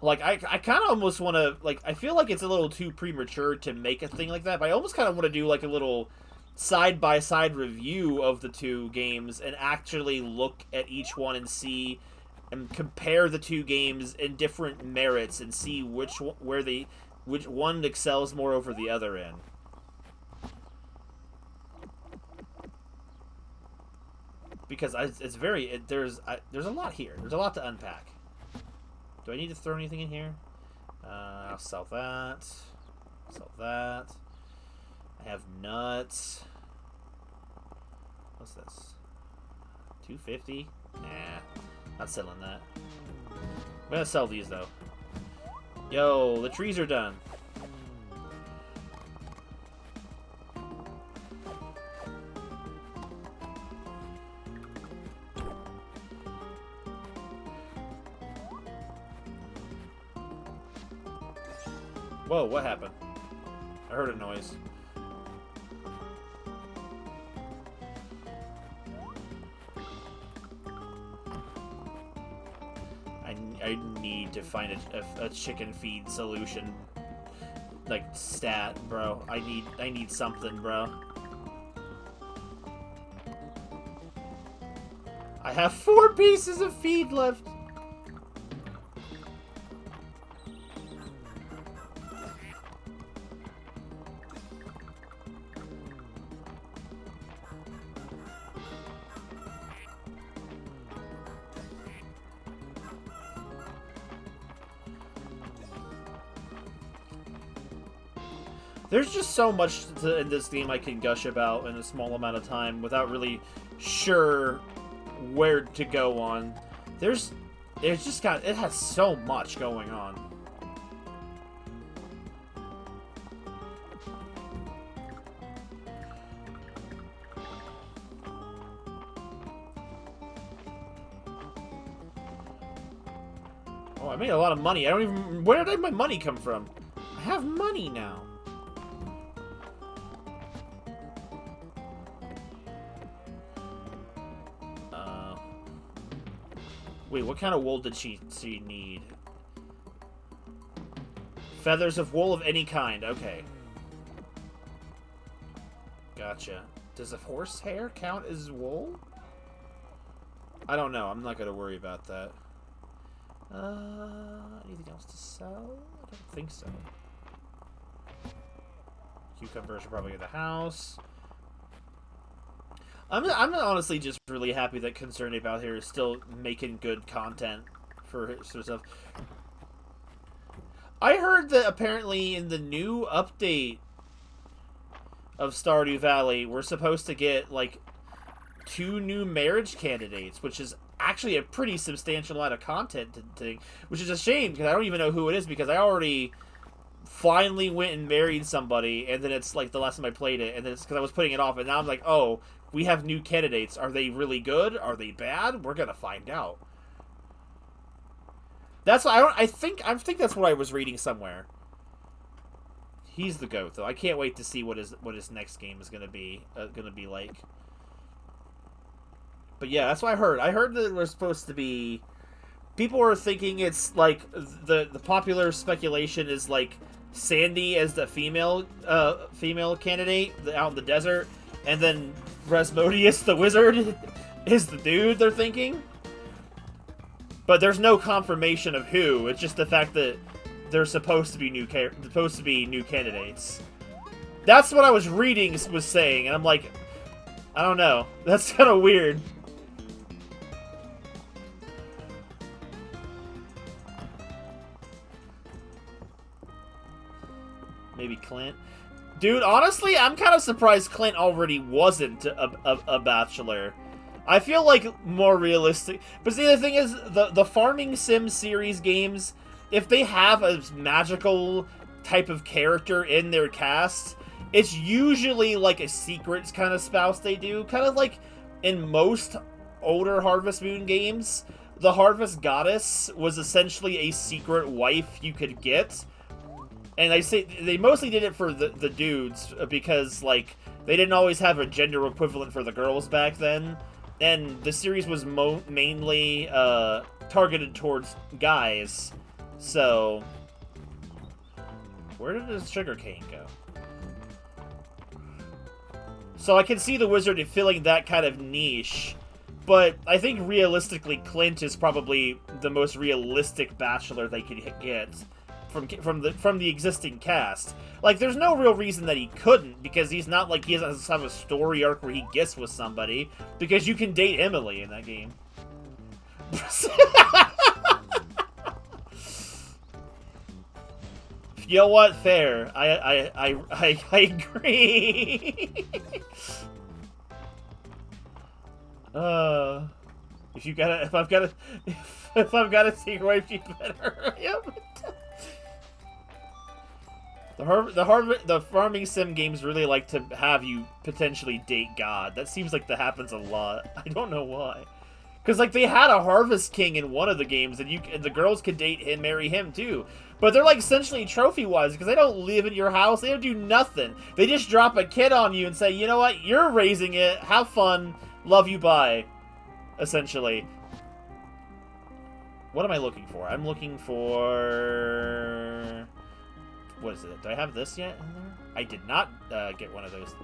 Like, I kind of almost want to, like, I feel like it's a little too premature to make a thing like that, but I almost kind of want to do, like, a little side-by-side review of the two games and actually look at each one and see, and compare the two games in different merits and see which one excels more over the other in. Because there's a lot here. There's a lot to unpack. Do I need to throw anything in here? I'll sell that. Sell that. I have nuts. What's this? 250? Nah, not selling that. I'm gonna sell these though. Yo, the trees are done. Whoa, what happened? I heard a noise. I need to find a chicken feed solution. Like, stat, bro. I need something, bro. I have 4 pieces of feed left. There's just so much in this game I can gush about in a small amount of time without really sure where to go on. It has so much going on. Oh, I made a lot of money. Where did my money come from? I have money now. Wait, what kind of wool did she need? Feathers of wool of any kind. Okay. Gotcha. Does a horse hair count as wool? I don't know. I'm not going to worry about that. Anything else to sell? I don't think so. Cucumbers are probably in the house. I'm honestly just really happy that Concerned Ape out here is still making good content for stuff. I heard that apparently in the new update of Stardew Valley, we're supposed to get, like, 2 new marriage candidates, which is actually a pretty substantial amount of content to which is a shame, because I don't even know who it is, because I already finally went and married somebody, and then it's, like, the last time I played it, and then it's because I was putting it off, and now I'm like, oh, we have new candidates. Are they really good? Are they bad? We're gonna find out. That's what I think that's what I was reading somewhere. He's the GOAT, though. I can't wait to see what his next game is gonna be like. But yeah, that's what I heard. I heard that it was supposed to be. People were thinking it's like the popular speculation is like Sandy as the female candidate out in the desert, and then Rasmodius the wizard is the dude they're thinking. But there's no confirmation of who. It's just the fact that there's supposed to be new candidates. That's what I was reading was saying, and I'm like, I don't know. That's kind of weird. Maybe Clint. Dude, honestly, I'm kind of surprised Clint already wasn't a bachelor. I feel like more realistic. But see, the thing is, the Farming Sim series games, if they have a magical type of character in their cast, it's usually like a secret kind of spouse they do. Kind of like in most older Harvest Moon games, the Harvest Goddess was essentially a secret wife you could get. And I say they mostly did it for the dudes because, like, they didn't always have a gender equivalent for the girls back then. And the series was mainly targeted towards guys. So, where did the sugarcane go? So I can see the wizard filling that kind of niche. But I think realistically, Clint is probably the most realistic bachelor they could get from the existing cast. Like, there's no real reason that he couldn't, because he's not like he doesn't have a story arc where he gets with somebody, because you can date Emily in that game. You know what? Fair. I agree. If I've got a secret wife, you better. The Farming Sim games really like to have you potentially date God. That seems like that happens a lot. I don't know why. Because, like, they had a Harvest King in one of the games, and the girls could date him, marry him, too. But they're, like, essentially trophy-wise, because they don't live in your house. They don't do nothing. They just drop a kid on you and say, you know what? You're raising it. Have fun. Love you. Bye. Essentially. What am I looking for? I'm looking for... What is it? Do I have this yet in there? I did not get one of those.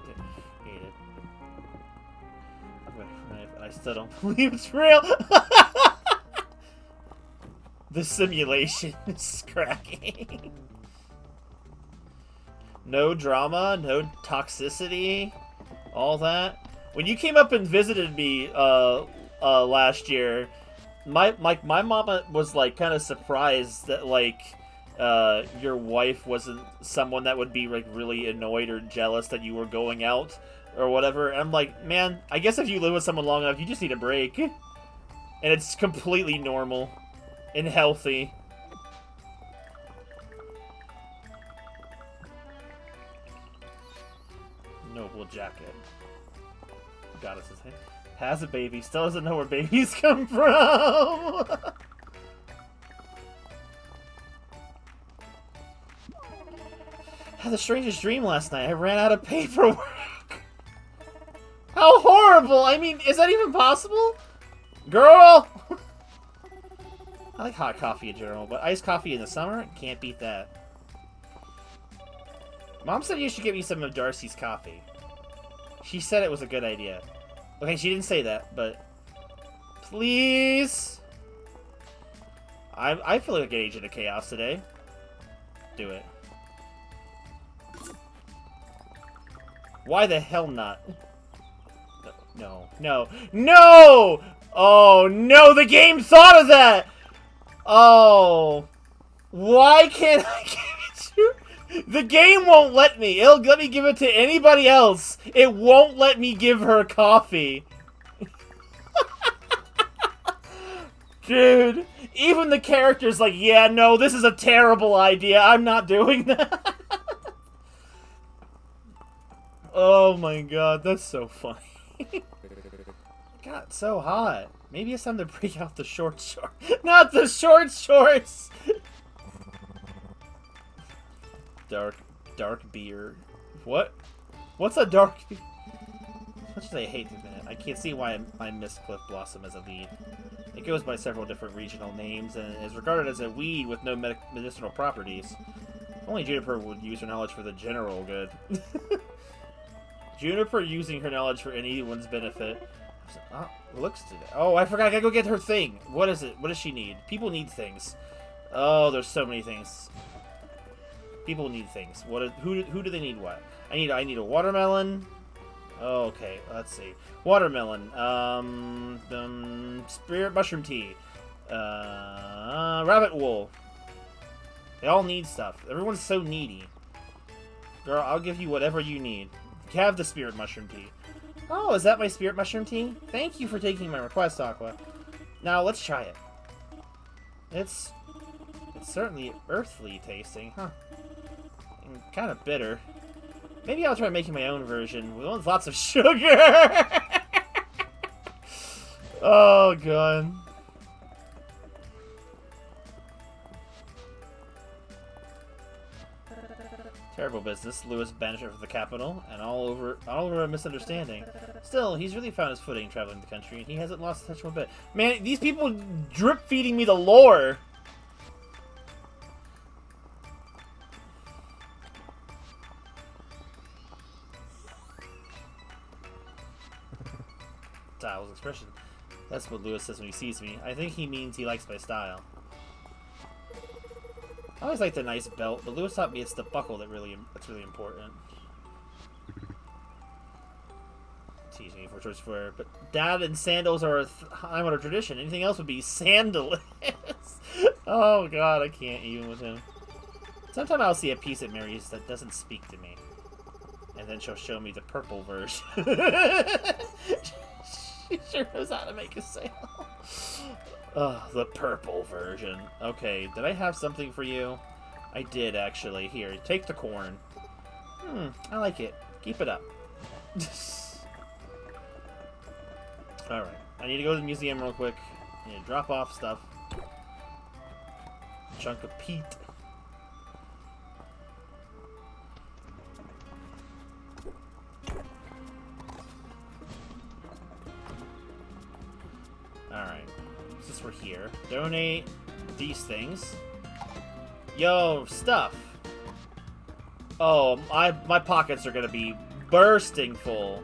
I still don't believe it's real. The simulation is cracking. No drama, no toxicity, all that. When you came up and visited me last year, my mama was like kind of surprised that like your wife wasn't someone that would be like really annoyed or jealous that you were going out or whatever. And I'm like, man, I guess if you live with someone long enough, you just need a break. And it's completely normal and healthy. Noble jacket. Goddess's hand. Has a baby, still doesn't know where babies come from. Had the strangest dream last night. I ran out of paperwork. How horrible! I mean, is that even possible? Girl! I like hot coffee in general, but iced coffee in the summer? Can't beat that. Mom said you should get me some of Darcy's coffee. She said it was a good idea. Okay, she didn't say that, but Please. I feel like an agent of chaos today. Do it. Why the hell not? No, no, no! Oh, no, the game thought of that! Oh. Why can't I give it to... The game won't let me. It'll let me give it to anybody else. It won't let me give her coffee. Dude, even the character's like, yeah, no, this is a terrible idea. I'm not doing that. Oh my god, that's so funny. It got so hot. Maybe it's time to break out the short shorts. Not the short shorts! Dark beer. What? What's a dark beer? As much as I hate to admit it, I can't see why I miss Cliff Blossom as a lead. It goes by several different regional names and is regarded as a weed with no medicinal properties. Only Juniper would use her knowledge for the general good. Juniper using her knowledge for anyone's benefit. Oh, looks to that. Oh, I forgot. I gotta go get her thing. What is it? What does she need? People need things. Oh, there's so many things. People need things. Who do they need what? I need a watermelon. Okay, let's see. Watermelon. Spirit mushroom tea. Rabbit wool. They all need stuff. Everyone's so needy. Girl, I'll give you whatever you need. Have the spirit mushroom tea. Oh, is that my spirit mushroom tea? Thank you for taking my request, Aqua. Now, let's try it. It's certainly earthly tasting, huh? And kind of bitter. Maybe I'll try making my own version with lots of sugar. Oh, God. Terrible business. Lewis banished her from the capital, and all over a misunderstanding. Still, he's really found his footing traveling the country, and he hasn't lost touch one bit. Man, these people drip feeding me the lore. Style's expression. That's what Lewis says when he sees me. I think he means he likes my style. I always liked the nice belt, but Lewis taught me it's the buckle that's really important. Teaching me for choice for, but Dad and sandals are a time of tradition. Anything else would be sandalous. Oh God, I can't even with him. Sometime I'll see a piece at Mary's that doesn't speak to me, and then she'll show me the purple version. She sure knows how to make a sale. Ugh, the purple version. Okay, did I have something for you? I did, actually. Here, take the corn. I like it. Keep it up. Alright, I need to go to the museum real quick. I need to drop off stuff. Chunk of peat. Alright. Since we're here, donate these things. Yo, stuff. Oh, my pockets are gonna be bursting full.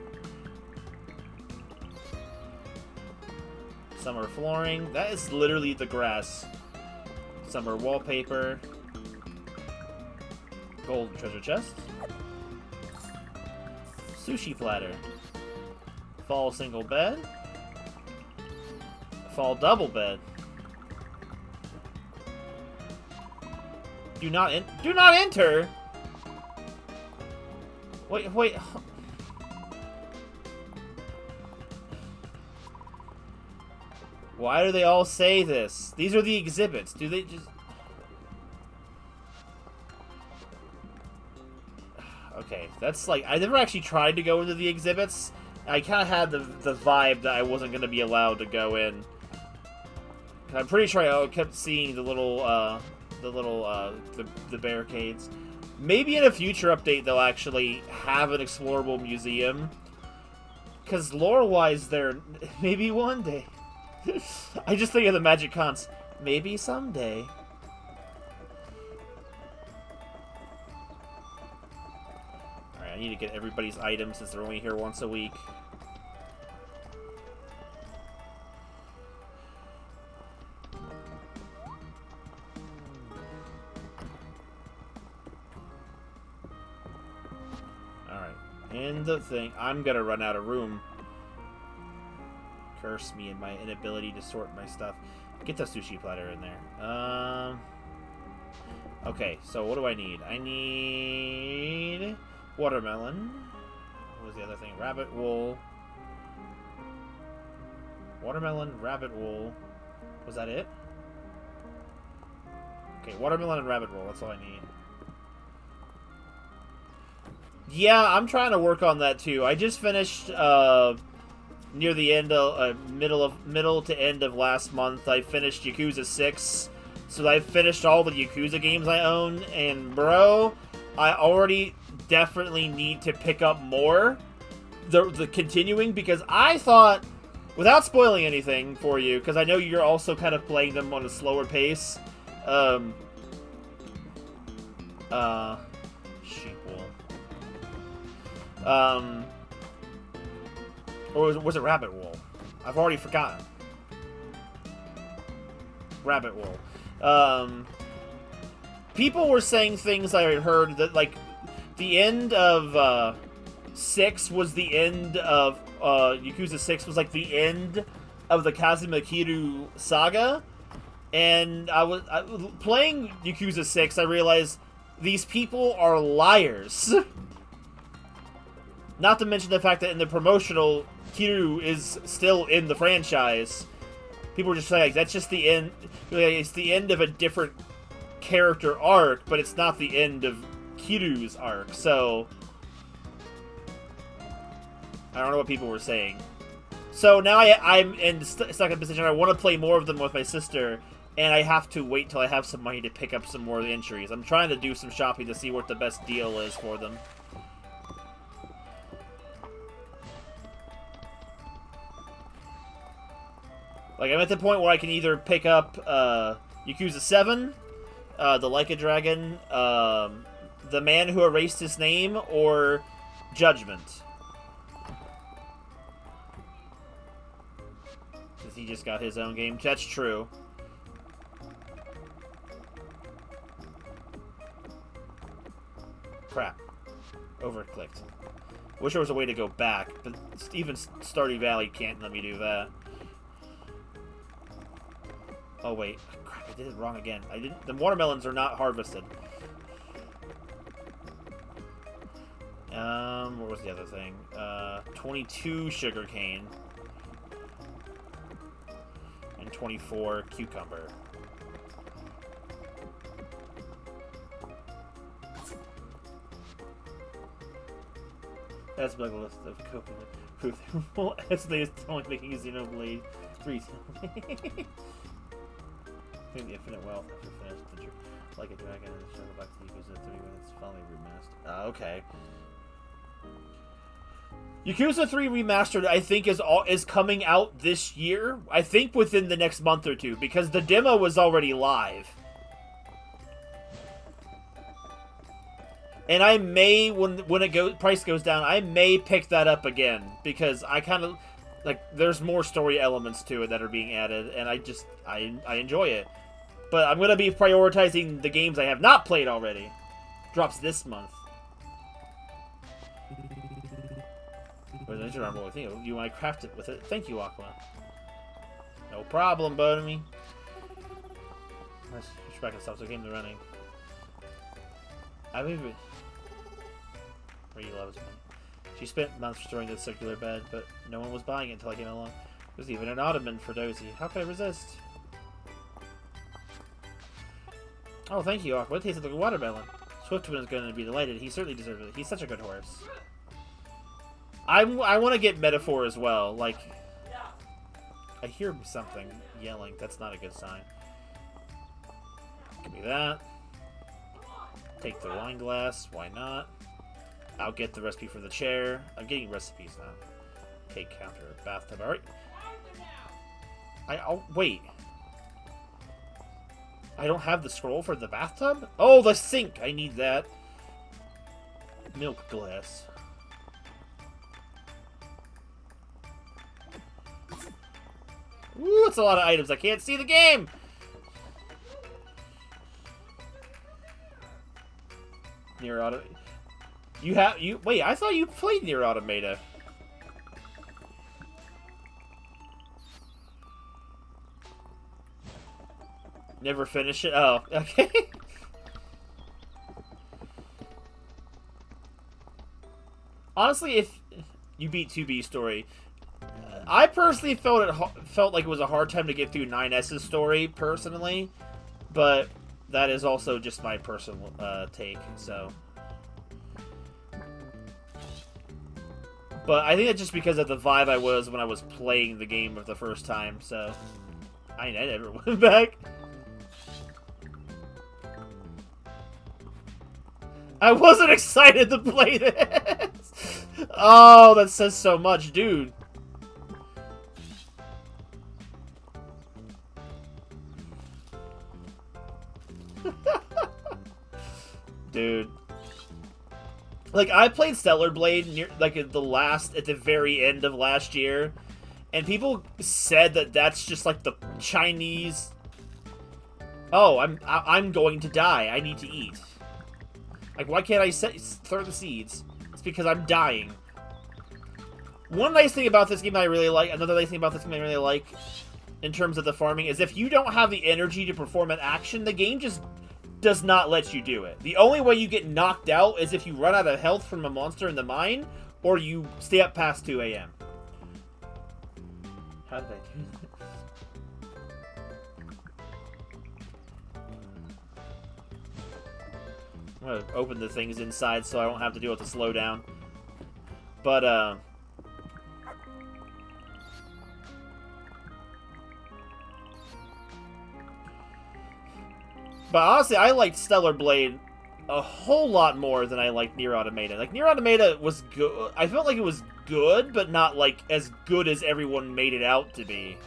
Summer flooring. That is literally the grass. Summer wallpaper. Gold treasure chest. Sushi platter. Fall single bed. Fall double bed. Do not enter. Wait. Why do they all say this? These are the exhibits. Do they just... Okay, that's like... I never actually tried to go into the exhibits. I kind of had the vibe that I wasn't going to be allowed to go in. I'm pretty sure I kept seeing the barricades. Maybe in a future update they'll actually have an explorable museum. Because lore-wise, they're... Maybe one day. I just think of the Magic Cons. Maybe someday. Alright, I need to get everybody's items since they're only here once a week. In the thing. I'm gonna run out of room. Curse me and my inability to sort my stuff. Get the sushi platter in there. Okay, so what do I need? I need watermelon. What was the other thing? Rabbit wool. Watermelon, rabbit wool. Was that it? Okay, watermelon and rabbit wool. That's all I need. Yeah, I'm trying to work on that too. I just finished near the end of middle to end of last month. I finished Yakuza 6. So I finished all the Yakuza games I own, and bro, I already definitely need to pick up more the continuing, because I thought, without spoiling anything for you, because I know you're also kind of playing them on a slower pace. Sheep wool. Or was it rabbit wool? I've already forgotten. Rabbit wool. People were saying things I had heard that, like, the end of 6 was the end of Yakuza 6 was like the end of the Kazuma Kiryu saga, and I was playing Yakuza 6. I realized these people are liars. Not to mention the fact that in the promotional, Kiryu is still in the franchise. People were just saying, like, that's just the end. It's the end of a different character arc, but it's not the end of Kiryu's arc. So I don't know what people were saying. So now I'm stuck in a position where I want to play more of them with my sister, and I have to wait till I have some money to pick up some more of the entries. I'm trying to do some shopping to see what the best deal is for them. Like, I'm at the point where I can either pick up Yakuza 7, the Like a Dragon, The Man Who Erased His Name, or Judgment. Because he just got his own game. That's true. Crap. Overclicked. Wish there was a way to go back, but even Stardew Valley can't let me do that. Oh, wait. Crap, I did it wrong again. The watermelons are not harvested. What was the other thing? 22 sugarcane. And 24 cucumber. That's like a list of coping with proof. Estimate is only making Xenoblade 3. I think the Infinite Wealth after finished the Like a Dragon and shuttle back to the Yakuza 3 when it's finally remastered. Okay. Yakuza 3 Remastered, I think, is coming out this year. I think within the next month or two, because the demo was already live. And I may, when price goes down, I may pick that up again, because I kind of, like, there's more story elements to it that are being added, and I enjoy it. But I'm going to be prioritizing the games I have not played already. Drops this month. You want to craft it with it? Thank you, Aqua. No problem, Bonamy. Let's switch back and stop the game to running. I mean, Ree loves me. She spent months restoring the circular bed, but no one was buying it until I came along. There's even an ottoman for Dozy. How could I resist? Oh, thank you, Aqua. It tasted like a watermelon. Swiftman is going to be delighted. He certainly deserves it. He's such a good horse. I want to get Metaphor as well. Like, I hear something yelling. That's not a good sign. Give me that. Take the wine glass. Why not? I'll get the recipe for the chair. I'm getting recipes now. Cake counter. Bathtub. Alright. I'll wait. I don't have the scroll for the bathtub? Oh, the sink! I need that. Milk glass. Ooh, it's a lot of items. I can't see the game! Near auto... Wait, I thought you played Nier Automata. Never finish it? Oh, okay. Honestly, if you beat 2B story, I personally felt like it was a hard time to get through 9S's story, personally. But that is also just my personal take, so... But I think that's just because of the vibe I was when I was playing the game for the first time, so... I never went back. I wasn't excited to play this! Oh, that says so much, dude. Dude. Like, I played Stellar Blade near, like, at the very end of last year, and people said that that's just, like, the Chinese... Oh, I'm going to die. I need to eat. Like, why can't I throw the seeds? It's because I'm dying. One nice thing about this game that I really like, another nice thing about this game I really like, in terms of the farming, is if you don't have the energy to perform an action, the game just does not let you do it. The only way you get knocked out is if you run out of health from a monster in the mine, or you stay up past 2 a.m. How did I do that? I'm gonna open the things inside so I don't have to deal with the slowdown. But, But honestly, I liked Stellar Blade a whole lot more than I liked Nier Automata. Like, Nier Automata was good. I felt like it was good, but not, like, as good as everyone made it out to be.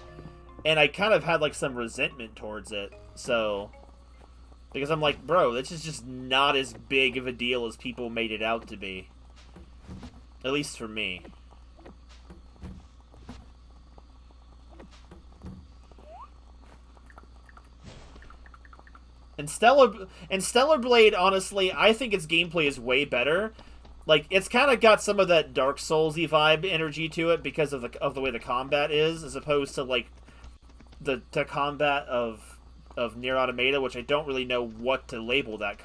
And I kind of had, like, some resentment towards it, so... Because I'm like, bro, this is just not as big of a deal as people made it out to be. At least for me. And Stellar Blade, honestly, I think its gameplay is way better. Like, it's kind of got some of that Dark Souls-y vibe energy to it because of the way the combat is, as opposed to, like, the combat of Nier Automata, which I don't really know what to label that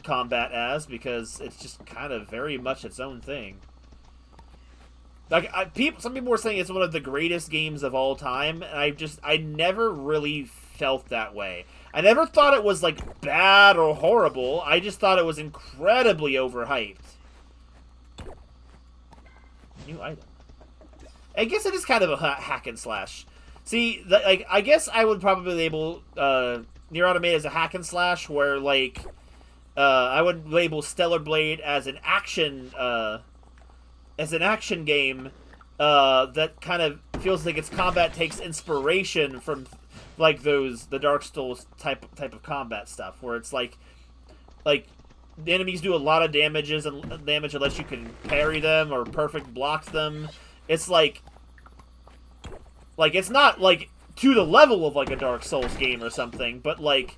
combat as, because it's just kind of very much its own thing. Like, some people were saying it's one of the greatest games of all time, and I never really felt that way. I never thought it was, like, bad or horrible. I just thought it was incredibly overhyped. New item. I guess it is kind of a hack and slash. See, like, I guess I would probably label Nier Automata as a hack and slash, where, like, I would label Stellar Blade as an action game that kind of feels like its combat takes inspiration from, like, the Dark Souls type of combat stuff, where it's like the enemies do a lot of damage unless you can parry them or perfect block them. It's like it's not, like, to the level of, like, a Dark Souls game or something, but, like,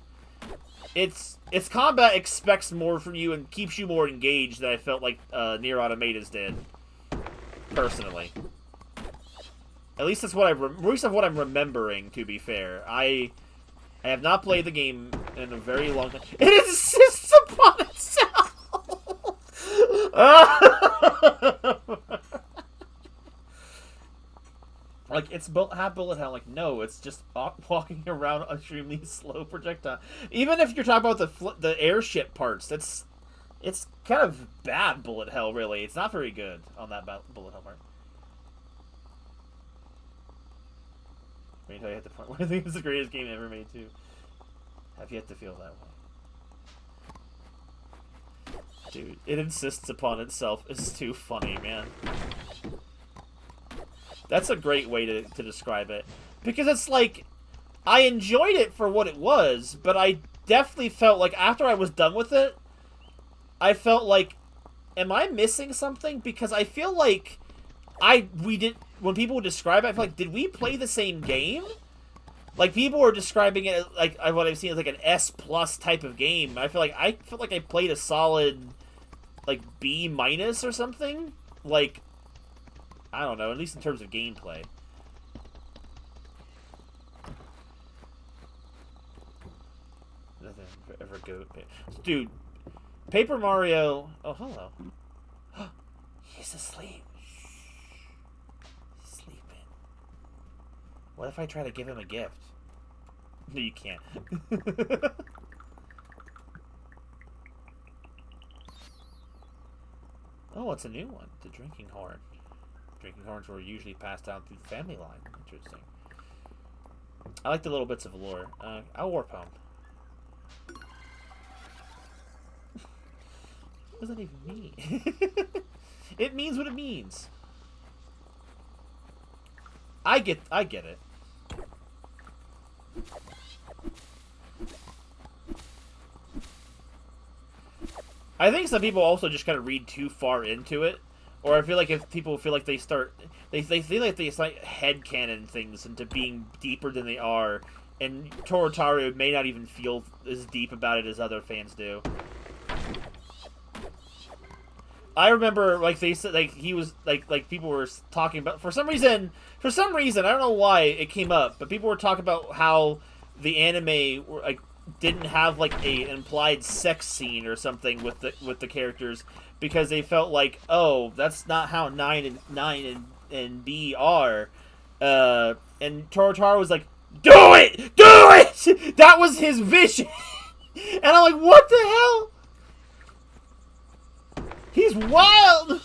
its combat expects more from you and keeps you more engaged than I felt like Nier Automata's did, personally. At least that's what I'm remembering, to be fair. I have not played the game in a very long time. It insists upon itself! Like, it's half bullet hell. Like, no, it's just walking around extremely slow projectile. Even if you're talking about the airship parts, it's kind of bad bullet hell, really. It's not very good on that bullet hell part. Wait until I hit the point where I think it's the greatest game ever made, too. Have yet to feel that way. Dude, it insists upon itself. It's too funny, man. That's a great way to describe it. Because it's like, I enjoyed it for what it was, but I definitely felt like after I was done with it, I felt like, am I missing something? Because I feel like when people would describe it, I feel like, did we play the same game? Like, people were describing it like what I've seen as like an S+ type of game. I felt like I played a solid like B minus or something. Like, I don't know. At least in terms of gameplay. Nothing ever go. Dude, Paper Mario. Oh, hello. He's asleep. He's sleeping. What if I try to give him a gift? No, you can't. Oh, it's a new one. The drinking horn. Drinking horns were usually passed down through the family line. Interesting. I like the little bits of lore. I'll warp home. What does that even mean? It means what it means. I get it. I think some people also just kind of read too far into it, or I feel like if people feel like they feel like they start headcanon things into being deeper than they are, and Torotaru may not even feel as deep about it as other fans do. I remember, like, they said, like, he was, like people were talking about, for some reason, I don't know why it came up, but people were talking about how the anime, like, didn't have, like, an implied sex scene or something with the characters, because they felt like, oh, that's not how 9 and B are, and Torotaru was like, do it! Do it! That was his vision! And I'm like, what the hell? He's wild!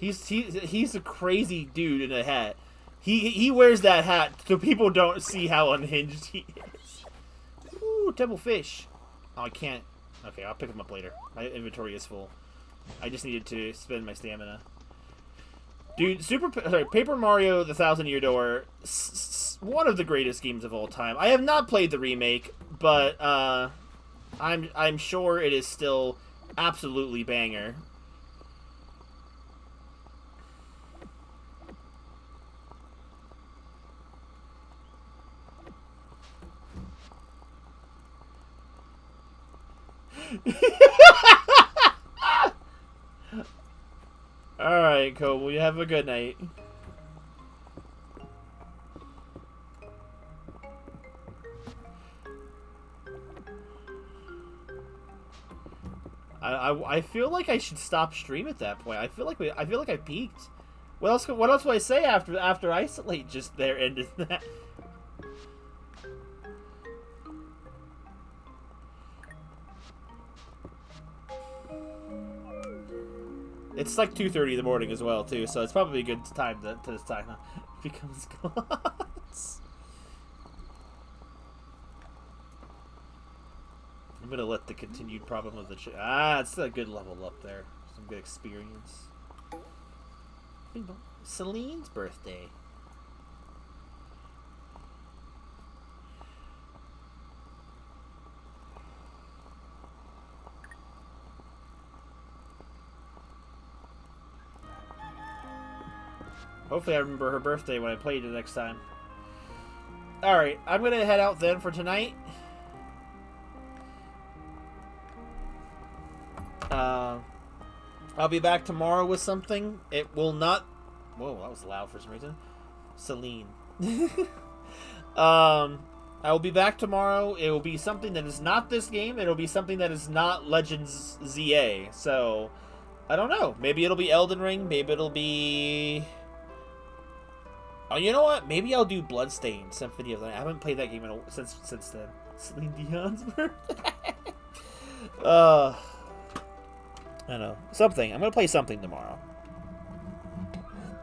He's a crazy dude in a hat. He wears that hat so people don't see how unhinged he is. Ooh, temple fish. Oh, I can't. Okay, I'll pick them up later. My inventory is full. I just needed to spend my stamina. Dude, Paper Mario: The Thousand Year Door, one of the greatest games of all time. I have not played the remake, but I'm sure it is still absolutely banger. Alright, cool. Well, you have a good night. I feel like I should stop stream at that point. I feel like I peaked. What else would I say after Isolate just there ended that? It's like 2:30 in the morning as well, too, so it's probably a good time to this time becomes gods. I'm gonna let the continued problem of the it's a good level up there. Some good experience. Celine's birthday. Hopefully I remember her birthday when I play it next time. Alright, I'm going to head out then for tonight. I'll be back tomorrow with something. It will not... Whoa, that was loud for some reason. Celine. I will be back tomorrow. It will be something that is not this game. It will be something that is not Legends ZA. So, I don't know. Maybe it'll be Elden Ring. Maybe it'll be... Oh, you know what? Maybe I'll do Bloodstained Symphony of the Night. I haven't played that game since then. Celine Dion's birthday. I don't know. Something. I'm going to play something tomorrow.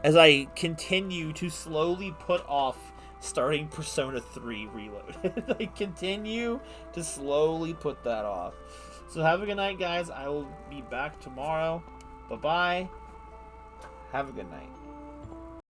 As I continue to slowly put off starting Persona 3 Reload. I continue to slowly put that off. So have a good night, guys. I will be back tomorrow. Bye-bye. Have a good night.